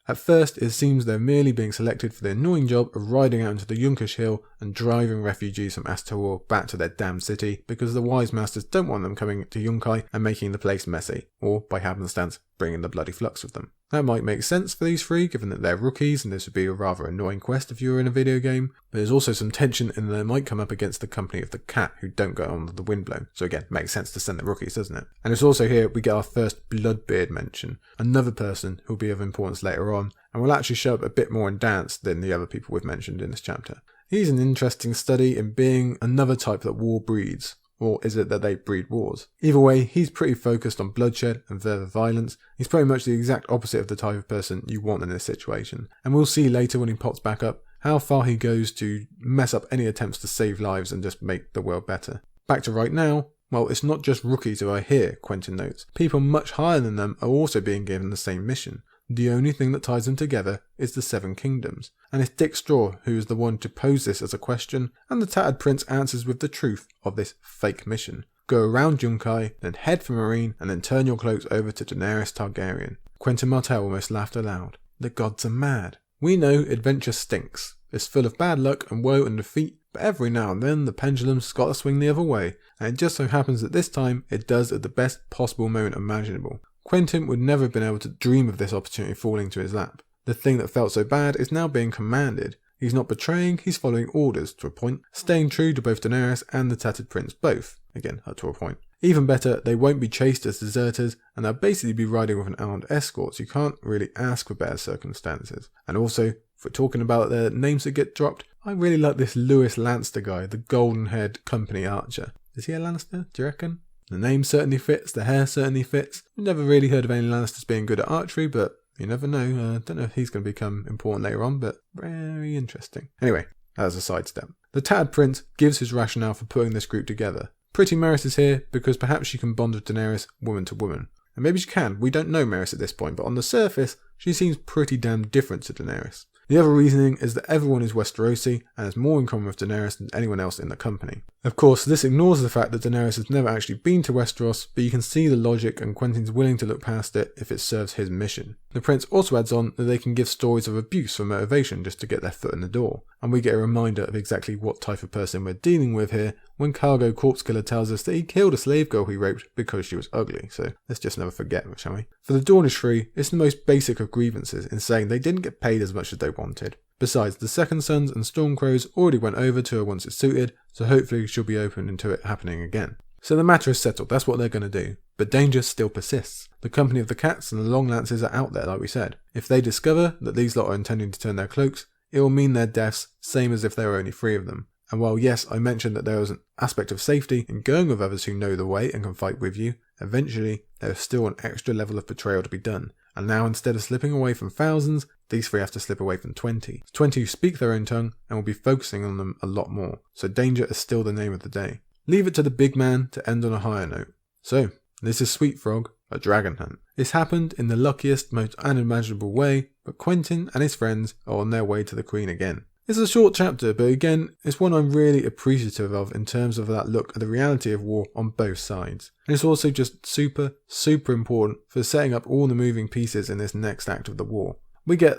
At first, it seems they're merely being selected for the annoying job of riding out into the Yunkish hill and driving refugees from Astapor back to their damn city because the wise masters don't want them coming to Yunkai and making the place messy, or by happenstance, bringing the bloody flux with them. That might make sense for these 3, given that they're rookies and this would be a rather annoying quest if you were in a video game, but there's also some tension in that they might come up against the company of the cat who don't go on the Windblown, so again, makes sense to send the rookies, doesn't it? And it's also here we get our first Bloodbeard mention, another person who'll be of importance later on, and will actually show up a bit more in Dance than the other people we've mentioned in this chapter. He's an interesting study in being another type that war breeds. Or is it that they breed wars? Either way, he's pretty focused on bloodshed and further violence. He's pretty much the exact opposite of the type of person you want in this situation. And we'll see later when he pops back up how far he goes to mess up any attempts to save lives and just make the world better. Back to right now, well, it's not just rookies who are here, Quentyn notes. People much higher than them are also being given the same mission. The only thing that ties them together is the 7 kingdoms. And it's Dick Straw who is the one to pose this as a question, and the Tattered Prince answers with the truth of this fake mission. Go around Yunkai, then head for Meereen, and then turn your cloaks over to Daenerys Targaryen. Quentyn Martell almost laughed aloud. The gods are mad. We know adventure stinks. It's full of bad luck and woe and defeat, but every now and then the pendulum's got to swing the other way, and it just so happens that this time it does at the best possible moment imaginable. Quentyn would never have been able to dream of this opportunity falling to his lap. The thing that felt so bad is now being commanded. He's not betraying, he's following orders to a point, staying true to both Daenerys and the Tattered Prince both. Again, up to a point. Even better, they won't be chased as deserters, and they'll basically be riding with an armed escort, so you can't really ask for better circumstances. And also, if we're talking about the names that get dropped, I really like this Lewis Lannister guy, the golden-haired company archer. Is he a Lannister, do you reckon? The name certainly fits, the hair certainly fits. We've never really heard of any Lannisters being good at archery, but you never know. I don't know if he's going to become important later on, but very interesting. Anyway, as a sidestep. The Tattered Prince gives his rationale for putting this group together. Pretty Meereen is here because perhaps she can bond with Daenerys woman to woman. And maybe she can, we don't know Meereen at this point, but on the surface, she seems pretty damn different to Daenerys. The other reasoning is that everyone is Westerosi and has more in common with Daenerys than anyone else in the company. Of course, this ignores the fact that Daenerys has never actually been to Westeros, but you can see the logic and Quentyn's willing to look past it if it serves his mission. The Prince also adds on that they can give stories of abuse for motivation just to get their foot in the door, and we get a reminder of exactly what type of person we're dealing with here when Cargo Corpse Killer tells us that he killed a slave girl he raped because she was ugly, so let's just never forget, shall we? For the Dornish Free, it's the most basic of grievances in saying they didn't get paid as much as they wanted. Besides, the Second Sons and Stormcrows already went over to her once it suited, so hopefully she'll be open into it happening again. So the matter is settled, that's what they're going to do. But danger still persists. The company of the Cats and the Long Lances are out there, like we said. If they discover that these lot are intending to turn their cloaks, it will mean their deaths, same as if there were only 3 of them. And while yes, I mentioned that there was an aspect of safety in going with others who know the way and can fight with you, eventually there is still an extra level of betrayal to be done. And now instead of slipping away from thousands, these 3 have to slip away from 20. 20 who speak their own tongue and will be focusing on them a lot more. So danger is still the name of the day. Leave it to the big man to end on a higher note. So, this is Sweet Frog, a dragon hunt. It's happened in the luckiest, most unimaginable way, but Quentyn and his friends are on their way to the Queen again. It's a short chapter, but again, it's one I'm really appreciative of in terms of that look at the reality of war on both sides. And it's also just super, super important for setting up all the moving pieces in this next act of the war. We get,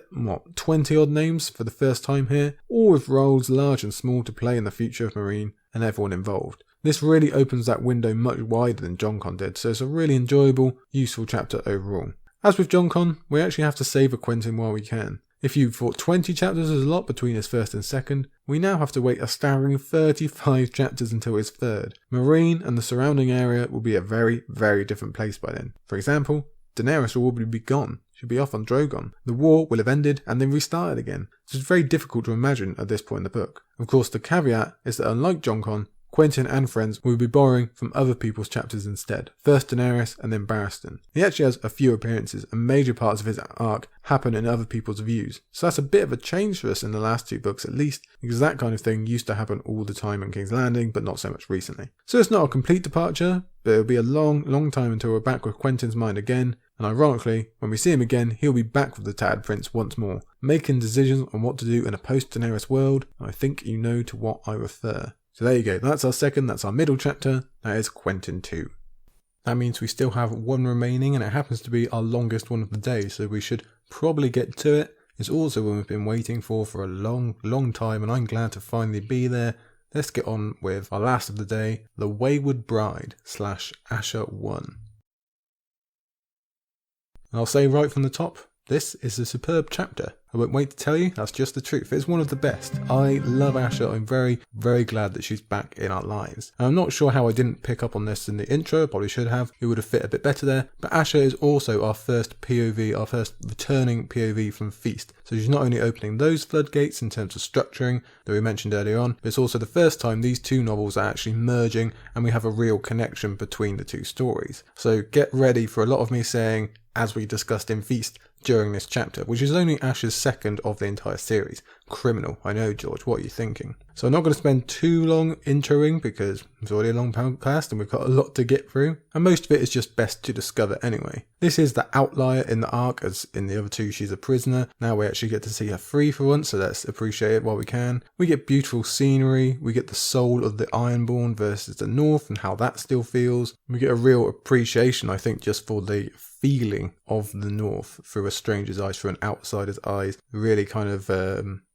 20 odd names for the first time here, all with roles large and small to play in the future of Meereen and everyone involved. This really opens that window much wider than Jon Con did, so it's a really enjoyable, useful chapter overall. As with Jon Con, we actually have to savour Quentyn while we can. If you thought 20 chapters was a lot between his first and second, we now have to wait a staggering 35 chapters until his third. Meereen and the surrounding area will be a very, very different place by then. For example, Daenerys will already be gone. She'll be off on Drogon. The war will have ended and then restarted again. So it's very difficult to imagine at this point in the book. Of course, the caveat is that unlike Jon Con, Quentyn and friends will be borrowing from other people's chapters instead. First Daenerys and then Barristan. He actually has a few appearances and major parts of his arc happen in other people's views. So that's a bit of a change for us in the last 2 books at least, because that kind of thing used to happen all the time in King's Landing, but not so much recently. So it's not a complete departure, but it'll be a long, long time until we're back with Quentyn's mind again. And ironically, when we see him again, he'll be back with the Tattered Prince once more, making decisions on what to do in a post-Daenerys world. And I think you know to what I refer. So there you go, that's our second, that's our middle chapter, that is Quentyn II. That means we still have 1 remaining and it happens to be our longest one of the day, so we should probably get to it. It's also one we've been waiting for a long, long time and I'm glad to finally be there. Let's get on with our last of the day, The Wayward Bride / Asha 1. And I'll say right from the top, this is a superb chapter. I won't wait to tell you, that's just the truth. It's one of the best. I love Asha. I'm very, very glad that she's back in our lives. And I'm not sure how I didn't pick up on this in the intro, probably should have. It would have fit a bit better there. But Asha is also our first POV, our first returning POV from Feast. So she's not only opening those floodgates in terms of structuring that we mentioned earlier on, but it's also the first time these 2 novels are actually merging and we have a real connection between the 2 stories. So get ready for a lot of me saying, as we discussed in Feast, during this chapter, which is only Asha's second of the entire series. Criminal, I know, George, what are you thinking? So I'm not going to spend too long introing because it's already a long podcast and we've got a lot to get through, and most of it is just best to discover anyway. This is the outlier in the arc, as in the other 2 she's a prisoner. Now we actually get to see her free for once, so let's appreciate it while we can. We get beautiful scenery, we get the soul of the Ironborn versus the North and how that still feels. We get a real appreciation, I think, just for the feeling of the North through a stranger's eyes, through an outsider's eyes. Really kind of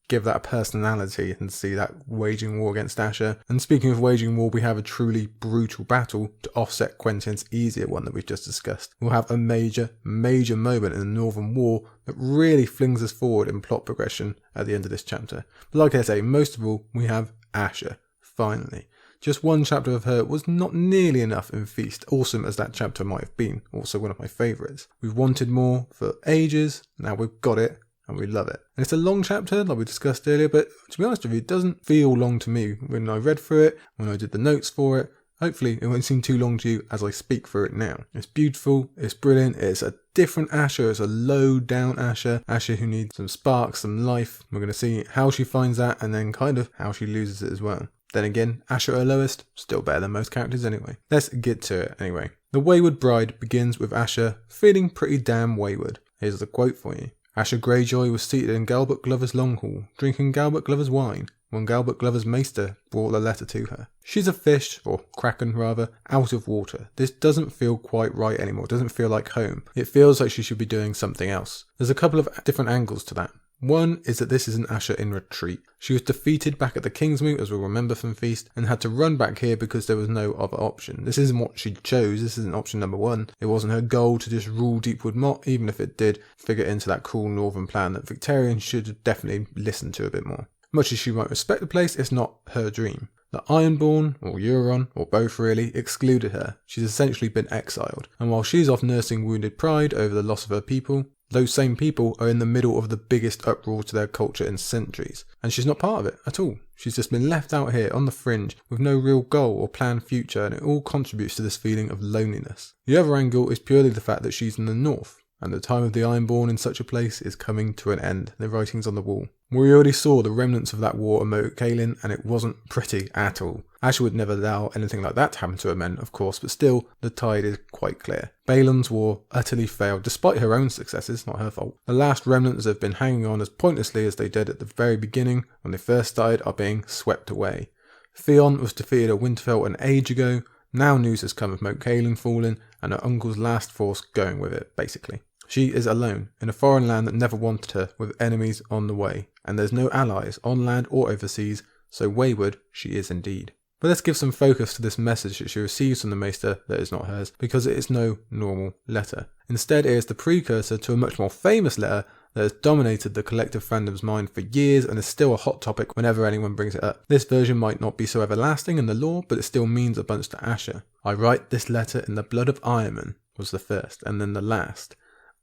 give that a personality and see that waging war against Asha. And speaking of waging war, we have a truly brutal battle to offset Quentyn's easier one that we've just discussed. We'll have a major moment in the Northern War that really flings us forward in plot progression at the end of this chapter. But like I say, most of all, we have Asha, finally. Just one chapter of her was not nearly enough in Feast, awesome as that chapter might have been, also one of my favourites. We've wanted more for ages, now we've got it, and we love it. And it's a long chapter, like we discussed earlier, but to be honest with you, it doesn't feel long to me when I read through it, when I did the notes for it. Hopefully it won't seem too long to you as I speak through it now. It's beautiful, it's brilliant, it's a different Asha, it's a low down Asha who needs some spark, some life. We're going to see how she finds that and then kind of how she loses it as well. Then again, Asha at her lowest, still better than most characters anyway. Let's get to it anyway. The Wayward Bride begins with Asha feeling pretty damn wayward. Here's the quote for you. Asha Greyjoy was seated in Galbert Glover's long hall, drinking Galbert Glover's wine, when Galbert Glover's maester brought a letter to her. She's a fish, or kraken rather, out of water. This doesn't feel quite right anymore, it doesn't feel like home. It feels like she should be doing something else. There's a couple of different angles to that. One is that this isn't Asha in retreat. She was defeated back at the Kingsmoot, as we'll remember from Feast, and had to run back here because there was no other option. This isn't what she chose, this isn't option number one. It wasn't her goal to just rule Deepwood Motte, even if it did figure into that cool northern plan that Victarion should have definitely listened to a bit more. Much as she might respect the place, it's not her dream. The Ironborn, or Euron, or both really, excluded her. She's essentially been exiled, and while she's off nursing wounded pride over the loss of her people, those same people are in the middle of the biggest uproar to their culture in centuries, and she's not part of it at all. She's just been left out here on the fringe with no real goal or planned future, and it all contributes to this feeling of loneliness. The other angle is purely the fact that she's in the north, and the time of the Ironborn in such a place is coming to an end. The writing's on the wall. We already saw the remnants of that war at Moat Cailin, and it wasn't pretty at all. Asha would never allow anything like that to happen to her men, of course, but still, the tide is quite clear. Balon's war utterly failed, despite her own successes, not her fault. The last remnants that have been hanging on as pointlessly as they did at the very beginning, when they first started, are being swept away. Theon was defeated at Winterfell an age ago. Now news has come of Moat Cailin falling, and her uncle's last force going with it, basically. She is alone, in a foreign land that never wanted her, with enemies on the way, and there's no allies, on land or overseas, so wayward she is indeed. But let's give some focus to this message that she receives from the Maester that is not hers, because it is no normal letter. Instead, it is the precursor to a much more famous letter that has dominated the collective fandom's mind for years and is still a hot topic whenever anyone brings it up. This version might not be so everlasting in the lore, but it still means a bunch to Asha. I write this letter in the blood of Ironman, was the first, and then the last.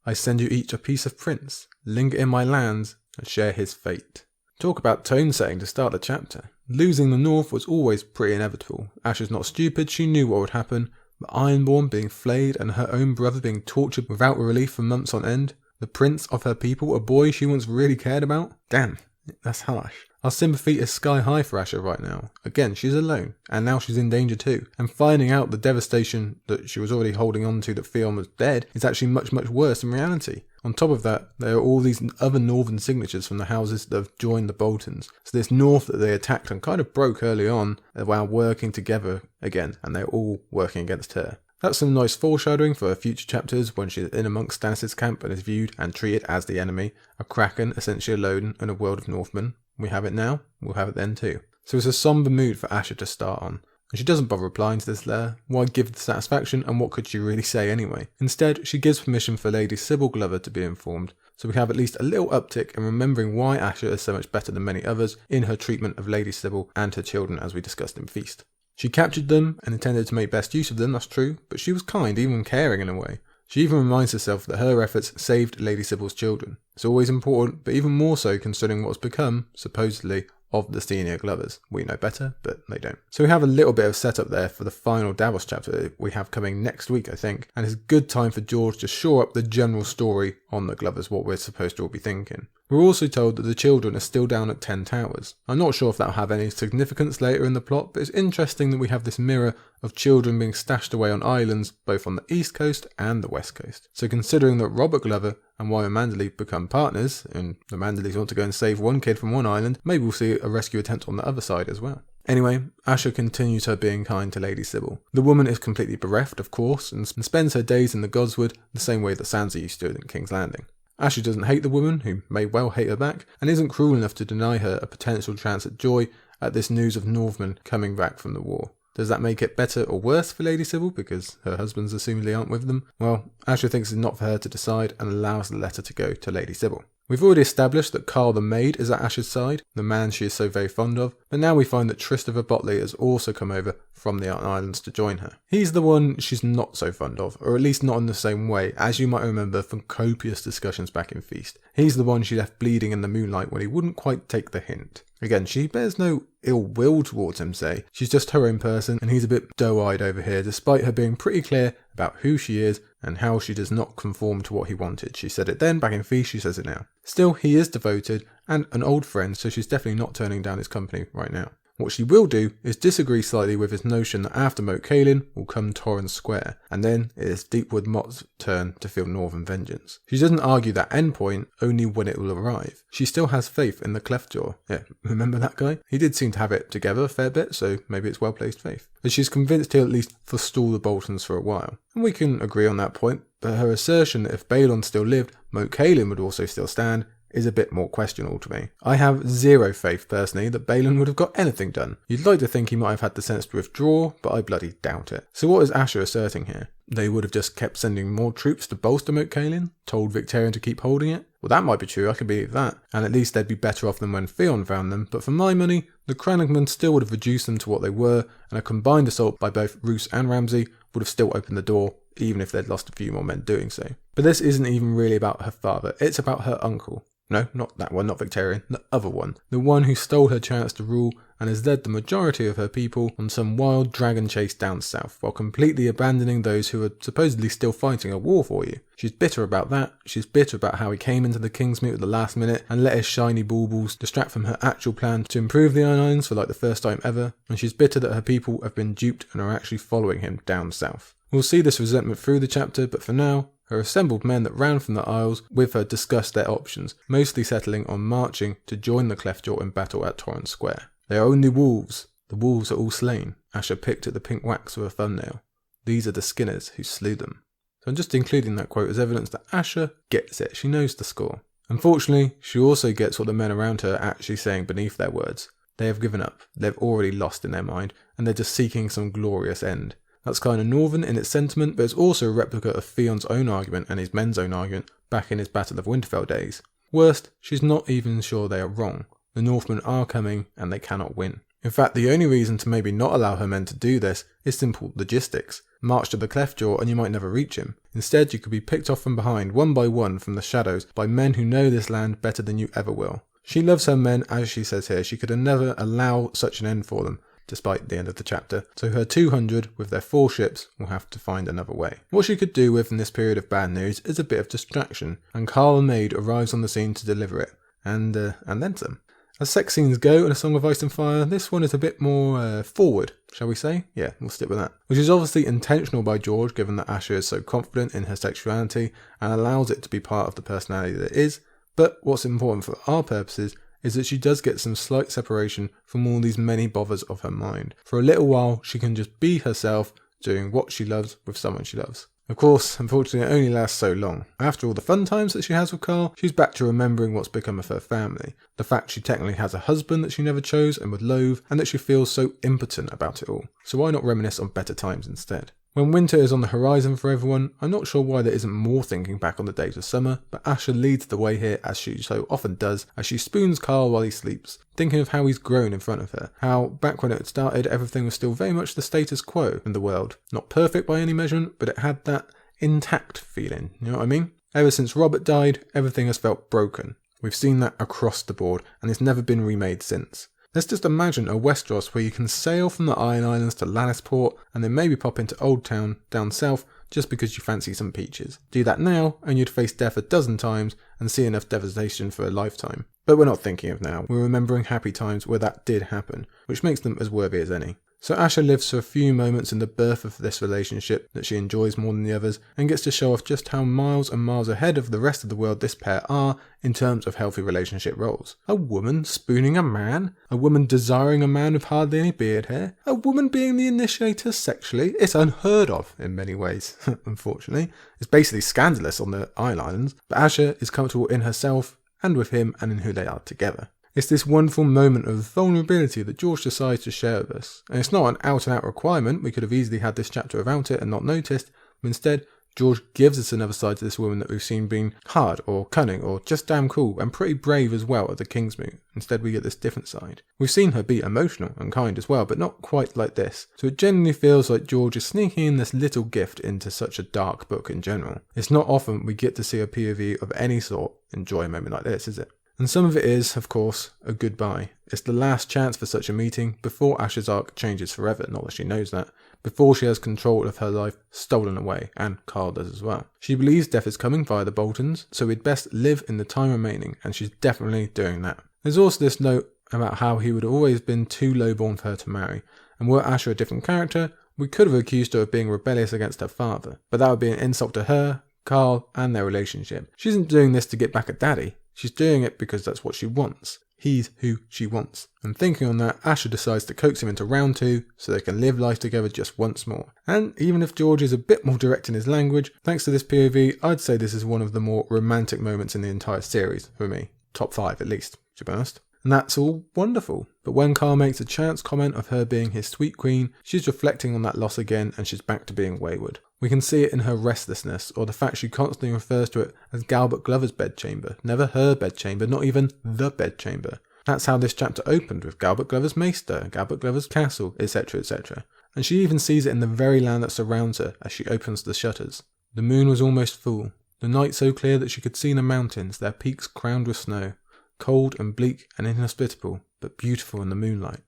I send you each a piece of prince, linger in my lands, and share his fate. Talk about tone setting to start the chapter. Losing the north was always pretty inevitable. Asha's not stupid, she knew what would happen, but Ironborn being flayed and her own brother being tortured without relief for months on end, the prince of her people, a boy she once really cared about? Damn, that's harsh. Our sympathy is sky high for Asha right now. Again, she's alone, and now she's in danger too. And finding out the devastation that she was already holding on to, that Theon was dead, is actually much, much worse in reality. On top of that, there are all these other northern signatures from the houses that have joined the Boltons. So this north that they attacked and kind of broke early on, while working together again, and they're all working against her. That's some nice foreshadowing for her future chapters when she's in amongst Stannis' camp and is viewed and treated as the enemy, a kraken essentially alone in a world of Northmen. We have it now, we'll have it then too. So it's a somber mood for Asha to start on. And she doesn't bother replying to this letter. Why give the satisfaction, and what could she really say anyway? Instead, she gives permission for Lady Sybil Glover to be informed, so we have at least a little uptick in remembering why Asha is so much better than many others in her treatment of Lady Sybil and her children, as we discussed in Feast. She captured them and intended to make best use of them, that's true, but she was kind, even caring in a way. She even reminds herself that her efforts saved Lady Sybil's children. It's always important, but even more so considering what's become, supposedly, of the senior Glovers. We know better, but they don't. So we have a little bit of setup there for the final Davos chapter we have coming next week, I think, and it's a good time for George to shore up the general story on the Glovers, what we're supposed to all be thinking. We're also told that the children are still down at 10 Towers. I'm not sure if that'll have any significance later in the plot, but it's interesting that we have this mirror of children being stashed away on islands, both on the east coast and the west coast. So considering that Robert Glover and Wyman Manderley become partners, and the Manderleys want to go and save one kid from one island, maybe we'll see a rescue attempt on the other side as well. Anyway, Asha continues her being kind to Lady Sybil. The woman is completely bereft, of course, and spends her days in the Godswood the same way that Sansa used to in King's Landing. Asha doesn't hate the woman, who may well hate her back, and isn't cruel enough to deny her a potential chance at joy at this news of Northmen coming back from the war. Does that make it better or worse for Lady Sybil because her husbands assumedly aren't with them? Well, Asha thinks it's not for her to decide and allows the letter to go to Lady Sybil. We've already established that Carl the maid is at Asha's side, the man she is so very fond of, but now we find that Christopher Botley has also come over from the Islands to join her. He's the one she's not so fond of, or at least not in the same way, as you might remember from copious discussions back in Feast. He's the one she left bleeding in the moonlight when he wouldn't quite take the hint. Again, she bears no ill will towards him, say. She's just her own person, and he's a bit doe-eyed over here, despite her being pretty clear about who she is and how she does not conform to what he wanted. She said it then, back in Feast, she says it now. Still, he is devoted and an old friend, so she's definitely not turning down his company right now. What she will do is disagree slightly with his notion that after Moat Cailin will come Torrens Square, and then it is Deepwood Mott's turn to feel northern vengeance. She doesn't argue that endpoint only when it will arrive. She still has faith in the Cleftjaw. Yeah, remember that guy? He did seem to have it together a fair bit, so maybe it's well-placed faith. But she's convinced he'll at least forestall the Boltons for a while. And we can agree on that point, but her assertion that if Balon still lived, Moat Cailin would also still stand is a bit more questionable to me. I have zero faith personally that Balon would have got anything done. You'd like to think he might have had the sense to withdraw, but I bloody doubt it. So what is Asha asserting here? They would have just kept sending more troops to bolster Moat Cailin? Told Victarion to keep holding it? Well, that might be true, I can believe that. And at least they'd be better off than when Theon found them, but for my money, the Crannogmen still would have reduced them to what they were, and a combined assault by both Roose and Ramsay would have still opened the door, even if they'd lost a few more men doing so. But this isn't even really about her father, it's about her uncle. No, not that one, not Victarion, the other one. The one who stole her chance to rule and has led the majority of her people on some wild dragon chase down south, while completely abandoning those who are supposedly still fighting a war for you. She's bitter about that. She's bitter about how he came into the Kingsmead at the last minute and let his shiny baubles distract from her actual plan to improve the Iron Islands for like the first time ever. And she's bitter that her people have been duped and are actually following him down south. We'll see this resentment through the chapter, but for now, her assembled men that ran from the Isles with her discussed their options, mostly settling on marching to join the Cleftjaw in battle at Torrens Square. They are only wolves. The wolves are all slain. Asha picked at the pink wax with a thumbnail. These are the skinners who slew them. So I'm just including that quote as evidence that Asha gets it. She knows the score. Unfortunately, she also gets what the men around her are actually saying beneath their words. They have given up. They've already lost in their mind, and they're just seeking some glorious end. That's kind of northern in its sentiment, but it's also a replica of Theon's own argument and his men's own argument back in his Battle of Winterfell days. Worst, she's not even sure they are wrong. The Northmen are coming and they cannot win. In fact, the only reason to maybe not allow her men to do this is simple logistics. March to the Cleftjaw and you might never reach him. Instead, you could be picked off from behind one by one from the shadows by men who know this land better than you ever will. She loves her men, as she says here. She could never allow such an end for them, despite the end of the chapter, so her 200 with their 4 ships will have to find another way. What she could do with in this period of bad news is a bit of distraction, and Carl the Maid arrives on the scene to deliver it, and then some. As sex scenes go in A Song of Ice and Fire, this one is a bit more forward, shall we say? Yeah, we'll stick with that. Which is obviously intentional by George, given that Asha is so confident in her sexuality and allows it to be part of the personality that it is, but what's important for our purposes is that she does get some slight separation from all these many bothers of her mind. For a little while, she can just be herself, doing what she loves with someone she loves. Of course, unfortunately, it only lasts so long. After all the fun times that she has with Carl, she's back to remembering what's become of her family. The fact she technically has a husband that she never chose and would loathe, and that she feels so impotent about it all. So why not reminisce on better times instead? When winter is on the horizon for everyone, I'm not sure why there isn't more thinking back on the days of summer, but Asha leads the way here as she so often does, as she spoons Carl while he sleeps, thinking of how he's grown in front of her, how back when it had started everything was still very much the status quo in the world. Not perfect by any measurement, but it had that intact feeling, you know what I mean? Ever since Robert died, everything has felt broken. We've seen that across the board, and it's never been remade since. Let's just imagine a Westeros where you can sail from the Iron Islands to Lannisport and then maybe pop into Old Town down south just because you fancy some peaches. Do that now and you'd face death a dozen times and see enough devastation for a lifetime. But we're not thinking of now, we're remembering happy times where that did happen, which makes them as worthy as any. So Asha lives for a few moments in the birth of this relationship that she enjoys more than the others, and gets to show off just how miles and miles ahead of the rest of the world this pair are in terms of healthy relationship roles. A woman spooning a man? A woman desiring a man with hardly any beard hair? A woman being the initiator sexually? It's unheard of in many ways, unfortunately. It's basically scandalous on the Islands, but Asha is comfortable in herself and with him and in who they are together. It's this wonderful moment of vulnerability that George decides to share with us. And it's not an out-and-out requirement. We could have easily had this chapter without it and not noticed. But instead, George gives us another side to this woman that we've seen being hard or cunning or just damn cool and pretty brave as well at the Kingsmoot. Instead, we get this different side. We've seen her be emotional and kind as well, but not quite like this. So it genuinely feels like George is sneaking in this little gift into such a dark book in general. It's not often we get to see a POV of any sort enjoy a moment like this, is it? And some of it is, of course, a goodbye. It's the last chance for such a meeting before Asha's arc changes forever, not that she knows that, before she has control of her life stolen away, and Carl does as well. She believes death is coming via the Boltons, so we'd best live in the time remaining, and she's definitely doing that. There's also this note about how he would have always been too lowborn for her to marry, and were Asha a different character, we could have accused her of being rebellious against her father, but that would be an insult to her, Carl, and their relationship. She isn't doing this to get back at Daddy. She's doing it because that's what she wants. He's who she wants. And thinking on that, Asha decides to coax him into round 2 so they can live life together just once more. And even if George is a bit more direct in his language, thanks to this POV, I'd say this is one of the more romantic moments in the entire series, for me. Top 5 at least, to be honest. And that's all wonderful. But when Carl makes a chance comment of her being his sweet queen, she's reflecting on that loss again and she's back to being wayward. We can see it in her restlessness, or the fact she constantly refers to it as Galbert Glover's bedchamber, never her bedchamber, not even the bedchamber. That's how this chapter opened, with Galbert Glover's maester, Galbert Glover's castle, etc, etc. And she even sees it in the very land that surrounds her as she opens the shutters. The moon was almost full, the night so clear that she could see the mountains, their peaks crowned with snow, cold and bleak and inhospitable, but beautiful in the moonlight.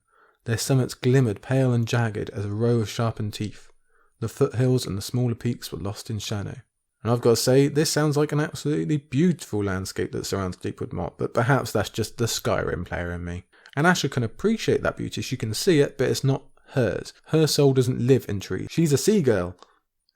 Their summits glimmered pale and jagged as a row of sharpened teeth. The foothills and the smaller peaks were lost in shadow. And I've got to say, this sounds like an absolutely beautiful landscape that surrounds Deepwood Motte, but perhaps that's just the Skyrim player in me. And Asha can appreciate that beauty, she can see it, but it's not hers. Her soul doesn't live in trees. She's a seagirl.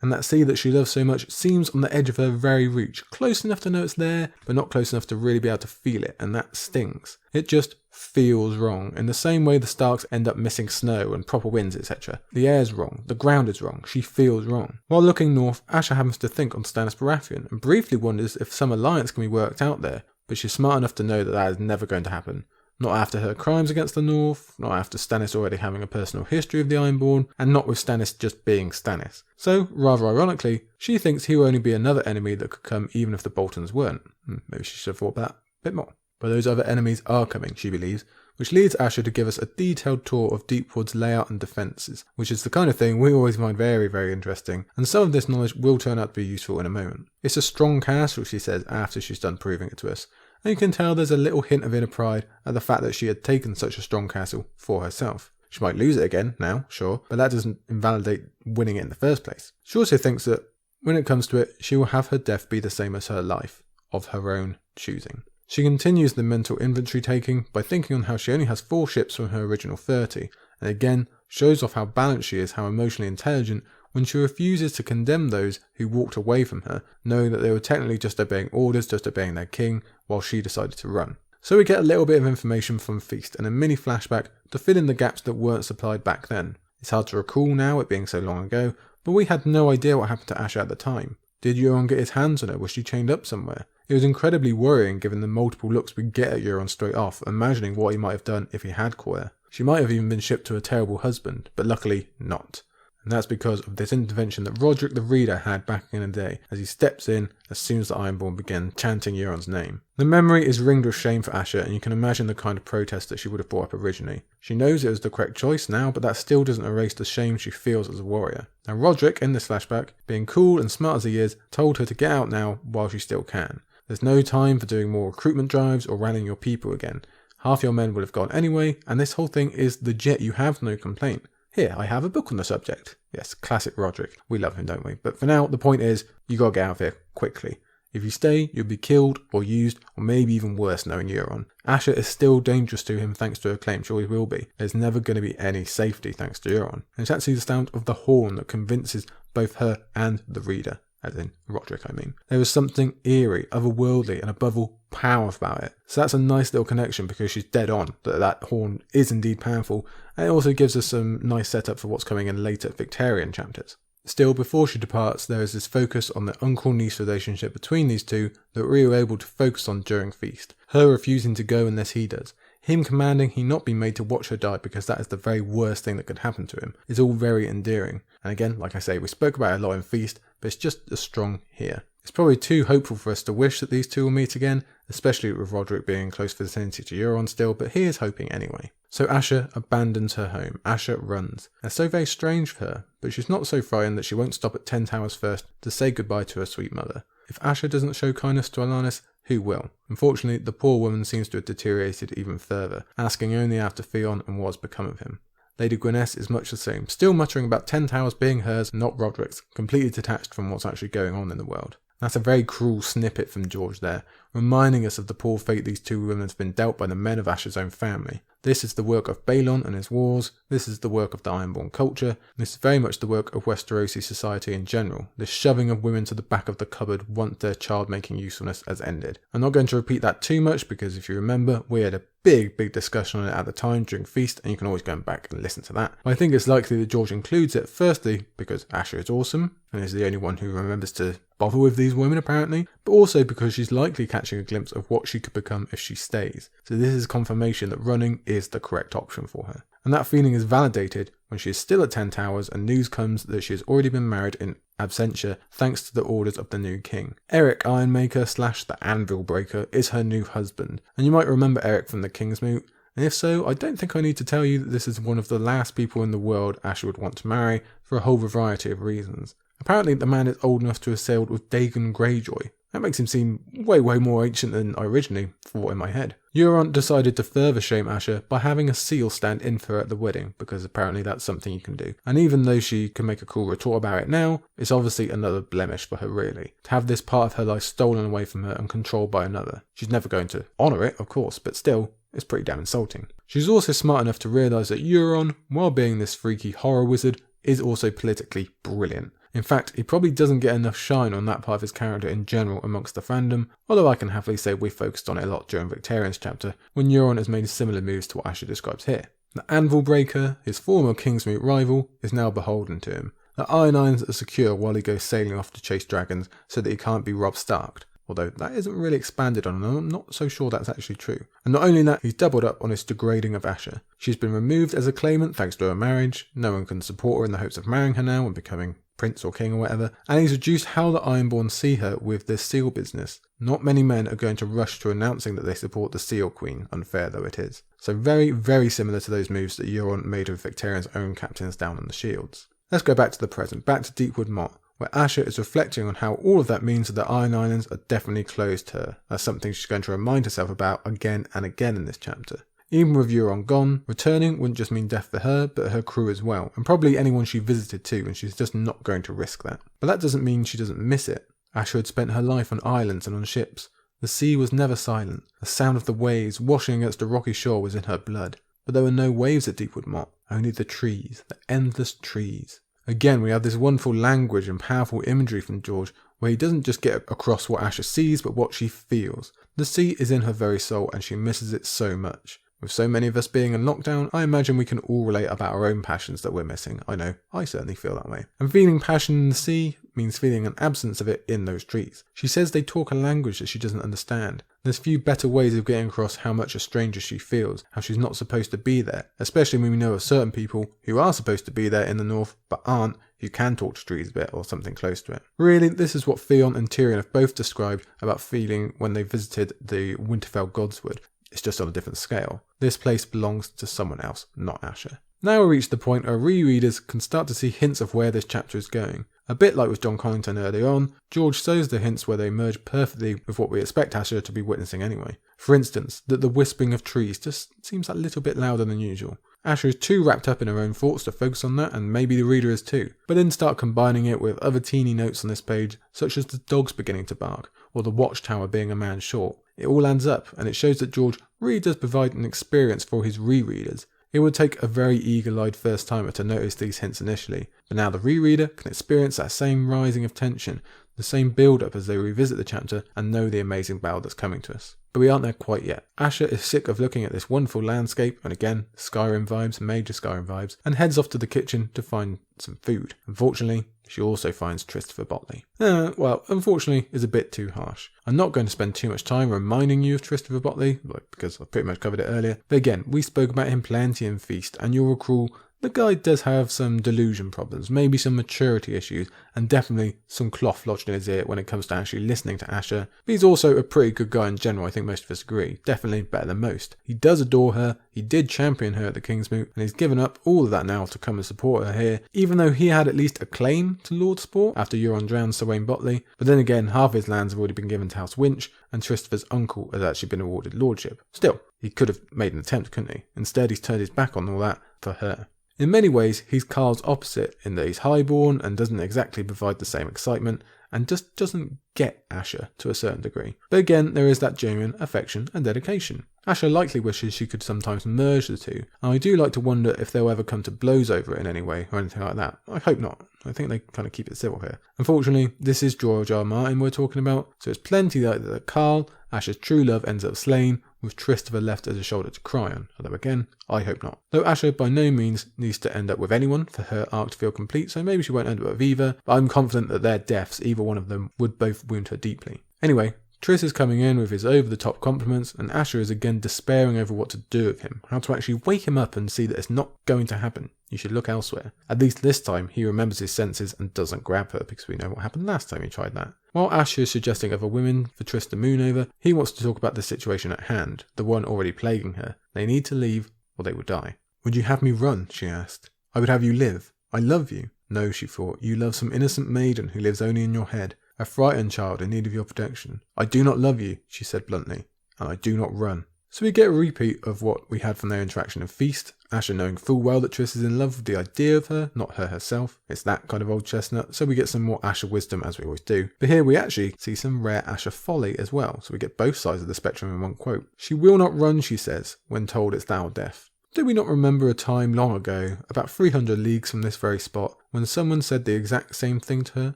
And that sea that she loves so much seems on the edge of her very reach, close enough to know it's there, but not close enough to really be able to feel it, and that stings. It just feels wrong, in the same way the Starks end up missing snow and proper winds, etc. The air's wrong, the ground is wrong, she feels wrong. While looking north, Asha happens to think on Stannis Baratheon, and briefly wonders if some alliance can be worked out there, but she's smart enough to know that that is never going to happen. Not after her crimes against the North, not after Stannis already having a personal history of the Ironborn, and not with Stannis just being Stannis. So, rather ironically, she thinks he will only be another enemy that could come even if the Boltons weren't. Maybe she should have thought that a bit more. But those other enemies are coming, she believes, which leads Asha to give us a detailed tour of Deepwood's layout and defences, which is the kind of thing we always find very, very interesting, and some of this knowledge will turn out to be useful in a moment. It's a strong castle, she says, after she's done proving it to us. And you can tell there's a little hint of inner pride at the fact that she had taken such a strong castle for herself. She might lose it again now, sure, but that doesn't invalidate winning it in the first place. She also thinks that, when it comes to it, she will have her death be the same as her life, of her own choosing. She continues the mental inventory taking by thinking on how she only has 4 ships from her original 30, and again shows off how balanced she is, how emotionally intelligent, when she refuses to condemn those who walked away from her, knowing that they were technically just obeying orders, just obeying their king, while she decided to run. So we get a little bit of information from Feast and a mini flashback to fill in the gaps that weren't supplied back then. It's hard to recall now, it being so long ago, but we had no idea what happened to Asha at the time. Did Euron get his hands on her? Was she chained up somewhere? It was incredibly worrying given the multiple looks we get at Euron straight off, imagining what he might have done if he had caught her. She might have even been shipped to a terrible husband, but luckily not. And that's because of this intervention that Roderick the Reader had back in the day, as he steps in as soon as the Ironborn begin chanting Euron's name. The memory is ringed with shame for Asha, and you can imagine the kind of protest that she would have brought up originally. She knows it was the correct choice now, but that still doesn't erase the shame she feels as a warrior. And Roderick, in this flashback, being cool and smart as he is, told her to get out now while she still can. There's no time for doing more recruitment drives or rallying your people again. Half your men would have gone anyway, and this whole thing is legit, you have no complaint. Here, I have a book on the subject. Yes, classic Roderick. We love him, don't we? But for now, the point is, you gotta get out of here quickly. If you stay, you'll be killed or used, or maybe even worse knowing Euron. Asha is still dangerous to him thanks to her claim, she always will be. There's never going to be any safety thanks to Euron. And it's actually the sound of the horn that convinces both her and the reader, as in Roderick I mean. There is something eerie, otherworldly, and above all, powerful about it. So that's a nice little connection because she's dead on, that horn is indeed powerful, and it also gives us some nice setup for what's coming in later Victorian chapters. Still, before she departs, there is this focus on the uncle-niece relationship between these two that we were able to focus on during Feast. Her refusing to go unless he does. Him commanding he not be made to watch her die because that is the very worst thing that could happen to him. It's all very endearing. And again, like I say, we spoke about it a lot in Feast, but it's just as strong here. It's probably too hopeful for us to wish that these two will meet again, especially with Roderick being in close vicinity to Euron still, but he is hoping anyway. So Asha abandons her home. Asha runs. That's so very strange for her, but she's not so frightened that she won't stop at 10 Towers first to say goodbye to her sweet mother. If Asha doesn't show kindness to Alanis, who will? Unfortunately, the poor woman seems to have deteriorated even further, asking only after Theon and what's become of him. Lady Gwyneth is much the same, still muttering about 10 Towers being hers, not Roderick's, completely detached from what's actually going on in the world. That's a very cruel snippet from George there, reminding us of the poor fate these two women have been dealt by the men of Asha's own family. This is the work of Balon and his wars, this is the work of the Ironborn culture, this is very much the work of Westerosi society in general, this shoving of women to the back of the cupboard once their child-making usefulness has ended. I'm not going to repeat that too much because if you remember, we had a big discussion on it at the time during Feast, and you can always go back and listen to that. But I think it's likely that George includes it, firstly because Asha is awesome, and is the only one who remembers to bother with these women apparently, but also because she's likely catching a glimpse of what she could become if she stays. So this is confirmation that running is the correct option for her. And that feeling is validated when she is still at 10 Towers and news comes that she has already been married in absentia thanks to the orders of the new king. Eric Ironmaker / the Anvil Breaker is her new husband, and you might remember Eric from the Kingsmoot, and if so, I don't think I need to tell you that this is one of the last people in the world Asha would want to marry for a whole variety of reasons. Apparently the man is old enough to have sailed with Dagon Greyjoy. That makes him seem way more ancient than I originally thought in my head. Euron decided to further shame Asha by having a seal stand in for her at the wedding, because apparently that's something you can do. And even though she can make a cool retort about it now, it's obviously another blemish for her really. To have this part of her life stolen away from her and controlled by another. She's never going to honour it, of course, but still, it's pretty damn insulting. She's also smart enough to realise that Euron, while being this freaky horror wizard, is also politically brilliant. In fact, he probably doesn't get enough shine on that part of his character in general amongst the fandom, although I can happily say we focused on it a lot during Victarion's chapter, when Euron has made similar moves to what Asha describes here. The Anvil Breaker, his former Kingsmoot rival, is now beholden to him. The Iron Islands are secure while he goes sailing off to chase dragons so that he can't be Robb Starked. Although that isn't really expanded on, and I'm not so sure that's actually true. And not only that, he's doubled up on his degrading of Asha. She's been removed as a claimant thanks to her marriage, no one can support her in the hopes of marrying her now and becoming prince or king or whatever, and he's reduced how the Ironborn see her with this seal business. Not many men are going to rush to announcing that they support the Seal Queen, unfair though it is. So very similar to those moves that Euron made with Victarion's own captains down on the shields. Let's go back to the present, back to Deepwood Motte, where Asha is reflecting on how all of that means that the Iron Islands are definitely closed to her. That's something she's going to remind herself about again and again in this chapter. Even with Euron gone, returning wouldn't just mean death for her, but her crew as well, and probably anyone she visited too, and she's just not going to risk that. But that doesn't mean she doesn't miss it. Asha had spent her life on islands and on ships. The sea was never silent. The sound of the waves washing against the rocky shore was in her blood. But there were no waves at Deepwood Motte, only the trees, the endless trees. Again, we have this wonderful language and powerful imagery from George, where he doesn't just get across what Asha sees, but what she feels. The sea is in her very soul, and she misses it so much. With so many of us being in lockdown, I imagine we can all relate about our own passions that we're missing. I know, I certainly feel that way. And feeling passion in the sea means feeling an absence of it in those trees. She says they talk a language that she doesn't understand. There's few better ways of getting across how much a stranger she feels, how she's not supposed to be there, especially when we know of certain people who are supposed to be there in the north, but aren't, who can talk to trees a bit or something close to it. Really, this is what Theon and Tyrion have both described about feeling when they visited the Winterfell Godswood. It's just on a different scale. This place belongs to someone else, not Asha. Now we reach the point where rereaders can start to see hints of where this chapter is going. A bit like with Jon Connington earlier on, George sows the hints where they merge perfectly with what we expect Asha to be witnessing anyway. For instance, that the whispering of trees just seems a little bit louder than usual. Asha is too wrapped up in her own thoughts to focus on that, and maybe the reader is too, but then start combining it with other teeny notes on this page, such as the dogs beginning to bark, or the watchtower being a man short. It all adds up, and it shows that George really does provide an experience for his rereaders. It would take a very eagle-eyed first-timer to notice these hints initially, but now the rereader can experience that same rising of tension, the same build-up as they revisit the chapter and know the amazing battle that's coming to us. But we aren't there quite yet. Asha is sick of looking at this wonderful landscape, and again, Skyrim vibes, major Skyrim vibes, and heads off to the kitchen to find some food. Unfortunately, she also finds Christopher Botley. Unfortunately is a bit too harsh. I'm not going to spend too much time reminding you of Christopher Botley, because I've pretty much covered it earlier, but again, we spoke about him plenty in Feast, and you'll recall the guy does have some delusion problems, maybe some maturity issues, and definitely some cloth lodged in his ear when it comes to actually listening to Asha. But he's also a pretty good guy in general, I think most of us agree. Definitely better than most. He does adore her, he did champion her at the Kingsmoot, and he's given up all of that now to come and support her here, even though he had at least a claim to Lordsport after Euron drowned Sir Wayne Botley. But then again, half his lands have already been given to House Winch, and Christopher's uncle has actually been awarded lordship. Still, he could have made an attempt, couldn't he? Instead, he's turned his back on all that for her. In many ways, he's Carl's opposite in that he's highborn and doesn't exactly provide the same excitement, and just doesn't get Asha to a certain degree. But again, there is that genuine affection and dedication. Asha likely wishes she could sometimes merge the two, and I do like to wonder if they'll ever come to blows over it in any way or anything like that. I hope not. I think they kind of keep it civil here. Unfortunately, this is George R. R. Martin we're talking about, so it's plenty likely that Carl, Asha's true love, ends up slain, with Christopher left as a shoulder to cry on, although again, I hope not. Though Asha by no means needs to end up with anyone for her arc to feel complete, so maybe she won't end up with either, but I'm confident that their deaths, either one of them, would both wound her deeply. Anyway, Triss is coming in with his over-the-top compliments, and Asha is again despairing over what to do with him, how to actually wake him up and see that it's not going to happen. You should look elsewhere. At least this time, he remembers his senses and doesn't grab her, because we know what happened last time he tried that. While Asha is suggesting other women for Triss to moon over, he wants to talk about the situation at hand, the one already plaguing her. They need to leave, or they will die. "Would you have me run?" she asked. "I would have you live. I love you." "No," she thought, "you love some innocent maiden who lives only in your head. A frightened child in need of your protection." "I do not love you," she said bluntly, "and I do not run." So we get a repeat of what we had from their interaction in Feast, Asha knowing full well that Triss is in love with the idea of her, not her herself. It's that kind of old chestnut, so we get some more Asha wisdom as we always do. But here we actually see some rare Asha folly as well, so we get both sides of the spectrum in one quote. "She will not run," she says, when told it's thou death. Do we not remember a time long ago, about 300 leagues from this very spot, when someone said the exact same thing to her?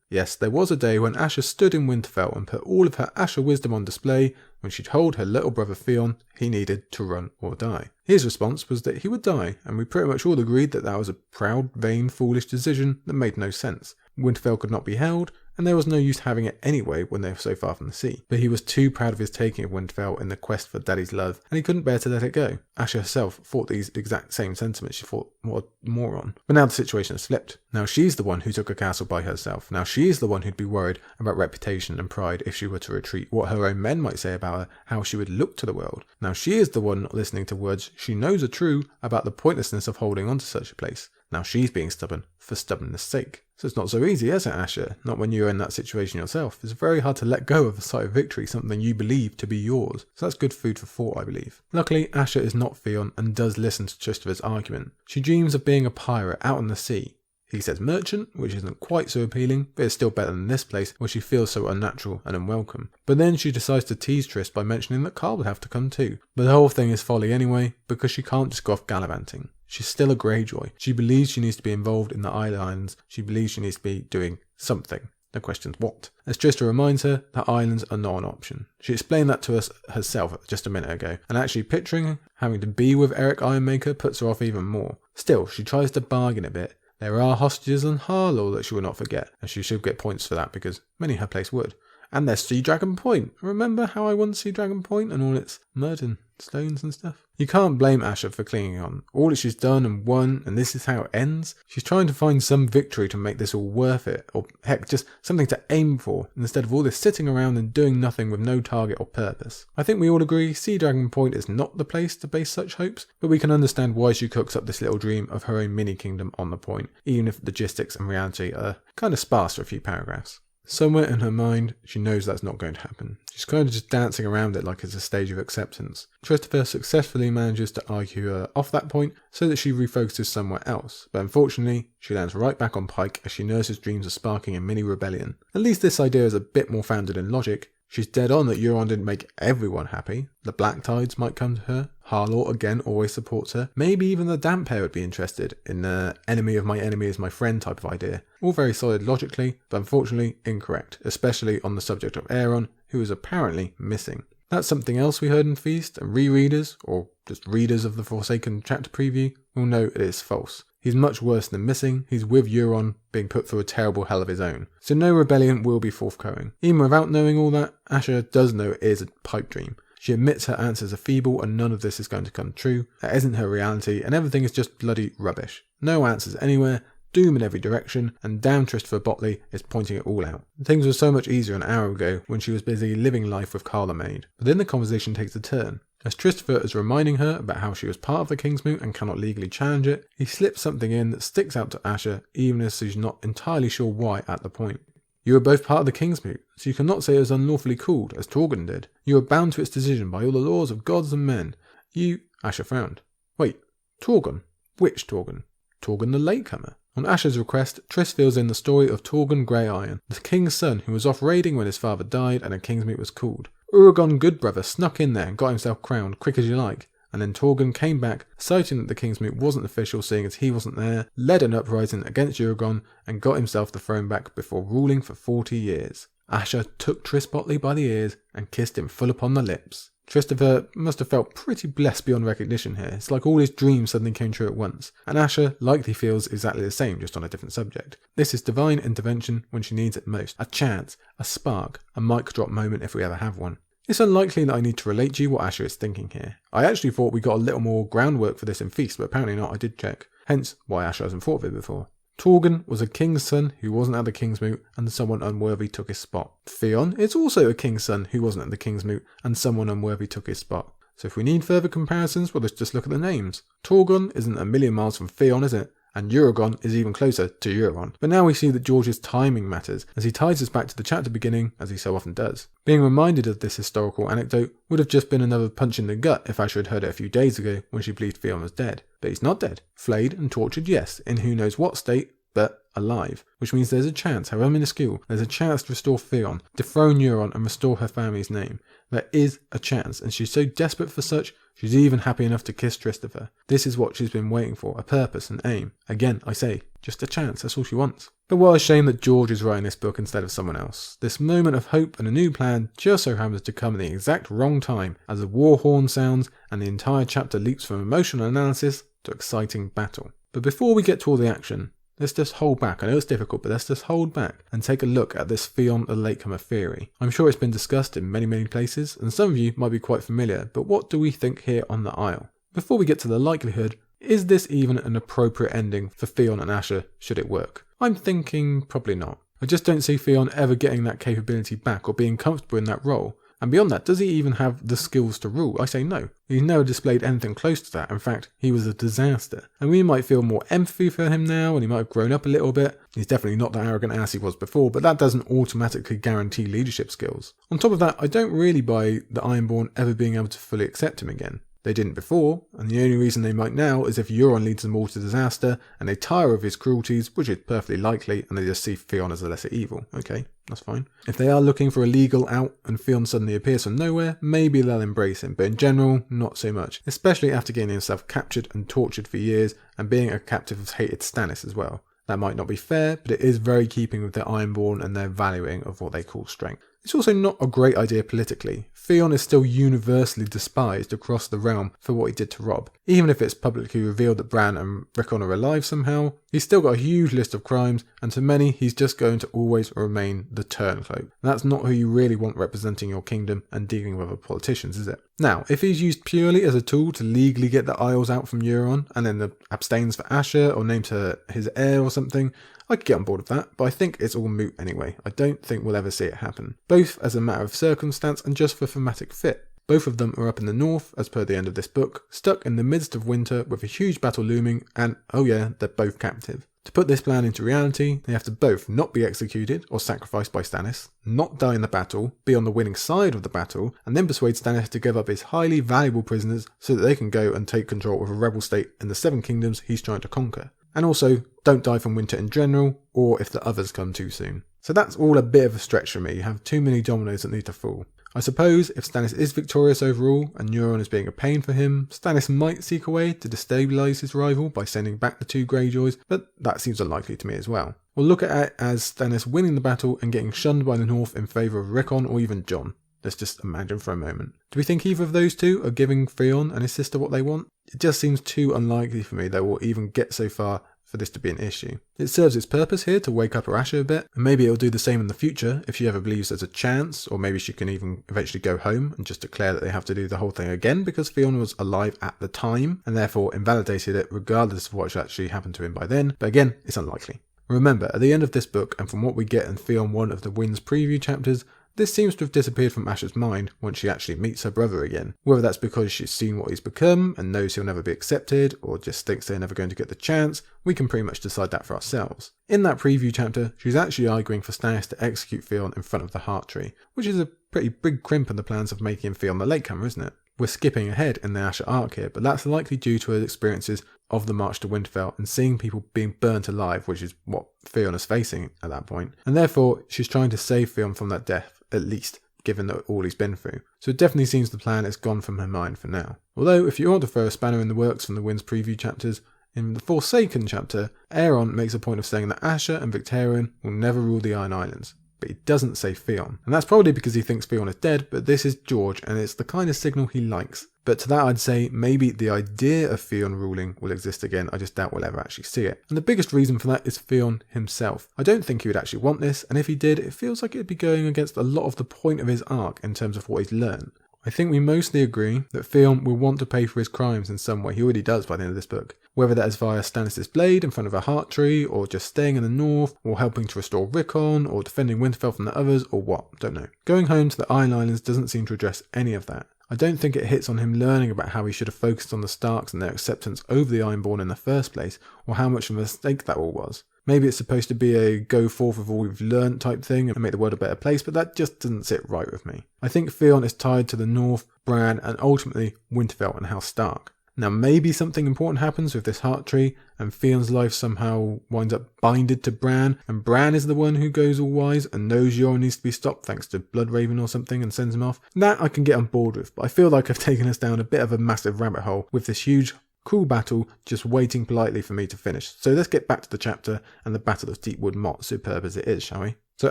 Yes, there was a day when Asha stood in Winterfell and put all of her Asha wisdom on display when she told her little brother Theon he needed to run or die. His response was that he would die, and we pretty much all agreed that that was a proud, vain, foolish decision that made no sense. Winterfell could not be held, and there was no use having it anyway when they were so far from the sea. But he was too proud of his taking of Winterfell in the quest for Daddy's love, and he couldn't bear to let it go. Asha herself thought these exact same sentiments. She thought, what a moron. But now the situation has flipped. Now she's the one who took a castle by herself. Now she's the one who'd be worried about reputation and pride if she were to retreat, what her own men might say about her, how she would look to the world. Now she is the one not listening to words she knows are true about the pointlessness of holding on to such a place. Now she's being stubborn for stubbornness' sake. So it's not so easy, is it, Asha? Not when you're in that situation yourself. It's very hard to let go of the sight of victory, something you believe to be yours. So that's good food for thought, I believe. Luckily, Asha is not Theon and does listen to Christopher's argument. She dreams of being a pirate out on the sea. He says merchant, which isn't quite so appealing, but it's still better than this place where she feels so unnatural and unwelcome. But then she decides to tease Triss by mentioning that Carl would have to come too. But the whole thing is folly anyway, because she can't just go off gallivanting. She's still a Greyjoy. She believes she needs to be involved in the islands. She believes she needs to be doing something. The question's what? As Trista reminds her that islands are not an option. She explained that to us herself just a minute ago, and actually picturing having to be with Eric Ironmaker puts her off even more. Still, she tries to bargain a bit. There are hostages on Harlaw that she will not forget, and she should get points for that because many her place would. And there's Sea Dragon Point. Remember how I won Sea Dragon Point and all its murder? stones and stuff. You can't blame Asha for clinging on. All that she's done and won, and this is how it ends. She's trying to find some victory to make this all worth it, or heck, just something to aim for, instead of all this sitting around and doing nothing with no target or purpose. I think we all agree Sea Dragon Point is not the place to base such hopes, but we can understand why she cooks up this little dream of her own mini-kingdom on the point, even if logistics and reality are kind of sparse for a few paragraphs. Somewhere in her mind, she knows that's not going to happen. She's kind of just dancing around it like it's a stage of acceptance. Christopher successfully manages to argue her off that point so that she refocuses somewhere else, but unfortunately, she lands right back on Pike as she nurses dreams of sparking a mini-rebellion. At least this idea is a bit more founded in logic. She's dead on that Euron didn't make everyone happy. The Black Tides might come to her. Harlaw again always supports her. Maybe even the Damp Pair would be interested in the enemy of my enemy is my friend type of idea. All very solid logically, but unfortunately incorrect, especially on the subject of Aeron, who is apparently missing. That's something else we heard in Feast, and rereaders, or just readers of the Forsaken chapter preview, will know it is false. He's much worse than missing. He's with Euron being put through a terrible hell of his own. So no rebellion will be forthcoming. Even without knowing all that, Asha does know it is a pipe dream. She admits her answers are feeble and none of this is going to come true. That isn't her reality and everything is just bloody rubbish. No answers anywhere, doom in every direction, and damn Christopher Botley is pointing it all out. Things were so much easier an hour ago when she was busy living life with Carla Maid. But then the conversation takes a turn. As Christopher is reminding her about how she was part of the Kingsmoot and cannot legally challenge it, he slips something in that sticks out to Asha even as she's not entirely sure why at the point. You were both part of the Kingsmoot, so you cannot say it was unlawfully called, as Torgon did. You are bound to its decision by all the laws of gods and men. Asha frowned. Wait, Torgon? Which Torgon? Torgon the Latecomer. On Asha's request, Triss fills in the story of Torgon Grey-Iron, the king's son who was off raiding when his father died and a Kingsmoot was called. Uragon Goodbrother snuck in there and got himself crowned, quick as you like, and then Torgon came back, citing that the Kingsmoot wasn't official seeing as he wasn't there, led an uprising against Uragon, and got himself the throne back before ruling for 40 years. Asha took Triss Botley by the ears and kissed him full upon the lips. Christopher must have felt pretty blessed beyond recognition here. It's like all his dreams suddenly came true at once, and Asha likely feels exactly the same, just on a different subject. This is divine intervention when she needs it most. A chance, a spark, a mic drop moment if we ever have one. It's unlikely that I need to relate to you what Asha is thinking here. I actually thought we got a little more groundwork for this in Feast, but apparently not, I did check. Hence why Asha hasn't thought of it before. Torgon was a king's son who wasn't at the Kingsmoot and someone unworthy took his spot. Theon is also a king's son who wasn't at the Kingsmoot and someone unworthy took his spot. So if we need further comparisons, well, let's just look at the names. Torgon isn't a million miles from Theon, is it? And Uragon is even closer to Euron. But now we see that George's timing matters, as he ties us back to the chapter beginning, as he so often does. Being reminded of this historical anecdote would have just been another punch in the gut if Asha had heard it a few days ago when she believed Theon was dead. But he's not dead. Flayed and tortured, yes, in who knows what state, but alive. Which means there's a chance, however minuscule, there's a chance to restore Theon, dethrone Euron and restore her family's name. There is a chance, and she's so desperate for such, she's even happy enough to kiss Christopher. This is what she's been waiting for, a purpose, an aim. Again, I say, just a chance, that's all she wants. But what a shame that George is writing this book instead of someone else. This moment of hope and a new plan just so happens to come at the exact wrong time, as the war horn sounds and the entire chapter leaps from emotional analysis to exciting battle. But before we get to all the action, let's just hold back. I know it's difficult, but let's just hold back and take a look at this Theon the Latecomer theory. I'm sure it's been discussed in many places, and some of you might be quite familiar, but what do we think here on the Isle? Before we get to the likelihood, is this even an appropriate ending for Theon and Asha should it work? I'm thinking probably not. I just don't see Theon ever getting that capability back or being comfortable in that role. And beyond that, does he even have the skills to rule? I say no. He's never displayed anything close to that. In fact, he was a disaster. And we might feel more empathy for him now, and he might have grown up a little bit. He's definitely not the arrogant ass he was before, but that doesn't automatically guarantee leadership skills. On top of that, I don't really buy the Ironborn ever being able to fully accept him again. They didn't before, and the only reason they might now is if Euron leads them all to disaster, and they tire of his cruelties, which is perfectly likely, and they just see Theon as a lesser evil. Okay, that's fine. If they are looking for a legal out, and Theon suddenly appears from nowhere, maybe they'll embrace him, but in general, not so much. Especially after getting himself captured and tortured for years, and being a captive of hated Stannis as well. That might not be fair, but it is very keeping with their Ironborn and their valuing of what they call strength. It's also not a great idea politically. Theon is still universally despised across the realm for what he did to Robb. Even if it's publicly revealed that Bran and Rickon are alive somehow, he's still got a huge list of crimes, and to many he's just going to always remain the turncoat. And that's not who you really want representing your kingdom and dealing with other politicians, is it? Now, if he's used purely as a tool to legally get the Isles out from Euron, and then abstains for Asha or names her his heir or something, I could get on board with that, but I think it's all moot anyway. I don't think we'll ever see it happen. Both as a matter of circumstance and just for thematic fit. Both of them are up in the north, as per the end of this book, stuck in the midst of winter with a huge battle looming, and oh yeah, they're both captive. To put this plan into reality, they have to both not be executed or sacrificed by Stannis, not die in the battle, be on the winning side of the battle, and then persuade Stannis to give up his highly valuable prisoners so that they can go and take control of a rebel state in the 7 kingdoms he's trying to conquer. And also, don't die from winter in general, or if the others come too soon. So that's all a bit of a stretch for me. You have too many dominoes that need to fall. I suppose if Stannis is victorious overall, and Euron is being a pain for him, Stannis might seek a way to destabilise his rival by sending back the 2 Greyjoys, but that seems unlikely to me as well. We'll look at it as Stannis winning the battle and getting shunned by the North in favour of Rickon or even Jon. Let's just imagine for a moment. Do we think either of those two are giving Theon and his sister what they want? It just seems too unlikely for me that we'll even get so far for this to be an issue. It serves its purpose here to wake up her Asha a bit, and maybe it'll do the same in the future if she ever believes there's a chance, or maybe she can even eventually go home and just declare that they have to do the whole thing again because Theon was alive at the time, and therefore invalidated it regardless of what actually happened to him by then, but again, it's unlikely. Remember, at the end of this book, and from what we get in Theon 1 of the Winds preview chapters, this seems to have disappeared from Asha's mind once she actually meets her brother again. Whether that's because she's seen what he's become and knows he'll never be accepted, or just thinks they're never going to get the chance, we can pretty much decide that for ourselves. In that preview chapter, she's actually arguing for Stannis to execute Theon in front of the Heart Tree, which is a pretty big crimp in the plans of making him Theon the Latecomer, isn't it? We're skipping ahead in the Asha arc here, but that's likely due to her experiences of the March to Winterfell and seeing people being burnt alive, which is what Theon is facing at that point. And therefore, she's trying to save Theon from that death, at least, given that all he's been through. So it definitely seems the plan is gone from her mind for now. Although, if you want to throw a spanner in the works from the Winds preview chapters, in the Forsaken chapter, Aeron makes a point of saying that Asha and Victarion will never rule the Iron Islands. But he doesn't say Theon. And that's probably because he thinks Theon is dead, but this is George, and it's the kind of signal he likes. But to that I'd say maybe the idea of Theon ruling will exist again, I just doubt we'll ever actually see it. And the biggest reason for that is Theon himself. I don't think he would actually want this, and if he did, it feels like it'd be going against a lot of the point of his arc in terms of what he's learned. I think we mostly agree that Theon will want to pay for his crimes in some way. He already does by the end of this book. Whether that is via Stannis' blade in front of a Heart Tree, or just staying in the north, or helping to restore Rickon, or defending Winterfell from the others, or what, don't know. Going home to the Iron Islands doesn't seem to address any of that. I don't think it hits on him learning about how he should have focused on the Starks and their acceptance over the Ironborn in the first place, or how much of a mistake that all was. Maybe it's supposed to be a go forth with all we've learnt type thing and make the world a better place, but that just doesn't sit right with me. I think Theon is tied to the North, Bran, and ultimately Winterfell and House Stark. Now maybe something important happens with this Heart Tree, and Theon's life somehow winds up binded to Bran, and Bran is the one who goes all wise and knows Euron needs to be stopped thanks to Bloodraven or something and sends him off. That I can get on board with, but I feel like I've taken us down a bit of a massive rabbit hole with this huge cool battle just waiting politely for me to finish. So let's get back to the chapter and the Battle of Deepwood Motte, superb as it is, shall we? So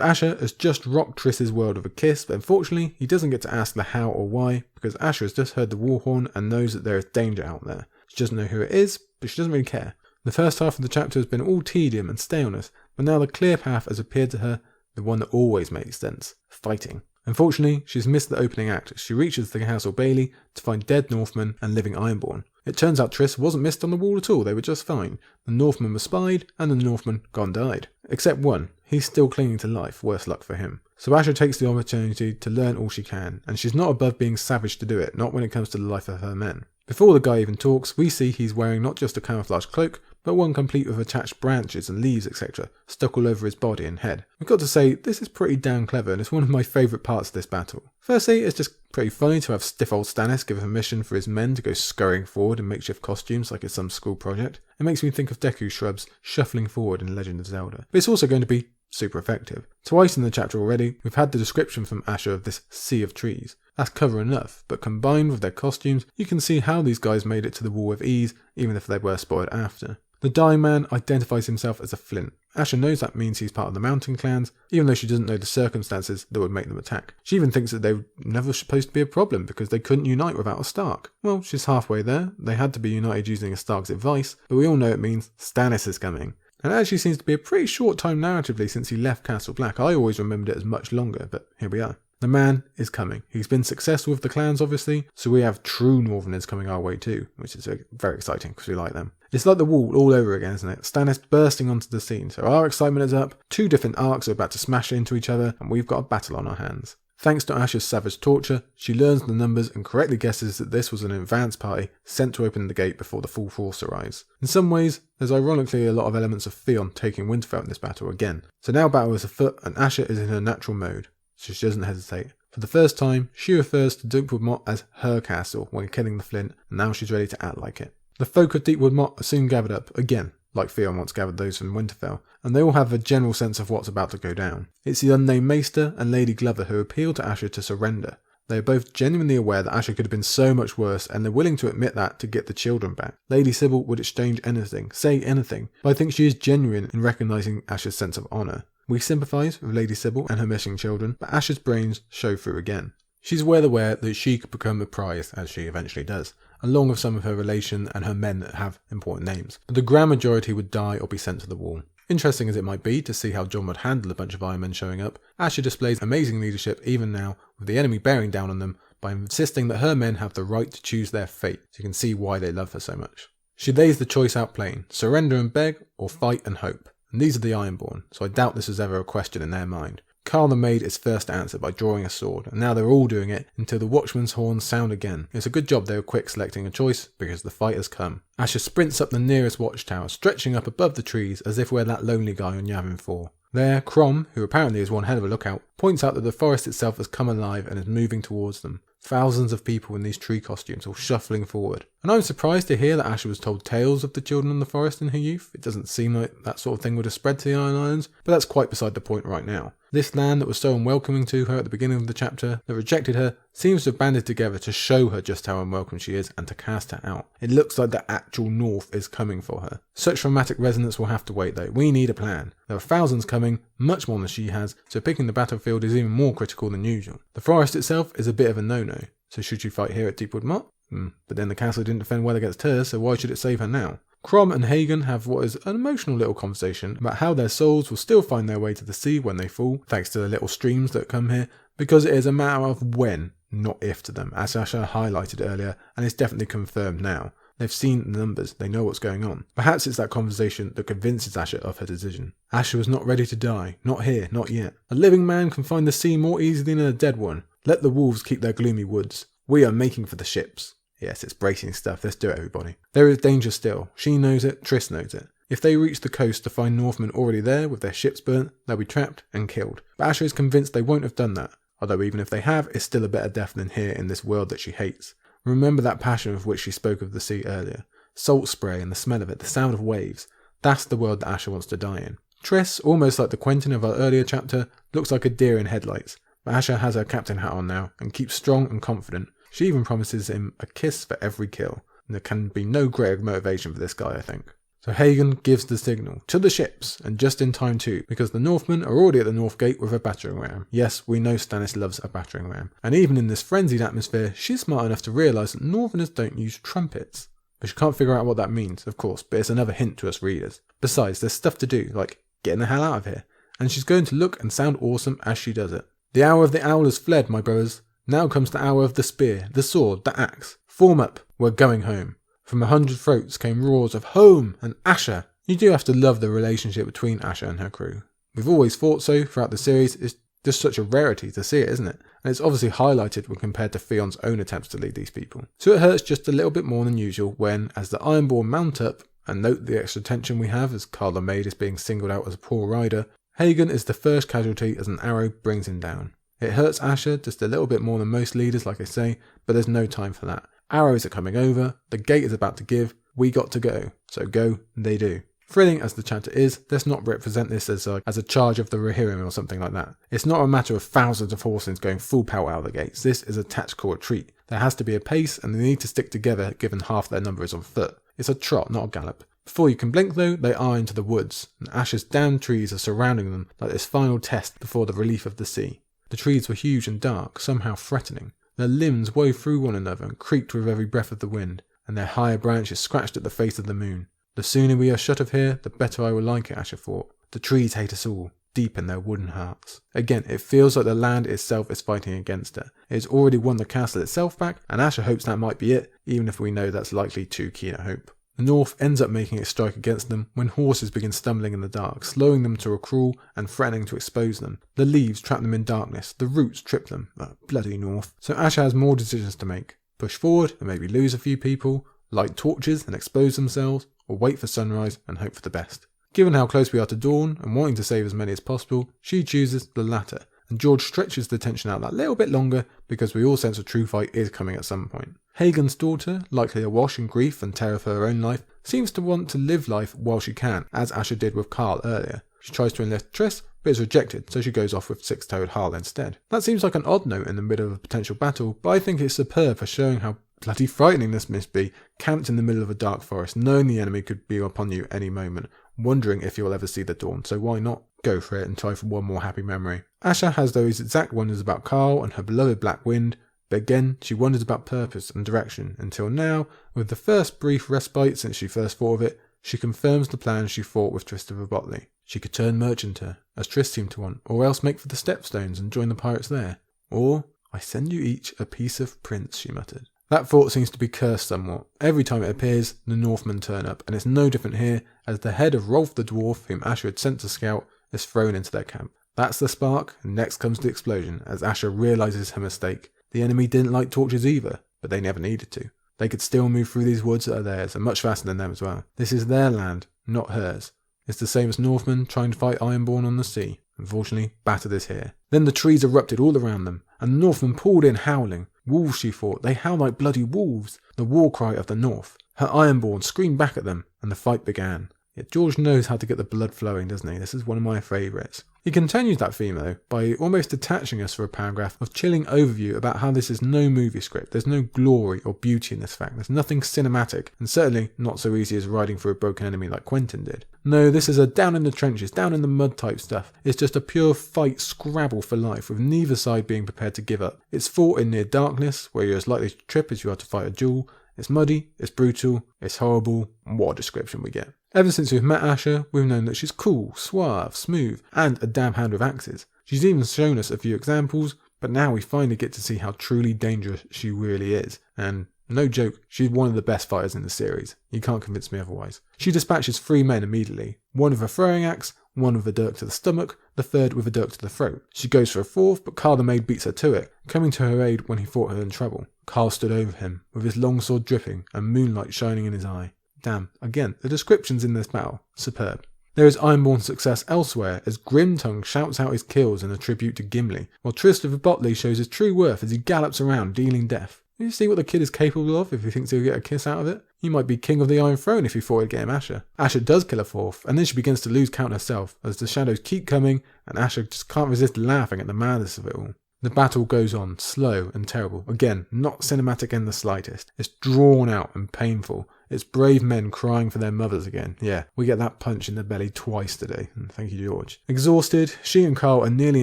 Asha has just rocked Triss's world with a kiss, but unfortunately he doesn't get to ask the how or why, because Asha has just heard the war horn and knows that there is danger out there. She doesn't know who it is, but she doesn't really care. The first half of the chapter has been all tedium and staleness, but now the clear path has appeared to her, the one that always makes sense: fighting. Unfortunately, she's missed the opening act as she reaches the Castle Bailey to find dead Northmen and living Ironborn. It turns out Triss wasn't missed on the wall at all, they were just fine. The Northmen were spied, and the Northmen gone died. Except one, he's still clinging to life, worse luck for him. So Asha takes the opportunity to learn all she can, and she's not above being savage to do it, not when it comes to the life of her men. Before the guy even talks, we see he's wearing not just a camouflage cloak, but one complete with attached branches and leaves, etc., stuck all over his body and head. We've got to say, this is pretty damn clever, and it's one of my favourite parts of this battle. Firstly, it's just pretty funny to have stiff old Stannis give permission for his men to go scurrying forward in makeshift costumes like it's some school project. It makes me think of Deku shrubs shuffling forward in Legend of Zelda. But it's also going to be super effective. Twice in the chapter already, we've had the description from Asha of this sea of trees. That's cover enough, but combined with their costumes, you can see how these guys made it to the wall with ease, even if they were spoiled after. The The dying man identifies himself as a flint. Asha knows that means he's part of the mountain clans, even though she doesn't know the circumstances that would make them attack. She even thinks that they were never supposed to be a problem because they couldn't unite without a Stark. Well, she's halfway there. They had to be united using a Stark's advice, but we all know it means Stannis is coming. And it actually seems to be a pretty short time narratively since he left Castle Black. I always remembered it as much longer, but here we are. The man is coming. He's been successful with the clans, obviously, so we have true Northerners coming our way too, which is very exciting because we like them. It's like the Wall all over again, isn't it? Stannis bursting onto the scene, so our excitement is up, 2 different arcs are about to smash into each other, and we've got a battle on our hands. Thanks to Asha's savage torture, she learns the numbers and correctly guesses that this was an advance party sent to open the gate before the full force arrives. In some ways, there's ironically a lot of elements of Theon taking Winterfell in this battle again. So now battle is afoot and Asha is in her natural mode, so she doesn't hesitate. For the first time, she refers to Deepwood Motte as her castle when killing the Flint, and now she's ready to act like it. The folk of Deepwood Motte are soon gathered up, again, like Theon once gathered those from Winterfell, and they all have a general sense of what's about to go down. It's the unnamed Maester and Lady Glover who appeal to Asha to surrender. They are both genuinely aware that Asha could have been so much worse, and they're willing to admit that to get the children back. Lady Sybil would exchange anything, say anything, but I think she is genuine in recognising Asha's sense of honour. We sympathise with Lady Sybil and her missing children, but Asha's brains show through again. She's well aware that she could become a prize, as she eventually does, along with some of her relation and her men that have important names, but the grand majority would die or be sent to the Wall. Interesting as it might be to see how Jon would handle a bunch of Iron Men showing up, Asha displays amazing leadership even now, with the enemy bearing down on them, by insisting that her men have the right to choose their fate, so you can see why they love her so much. She lays the choice out plain: surrender and beg, or fight and hope. And these are the Ironborn, so I doubt this was ever a question in their mind. Carl the Maid is first to answer by drawing a sword, and now they're all doing it until the watchman's horns sound again. It's a good job they were quick selecting a choice, because the fight has come. Asha sprints up the nearest watchtower, stretching up above the trees as if we're that lonely guy on Yavin 4. There, Crom, who apparently is one hell of a lookout, points out that the forest itself has come alive and is moving towards them. Thousands of people in these tree costumes all shuffling forward. And I'm surprised to hear that Asha was told tales of the children in the forest in her youth. It doesn't seem like that sort of thing would have spread to the Iron Islands, but that's quite beside the point right now. This land that was so unwelcoming to her at the beginning of the chapter, that rejected her, seems to have banded together to show her just how unwelcome she is and to cast her out. It looks like the actual North is coming for her. Such dramatic resonance will have to wait though. We need a plan. There are thousands coming, much more than she has, so picking the battlefield is even more critical than usual. The forest itself is a bit of a no-no. So should she fight here at Deepwood Motte? But then the castle didn't defend well against her, so why should it save her now? Crom and Hagen have what is an emotional little conversation about how their souls will still find their way to the sea when they fall, thanks to the little streams that come here, because it is a matter of when, not if to them, as Asha highlighted earlier, and it's definitely confirmed now. They've seen the numbers, they know what's going on. Perhaps it's that conversation that convinces Asha of her decision. Asha was not ready to die, not here, not yet. A living man can find the sea more easily than a dead one. Let the wolves keep their gloomy woods. We are making for the ships. Yes, it's bracing stuff. Let's do it, everybody. There is danger still. She knows it. Triss knows it. If they reach the coast to find Northmen already there with their ships burnt, they'll be trapped and killed. But Asha is convinced they won't have done that. Although even if they have, it's still a better death than here in this world that she hates. Remember that passion of which she spoke of the sea earlier. Salt spray and the smell of it, the sound of waves. That's the world that Asha wants to die in. Triss, almost like the Quentyn of our earlier chapter, looks like a deer in headlights. But Asha has her captain hat on now and keeps strong and confident. She even promises him a kiss for every kill. And there can be no greater motivation for this guy, I think. So Hagen gives the signal to the ships, and just in time too, because the Northmen are already at the North Gate with a battering ram. Yes, we know Stannis loves a battering ram. And even in this frenzied atmosphere, she's smart enough to realise that Northerners don't use trumpets. But she can't figure out what that means, of course, but it's another hint to us readers. Besides, there's stuff to do, like getting the hell out of here. And she's going to look and sound awesome as she does it. The hour of the owl has fled, my brothers. Now comes the hour of the spear, the sword, the axe. Form up, we're going home. From 100 throats came roars of home and Asha. You do have to love the relationship between Asha and her crew. We've always thought so throughout the series. It's just such a rarity to see it, isn't it? And it's obviously highlighted when compared to Theon's own attempts to lead these people. So it hurts just a little bit more than usual when, as the Ironborn mount up, and note the extra tension we have as Carl the Maid is being singled out as a poor rider, Hagen is the first casualty as an arrow brings him down. It hurts Asha just a little bit more than most leaders, like I say, but there's no time for that. Arrows are coming over, the gate is about to give, we got to go. So go, they do. Thrilling as the chapter is, let's not represent this as a charge of the Rohirrim or something like that. It's not a matter of thousands of horses going full power out of the gates. This is a tactical retreat. There has to be a pace and they need to stick together given half their number is on foot. It's a trot, not a gallop. Before you can blink though, they are into the woods, and Asha's downed trees are surrounding them like this final test before the relief of the sea. The trees were huge and dark, somehow threatening. Their limbs wove through one another and creaked with every breath of the wind, and their higher branches scratched at the face of the moon. The sooner we are shut of here, the better I will like it, Asha thought. The trees hate us all, deep in their wooden hearts. Again, it feels like the land itself is fighting against her. It has already won the castle itself back, and Asha hopes that might be it, even if we know that's likely too keen a hope. The North ends up making its strike against them when horses begin stumbling in the dark, slowing them to a crawl and threatening to expose them. The leaves trap them in darkness, the roots trip them. Bloody North. So Asha has more decisions to make. Push forward and maybe lose a few people, light torches and expose themselves, or wait for sunrise and hope for the best. Given how close we are to dawn and wanting to save as many as possible, she chooses the latter, and George stretches the tension out that little bit longer because we all sense a true fight is coming at some point. Hagen's daughter, likely awash in grief and terror for her own life, seems to want to live life while she can, as Asha did with Carl earlier. She tries to enlist Triss, but is rejected, so she goes off with six-toed Harl instead. That seems like an odd note in the middle of a potential battle, but I think it's superb for showing how bloody frightening this must be, camped in the middle of a dark forest, knowing the enemy could be upon you any moment, wondering if you'll ever see the dawn, so why not go for it and try for one more happy memory. Asha has those exact wonders about Carl and her beloved Black Wind, but again, she wonders about purpose and direction, until now, with the first brief respite since she first thought of it, she confirms the plan she fought with Christopher Botley. She could turn merchanter, as Triss seemed to want, or else make for the Stepstones and join the pirates there. Or, I send you each a piece of prince, she muttered. That thought seems to be cursed somewhat. Every time it appears, the Northmen turn up, and it's no different here, as the head of Rolf the Dwarf, whom Asha had sent to scout, is thrown into their camp. That's the spark, and next comes the explosion, as Asha realises her mistake. The enemy didn't like torches either, but they never needed to. They could still move through these woods that are theirs, and much faster than them as well. This is their land, not hers. It's the same as Northmen trying to fight Ironborn on the sea. Unfortunately, battered is here. Then the trees erupted all around them, and the Northmen poured in howling. Wolves, she thought, they howl like bloody wolves. The war cry of the North. Her Ironborn screamed back at them, and the fight began. Yet George knows how to get the blood flowing, doesn't he? This is one of my favourites. He continues that theme though, by almost detaching us for a paragraph of chilling overview about how this is no movie script. There's no glory or beauty in this fact. There's nothing cinematic, and certainly not so easy as riding through a broken enemy like Quentyn did. No, this is a down in the trenches, down in the mud type stuff. It's just a pure fight scrabble for life, with neither side being prepared to give up. It's fought in near darkness, where you're as likely to trip as you are to fight a duel. It's muddy, it's brutal, it's horrible, and what a description we get. Ever since we've met Asha, we've known that she's cool, suave, smooth, and a damn hand with axes. She's even shown us a few examples, but now we finally get to see how truly dangerous she really is. And no joke, she's one of the best fighters in the series. You can't convince me otherwise. She dispatches 3 men immediately, one with a throwing axe, one with a dirk to the stomach, the third with a dirk to the throat. She goes for a fourth, but Carl the maid beats her to it, coming to her aid when he thought her in trouble. Carl stood over him, with his long sword dripping and moonlight shining in his eye. Damn, again, the descriptions in this battle, superb. There is Ironborn success elsewhere as Grimtongue shouts out his kills in a tribute to Gimli, while Christopher Botley shows his true worth as he gallops around dealing death. You see what the kid is capable of if he thinks he'll get a kiss out of it? He might be king of the Iron Throne if he thought he'd get him Asha. Asha does kill a fourth, and then she begins to lose count herself as the shadows keep coming and Asha just can't resist laughing at the madness of it all. The battle goes on, slow and terrible. Again, not cinematic in the slightest. It's drawn out and painful. It's brave men crying for their mothers again. Yeah, we get that punch in the belly twice today. Thank you, George. Exhausted, she and Carl are nearly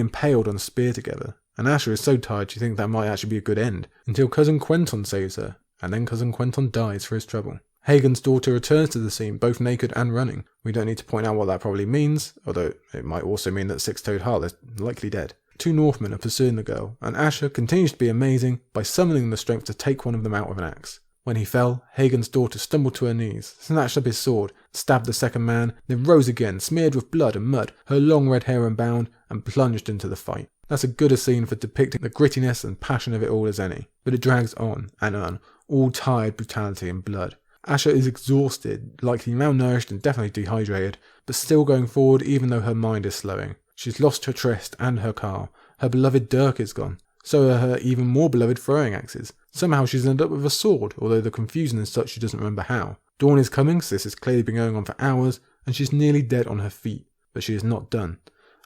impaled on a spear together. And Asha is so tired she thinks that might actually be a good end, until Cousin Quentyn saves her, and then Cousin Quentyn dies for his trouble. Hagen's daughter returns to the scene, both naked and running. We don't need to point out what that probably means, although it might also mean that Six-Toed Harl is likely dead. 2 Northmen are pursuing the girl, and Asha continues to be amazing by summoning the strength to take one of them out with an axe. When he fell, Hagen's daughter stumbled to her knees, snatched up his sword, stabbed the second man, then rose again, smeared with blood and mud, her long red hair unbound, and plunged into the fight. That's a good a scene for depicting the grittiness and passion of it all as any, but it drags on and on, all tired brutality and blood. Asha is exhausted, likely malnourished and definitely dehydrated, but still going forward even though her mind is slowing. She's lost her tryst and her Carl. Her beloved dirk is gone. So are her even more beloved throwing axes. Somehow she's ended up with a sword, although the confusion is such she doesn't remember how. Dawn is coming, so this has clearly been going on for hours, and she's nearly dead on her feet. But she is not done.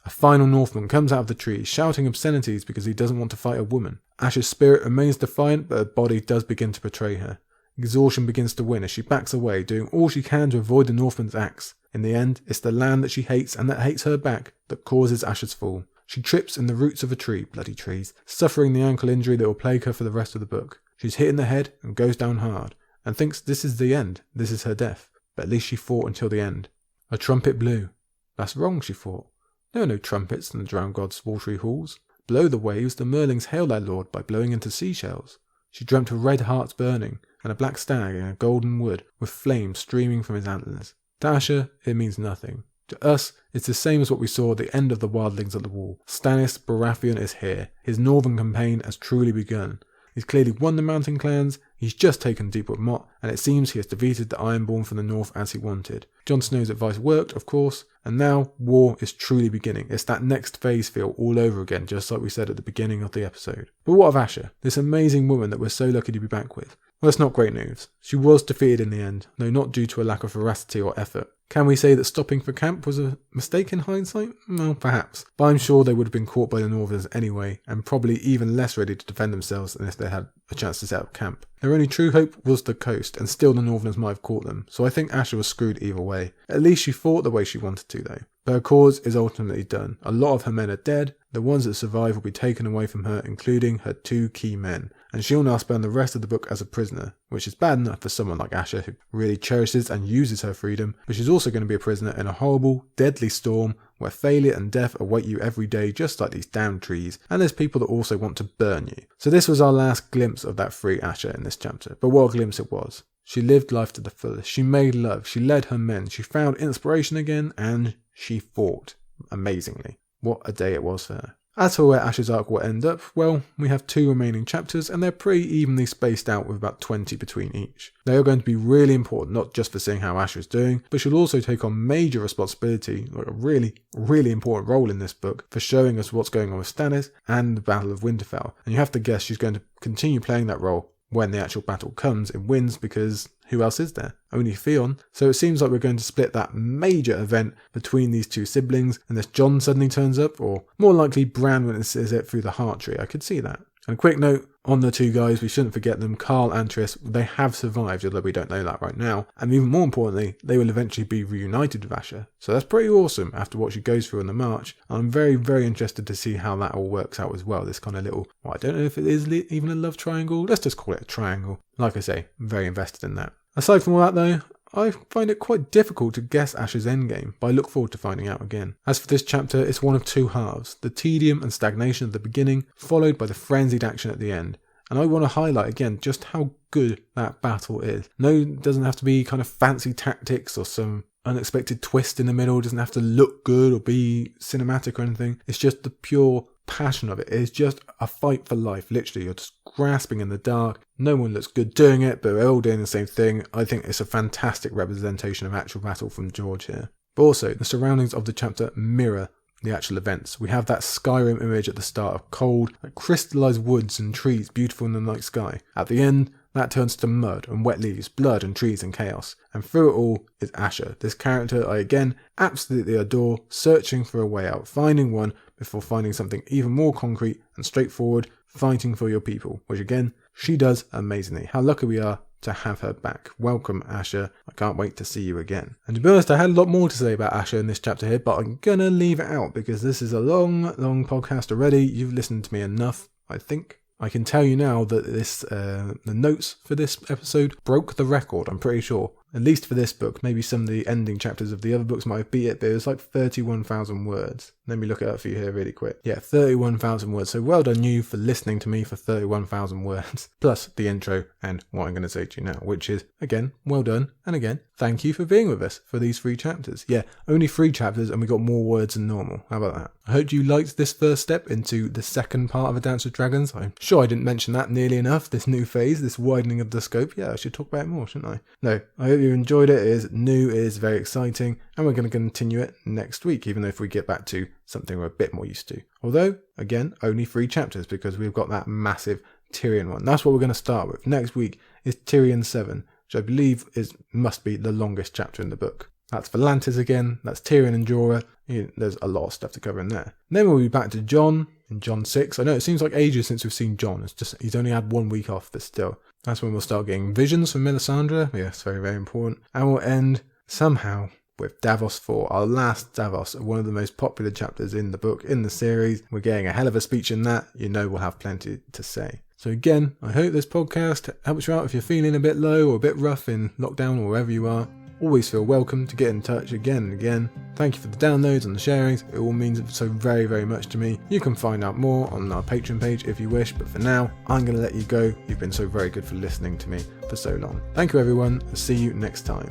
A final Northman comes out of the tree, shouting obscenities because he doesn't want to fight a woman. Asha's spirit remains defiant, but her body does begin to betray her. Exhaustion begins to win as she backs away, doing all she can to avoid the Northman's axe. In the end, it's the land that she hates and that hates her back that causes Asha's fall. She trips in the roots of a tree, bloody trees, suffering the ankle injury that will plague her for the rest of the book. She's hit in the head and goes down hard, and thinks this is the end, this is her death. But at least she fought until the end. A trumpet blew. That's wrong, she thought. There are no trumpets in the drowned god's watery halls. Below the waves, the merlings hail their lord by blowing into seashells. She dreamt of red hearts burning, and a black stag in a golden wood, with flames streaming from his antlers. To Asha, it means nothing. To us, it's the same as what we saw at the end of the Wildlings at the Wall. Stannis Baratheon is here. His northern campaign has truly begun. He's clearly won the mountain clans, he's just taken Deepwood Motte, and it seems he has defeated the Ironborn from the north as he wanted. Jon Snow's advice worked, of course, and now war is truly beginning. It's that next phase feel all over again, just like we said at the beginning of the episode. But what of Asha, this amazing woman that we're so lucky to be back with? Well, that's not great news. She was defeated in the end, though not due to a lack of veracity or effort. Can we say that stopping for camp was a mistake in hindsight? Well, perhaps. But I'm sure they would have been caught by the Northerners anyway, and probably even less ready to defend themselves than if they had a chance to set up camp. Their only true hope was the coast, and still the Northerners might have caught them, so I think Asha was screwed either way. At least she fought the way she wanted to, though. But her cause is ultimately done. A lot of her men are dead, the ones that survive will be taken away from her, including her 2 key men, and she'll now spend the rest of the book as a prisoner, which is bad enough for someone like Asha who really cherishes and uses her freedom, but she's also going to be a prisoner in a horrible, deadly storm where failure and death await you every day just like these damn trees, and there's people that also want to burn you. So this was our last glimpse of that free Asha in this chapter, but what a glimpse it was. She lived life to the fullest, she made love, she led her men, she found inspiration again, and she fought amazingly. What a day it was for her. As for where Asha's arc will end up, well, we have 2 remaining chapters and they're pretty evenly spaced out with about 20 between each. They are going to be really important, not just for seeing how Asha is doing, but she'll also take on major responsibility, like a really, really important role in this book, for showing us what's going on with Stannis and the Battle of Winterfell. And you have to guess she's going to continue playing that role when the actual battle comes and wins, because who else is there? Only Theon. So it seems like we're going to split that major event between these 2 siblings, unless Jon suddenly turns up, or more likely Bran witnesses it through the Heart Tree. I could see that. And a quick note on the 2 guys, we shouldn't forget them, Carl and Triss. They have survived, although we don't know that right now. And even more importantly, they will eventually be reunited with Asha. So that's pretty awesome after what she goes through on the march. I'm very, very interested to see how that all works out as well. This kind of little, well, I don't know if it is even a love triangle. Let's just call it a triangle. Like I say, I'm very invested in that. Aside from all that though, I find it quite difficult to guess Asha's endgame, but I look forward to finding out again. As for this chapter, it's one of 2 halves, the tedium and stagnation at the beginning, followed by the frenzied action at the end. And I want to highlight again just how good that battle is. No, it doesn't have to be kind of fancy tactics or some unexpected twist in the middle. It doesn't have to look good or be cinematic or anything. It's just the pure passion of it. It's just a fight for life, literally. You're just grasping in the dark. No one looks good doing it, but we're all doing the same thing. I think it's a fantastic representation of actual battle from George here. But also, the surroundings of the chapter mirror the actual events. We have that Skyrim image at the start of cold, like crystallized woods and trees beautiful in the night sky. At the end, that turns to mud and wet leaves, blood and trees and chaos. And through it all is Asha, this character I again absolutely adore, searching for a way out, finding one before finding something even more concrete and straightforward, fighting for your people, which again, she does amazingly. How lucky we are to have her back. Welcome, Asha. I can't wait to see you again. And to be honest, I had a lot more to say about Asha in this chapter here, but I'm gonna leave it out because this is a long podcast already. You've listened to me enough, I think. I can tell you now that this the notes for this episode broke the record, I'm pretty sure. At least for this book. Maybe some of the ending chapters of the other books might have beat it, but it was like 31,000 words. Let me look it up for you here really quick. Yeah, 31,000 words. So well done you for listening to me for 31,000 words. Plus the intro and what I'm going to say to you now, which is, again, well done. And again, thank you for being with us for these 3 chapters. Yeah, only 3 chapters and we got more words than normal. How about that? I hope you liked this first step into the second part of A Dance with Dragons. I'm sure I didn't mention that nearly enough. This new phase, this widening of the scope. Yeah, I should talk about it more, shouldn't I? No, I hope you enjoyed it. It is new, it is very exciting, and we're going to continue it next week, even though if we get back to something we're a bit more used to. Although, again, only 3 chapters because we've got that massive Tyrion one. That's what we're going to start with. Next week is Tyrion 7, which I believe must be the longest chapter in the book. That's Volantis again, that's Tyrion and Jorah. There's a lot of stuff to cover in there. And then we'll be back to Jon in Jon 6. I know it seems like ages since we've seen Jon. It's just he's only had 1 week off, but still. That's when we'll start getting visions from Melisandre. Yes, very, very important. And we'll end somehow with Davos 4, our last Davos, one of the most popular chapters in the book, in the series. We're getting a hell of a speech in that. You know we'll have plenty to say. So again, I hope this podcast helps you out if you're feeling a bit low or a bit rough in lockdown or wherever you are. Always feel welcome to get in touch again and again. Thank you for the downloads and the sharings. It all means so very, very much to me. You can find out more on our Patreon page if you wish, but for now, I'm going to let you go. You've been so very good for listening to me for so long. Thank you everyone. I'll see you next time.